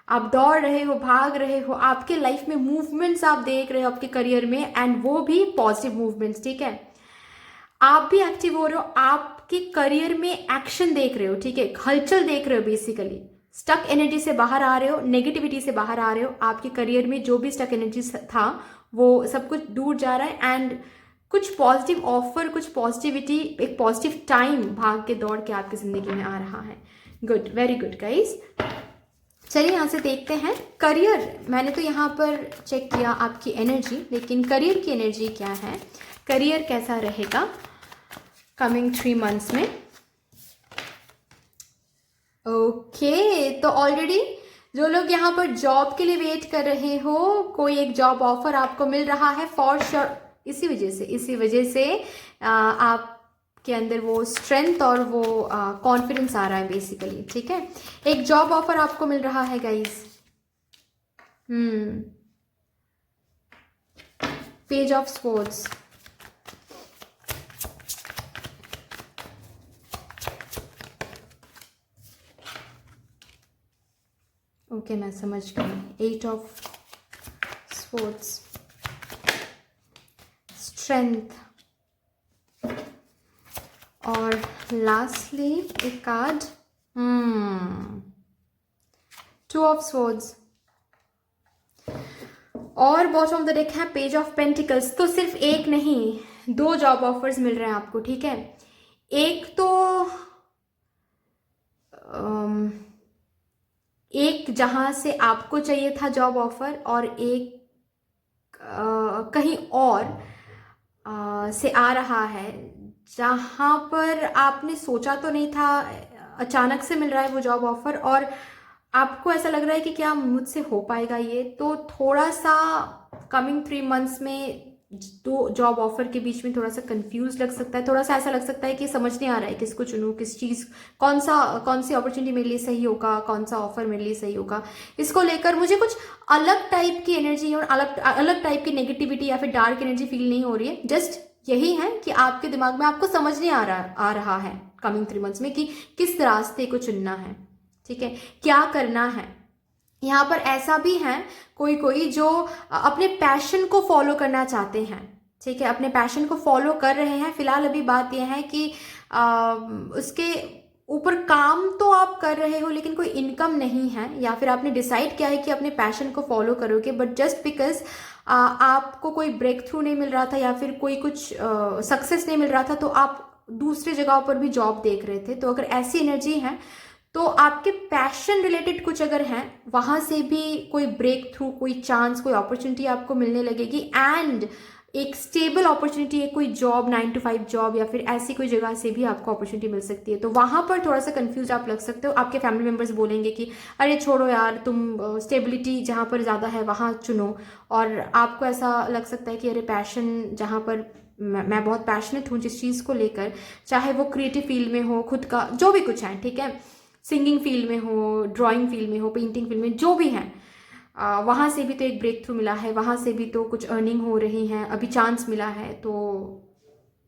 आप दौड़ रहे हो, भाग रहे हो, आपके लाइफ में मूवमेंट्स आप देख रहे हो आपके करियर में, एंड वो भी पॉजिटिव मूवमेंट्स, ठीक है। आप भी एक्टिव हो रहे हो, आपके करियर में एक्शन देख रहे हो, ठीक है, हलचल देख रहे हो, बेसिकली स्टक एनर्जी से बाहर आ रहे हो, नेगेटिविटी से बाहर आ रहे हो, आपके करियर में जो भी स्टक एनर्जी था वो सब कुछ दूर जा रहा है, एंड कुछ पॉजिटिव ऑफर, कुछ पॉजिटिविटी, एक पॉजिटिव टाइम भाग के दौड़ के आपकी जिंदगी में आ रहा है। Good, very good guys. चलिए यहाँ से देखते हैं करियर। मैंने तो यहाँ पर चेक किया आपकी एनर्जी, लेकिन करियर की एनर्जी क्या है, करियर कैसा रहेगा कमिंग 3 मंथ्स में। ओके, तो ऑलरेडी जो लोग यहाँ पर जॉब के लिए वेट कर रहे हो, कोई एक जॉब ऑफर आपको मिल रहा है फॉर श्योर। इसी वजह से आपके अंदर वो स्ट्रेंथ और वो कॉन्फिडेंस आ रहा है बेसिकली, ठीक है। एक जॉब ऑफर आपको मिल रहा है guys. Page of swords, okay, मैं समझ गई। 8 ऑफ स्वॉर्ड्स, स्ट्रेंथ, और लास्टली एक कार्ड 2 ऑफ स्वॉर्ड्स, और बॉटम ऑफ द डेक है पेज ऑफ पेंटिकल्स। तो सिर्फ एक नहीं, 2 जॉब ऑफर्स मिल रहे हैं आपको, ठीक है। एक तो एक जहां से आपको चाहिए था जॉब ऑफर, और एक कहीं और से आ रहा है जहां पर आपने सोचा तो नहीं था, अचानक से मिल रहा है वो जॉब ऑफर, और आपको ऐसा लग रहा है कि क्या मुझसे हो पाएगा ये। तो थोड़ा सा कमिंग 3 मंथ्स में 2 जॉब ऑफर के बीच में थोड़ा सा कंफ्यूज लग सकता है, थोड़ा सा ऐसा लग सकता है कि समझ नहीं आ रहा है किसको चुनूं, किस चीज़, कौन सी अपॉर्चुनिटी मेरे लिए सही होगा, कौन सा ऑफर मेरे लिए सही होगा। इसको लेकर मुझे कुछ अलग टाइप की एनर्जी और अलग टाइप की नेगेटिविटी या फिर डार्क एनर्जी फील नहीं हो रही है। जस्ट यही है कि आपके दिमाग में आपको समझ नहीं आ रहा है कमिंग 3 मंथ्स में कि किस रास्ते को चुनना है, ठीक है, क्या करना है। यहाँ पर ऐसा भी है कोई जो अपने पैशन को फॉलो करना चाहते हैं, ठीक है, अपने पैशन को फॉलो कर रहे हैं। फिलहाल अभी बात यह है कि उसके ऊपर काम तो आप कर रहे हो लेकिन कोई इनकम नहीं है, या फिर आपने डिसाइड किया है कि अपने पैशन को फॉलो करोगे, बट जस्ट बिकॉज आपको कोई ब्रेक थ्रू नहीं मिल रहा था या फिर कोई कुछ सक्सेस नहीं मिल रहा था, तो आप दूसरी जगहों पर भी जॉब देख रहे थे। तो अगर ऐसी एनर्जी है तो आपके पैशन रिलेटेड कुछ अगर है, वहां से भी कोई ब्रेक थ्रू, कोई चांस, कोई अपॉर्चुनिटी आपको मिलने लगेगी, एंड एक स्टेबल अपॉर्चुनिटी है, कोई जॉब 9 to 5 जॉब या फिर ऐसी कोई जगह से भी आपको अपॉर्चुनिटी मिल सकती है। तो वहां पर थोड़ा सा कंफ्यूज आप लग सकते हो। आपके फैमिली मेंबर्स बोलेंगे कि अरे छोड़ो यार, तुम स्टेबिलिटी जहां पर ज़्यादा है वहां चुनो, और आपको ऐसा लग सकता है कि अरे पैशन जहां पर मैं बहुत पैशनेट हूँ जिस चीज़ को लेकर, चाहे वो क्रिएटिव फील्ड में हो, खुद का जो भी कुछ है, ठीक है, सिंगिंग फील्ड में हो, ड्राइंग फील्ड में हो, पेंटिंग फील्ड में, जो भी है, वहाँ से भी तो एक ब्रेक थ्रू मिला है, वहाँ से भी तो कुछ अर्निंग हो रही है, अभी चांस मिला है। तो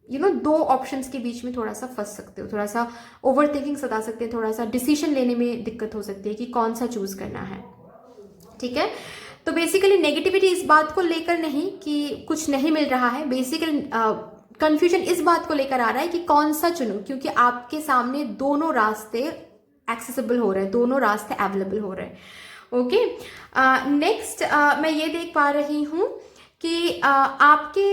2 ऑप्शंस के बीच में थोड़ा सा फंस सकते हो, थोड़ा सा ओवर थिंकिंग सता सकते हैं, थोड़ा सा डिसीजन लेने में दिक्कत हो सकती है कि कौन सा चूज करना है, ठीक है। तो बेसिकली नेगेटिविटी इस बात को लेकर नहीं कि कुछ नहीं मिल रहा है, बेसिकली कंफ्यूजन इस बात को लेकर आ रहा है कि कौन सा चुनूं, क्योंकि आपके सामने दोनों रास्ते एक्सेसिबल हो रहे हैं, दोनों रास्ते अवेलेबल हो रहे हैं। ओके, नेक्स्ट मैं ये देख पा रही हूँ कि आपके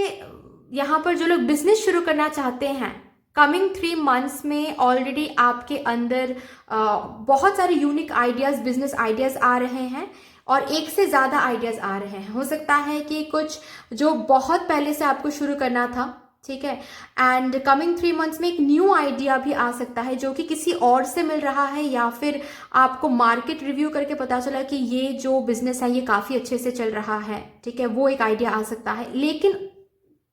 यहाँ पर जो लोग बिजनेस शुरू करना चाहते हैं, कमिंग 3 मंथ्स में ऑलरेडी आपके अंदर बहुत सारे यूनिक आइडियाज, बिजनेस आइडियाज आ रहे हैं, और एक से ज़्यादा आइडियाज आ रहे हैं। हो सकता है कि कुछ जो बहुत पहले से आपको शुरू करना था, ठीक है, एंड कमिंग 3 मंथ्स में एक न्यू आइडिया भी आ सकता है जो कि किसी और से मिल रहा है, या फिर आपको मार्केट रिव्यू करके पता चला कि ये जो बिजनेस है ये काफ़ी अच्छे से चल रहा है, ठीक है, वो एक आइडिया आ सकता है। लेकिन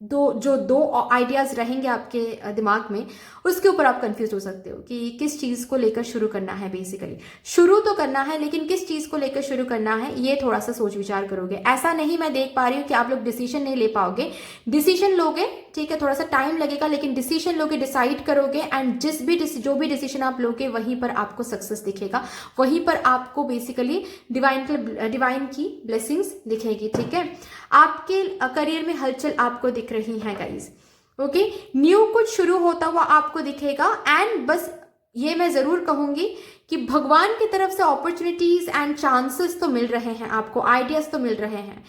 दो आइडियाज रहेंगे आपके दिमाग में, उसके ऊपर आप कंफ्यूज हो सकते हो कि किस चीज़ को लेकर शुरू करना है। बेसिकली शुरू तो करना है, लेकिन किस चीज़ को लेकर शुरू करना है ये थोड़ा सा सोच विचार करोगे। ऐसा नहीं मैं देख पा रही हूँ कि आप लोग डिसीजन नहीं ले पाओगे, डिसीजन लोगे ठीक है, थोड़ा सा टाइम लगेगा, लेकिन डिसीजन लोगे, डिसाइड करोगे, एंड जो भी डिसीजन आप लोगे वहीं पर आपको सक्सेस दिखेगा, वहीं पर आपको बेसिकली डिवाइन की ब्लेसिंग्स दिखेगी। ठीक है, आपके करियर में हलचल आपको दिख रही है गाइज। ओके, न्यू कुछ शुरू होता हुआ आपको दिखेगा। एंड बस ये मैं जरूर कहूंगी कि भगवान की तरफ से अपॉर्चुनिटीज एंड चांसेस तो मिल रहे हैं आपको, आइडियाज तो मिल रहे हैं।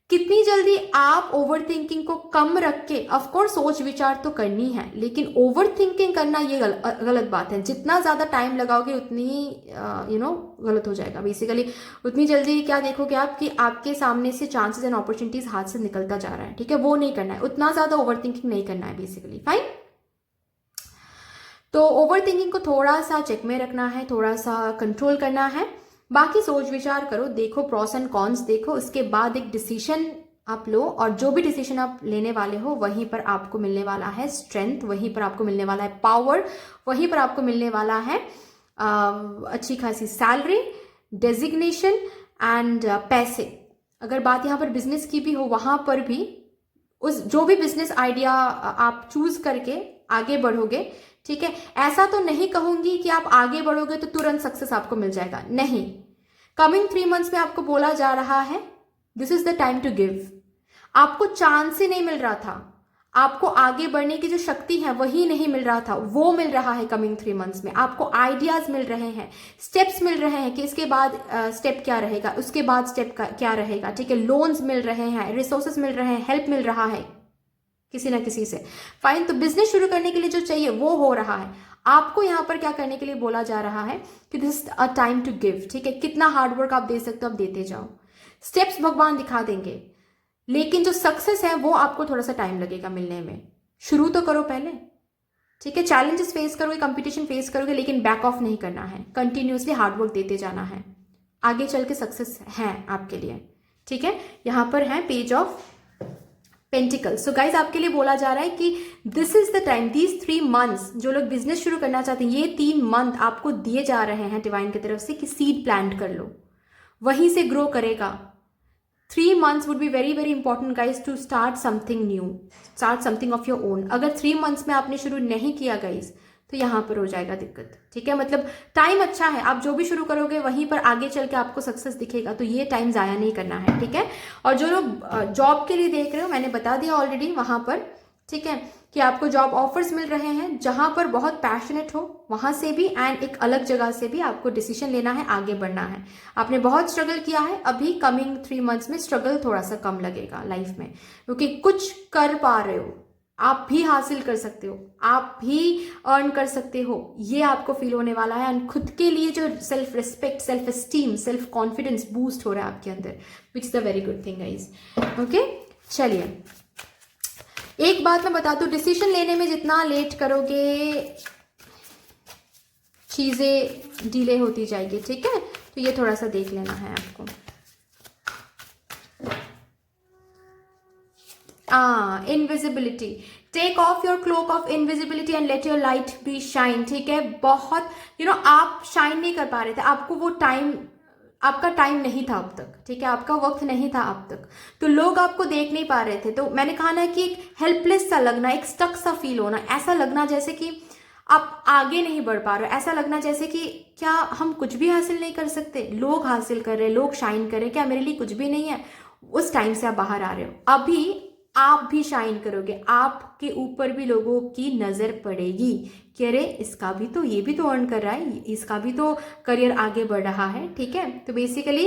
कितनी जल्दी आप ओवर थिंकिंग को कम रख के, ऑफकोर्स सोच विचार तो करनी है, लेकिन ओवर थिंकिंग करना ये गलत बात है। जितना ज्यादा टाइम लगाओगे उतनी गलत हो जाएगा बेसिकली। उतनी जल्दी क्या देखोगे आप कि आपके सामने से चांसेस एंड अपॉर्चुनिटीज हाथ से निकलता जा रहा है। ठीक है, वो नहीं करना है, उतना ज्यादा ओवर थिंकिंग नहीं करना है बेसिकली। फाइन, तो ओवर थिंकिंग को थोड़ा सा चेक में रखना है, थोड़ा सा कंट्रोल करना है। बाकी सोच विचार करो, देखो प्रॉस एंड कॉन्स देखो, उसके बाद एक डिसीजन आप लो, और जो भी डिसीजन आप लेने वाले हो वहीं पर आपको मिलने वाला है स्ट्रेंथ, वहीं पर आपको मिलने वाला है पावर, वहीं पर आपको मिलने वाला है अच्छी खासी सैलरी, डेजिग्नेशन एंड पैसे। अगर बात यहाँ पर बिजनेस की भी हो, वहां पर भी उस जो भी बिजनेस आइडिया आप चूज करके आगे बढ़ोगे, ठीक है, ऐसा तो नहीं कहूंगी कि आप आगे बढ़ोगे तो तुरंत सक्सेस आपको मिल जाएगा, नहीं। कमिंग 3 मंथ्स में आपको बोला जा रहा है this is the time to give. आपको चांस ही नहीं मिल रहा था, आपको आगे बढ़ने की जो शक्ति है वही नहीं मिल रहा था, वो मिल रहा है कमिंग 3 मंथ्स में। आपको आइडियाज मिल रहे हैं, स्टेप्स मिल रहे हैं कि इसके बाद स्टेप क्या रहेगा, उसके बाद स्टेप क्या रहेगा। ठीक है, लोन्स मिल रहे हैं, रिसोर्सेस मिल रहे हैं, हेल्प मिल रहा है किसी ना किसी से। फाइन, तो बिजनेस शुरू करने के लिए जो चाहिए वो हो रहा है। आपको यहाँ पर क्या करने के लिए बोला जा रहा है कि this is a time to give. ठीक है, कितना हार्डवर्क आप दे सकते हो आप देते जाओ, स्टेप्स भगवान दिखा देंगे, लेकिन जो सक्सेस है वो आपको थोड़ा सा टाइम लगेगा मिलने में। शुरू तो करो पहले, ठीक है, चैलेंजेस फेस करोगे, कंपटीशन फेस करोगे, लेकिन बैक ऑफ नहीं करना है, कंटिन्यूसली हार्डवर्क देते जाना है, आगे चल के सक्सेस है आपके लिए। ठीक है, यहाँ पर है page of pentacles. So guys आपके लिए बोला जा रहा है कि this is the time, these 3 months, जो लोग बिजनेस शुरू करना चाहते हैं, ये 3 मंथ आपको दिए जा रहे हैं डिवाइन की तरफ से कि सीड प्लांट कर लो, वहीं से ग्रो करेगा। 3 months would be very very important guys to start something new, start something of your own। अगर 3 months में आपने शुरू नहीं किया गाइज तो यहाँ पर हो जाएगा दिक्कत। ठीक है, मतलब टाइम अच्छा है, आप जो भी शुरू करोगे वहीं पर आगे चल के आपको सक्सेस दिखेगा, तो ये टाइम जाया नहीं करना है। ठीक है, और जो लोग जॉब के लिए देख रहे हो, मैंने बता दिया ऑलरेडी वहां पर, ठीक है, कि आपको जॉब ऑफर्स मिल रहे हैं, जहां पर बहुत पैशनेट हो वहां से भी, एंड एक अलग जगह से भी आपको डिसीजन लेना है, आगे बढ़ना है। आपने बहुत स्ट्रगल किया है, अभी कमिंग 3 मंथ्स में स्ट्रगल थोड़ा सा कम लगेगा लाइफ में, क्योंकि कुछ कर पा रहे हो, आप भी हासिल कर सकते हो, आप भी अर्न कर सकते हो, ये आपको फील होने वाला है। एंड खुद के लिए जो self respect, self esteem, self confidence boost हो रहा है आपके अंदर, विच is a very good thing guys. Okay, चलिए एक बात मैं बता दूं, डिसीजन लेने में जितना लेट करोगे चीजें डिले होती जाएगी। ठीक है, तो ये थोड़ा सा देख लेना है आपको। Invisibility, take off your cloak of invisibility and let your light be shine. ठीक है, बहुत आप शाइन नहीं कर पा रहे थे, आपको वो टाइम, आपका टाइम नहीं था अब तक। ठीक है, आपका वक्त नहीं था अब तक, तो लोग आपको देख नहीं पा रहे थे। तो मैंने कहा ना कि एक हेल्पलेस सा लगना, एक स्टक सा फील होना, ऐसा लगना जैसे कि आप आगे नहीं बढ़ पा रहे हो, ऐसा लगना जैसे कि क्या हम कुछ भी हासिल नहीं कर सकते, लोग हासिल कर रहे हैं, लोग शाइन कर रहे हैं, क्या मेरे लिए कुछ भी नहीं है। उस टाइम से आप बाहर आ रहे हो, अभी आप भी शाइन करोगे, आपके ऊपर भी लोगों की नजर पड़ेगी कि अरे इसका भी तो, ये भी तो अर्न कर रहा है, इसका भी तो करियर आगे बढ़ रहा है। ठीक है, तो बेसिकली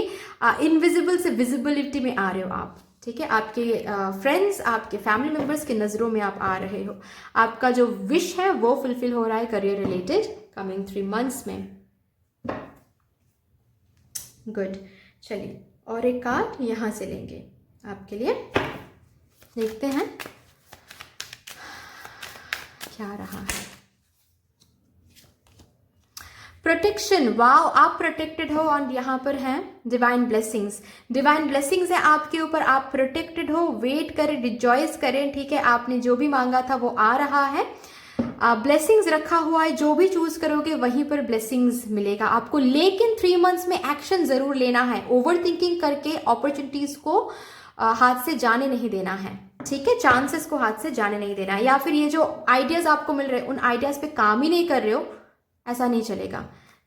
इनविजिबल से विजिबिलिटी में आ रहे हो आप। ठीक है, आपके फ्रेंड्स, आपके फैमिली मेंबर्स की नजरों में आप आ रहे हो, आपका जो विश है वो फुलफिल हो रहा है करियर रिलेटेड कमिंग 3 मंथ्स में। गुड, चलिए और एक कार्ड यहां से लेंगे आपके लिए, देखते हैं क्या रहा है। प्रोटेक्शन, वाओ, आप प्रोटेक्टेड हो, और यहाँ पर है डिवाइन ब्लेसिंग्स। डिवाइन ब्लेसिंग्स है आपके ऊपर, आप प्रोटेक्टेड हो। वेट करें, रिजॉइस करें। ठीक है, आपने जो भी मांगा था वो आ रहा है, ब्लेसिंग्स रखा हुआ है, जो भी चूज करोगे वहीं पर ब्लेसिंग्स मिलेगा आपको। लेकिन 3 मंथ्स में एक्शन जरूर लेना है, ओवर थिंकिंग करके अपॉर्चुनिटीज को हाथ से जाने नहीं देना है। ठीक है, चांसेस को हाथ से जाने नहीं देना है, या फिर ये जो आइडियाज आपको मिल रहे हैं उन आइडियाज पे काम ही नहीं कर रहे हो, ऐसा नहीं चलेगा।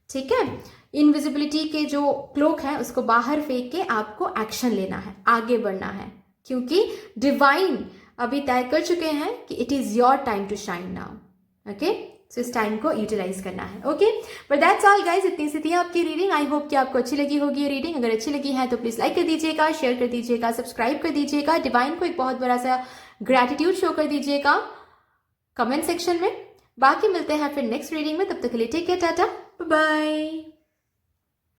ठीक है, इनविजिबिलिटी के जो क्लोक है उसको बाहर फेंक के आपको एक्शन लेना है, आगे बढ़ना है, क्योंकि डिवाइन अभी तय कर चुके हैं कि it is your time to shine now. Okay, so इस टाइम को यूटिलाइज करना है। Okay, but that's all guys, इतनी सी थी आपकी रीडिंग। आई होप कि आपको अच्छी लगी होगी ये रीडिंग। अगर अच्छी लगी है तो प्लीज लाइक कर दीजिएगा, शेयर कर दीजिएगा, सब्सक्राइब कर दीजिएगा, डिवाइन को एक बहुत बड़ा सा ग्रैटिट्यूड शो कर दीजिएगा कमेंट सेक्शन में। बाकी मिलते हैं फिर नेक्स्ट रीडिंग में, तब तक के लिए टेक केयर, टाटा, बाय।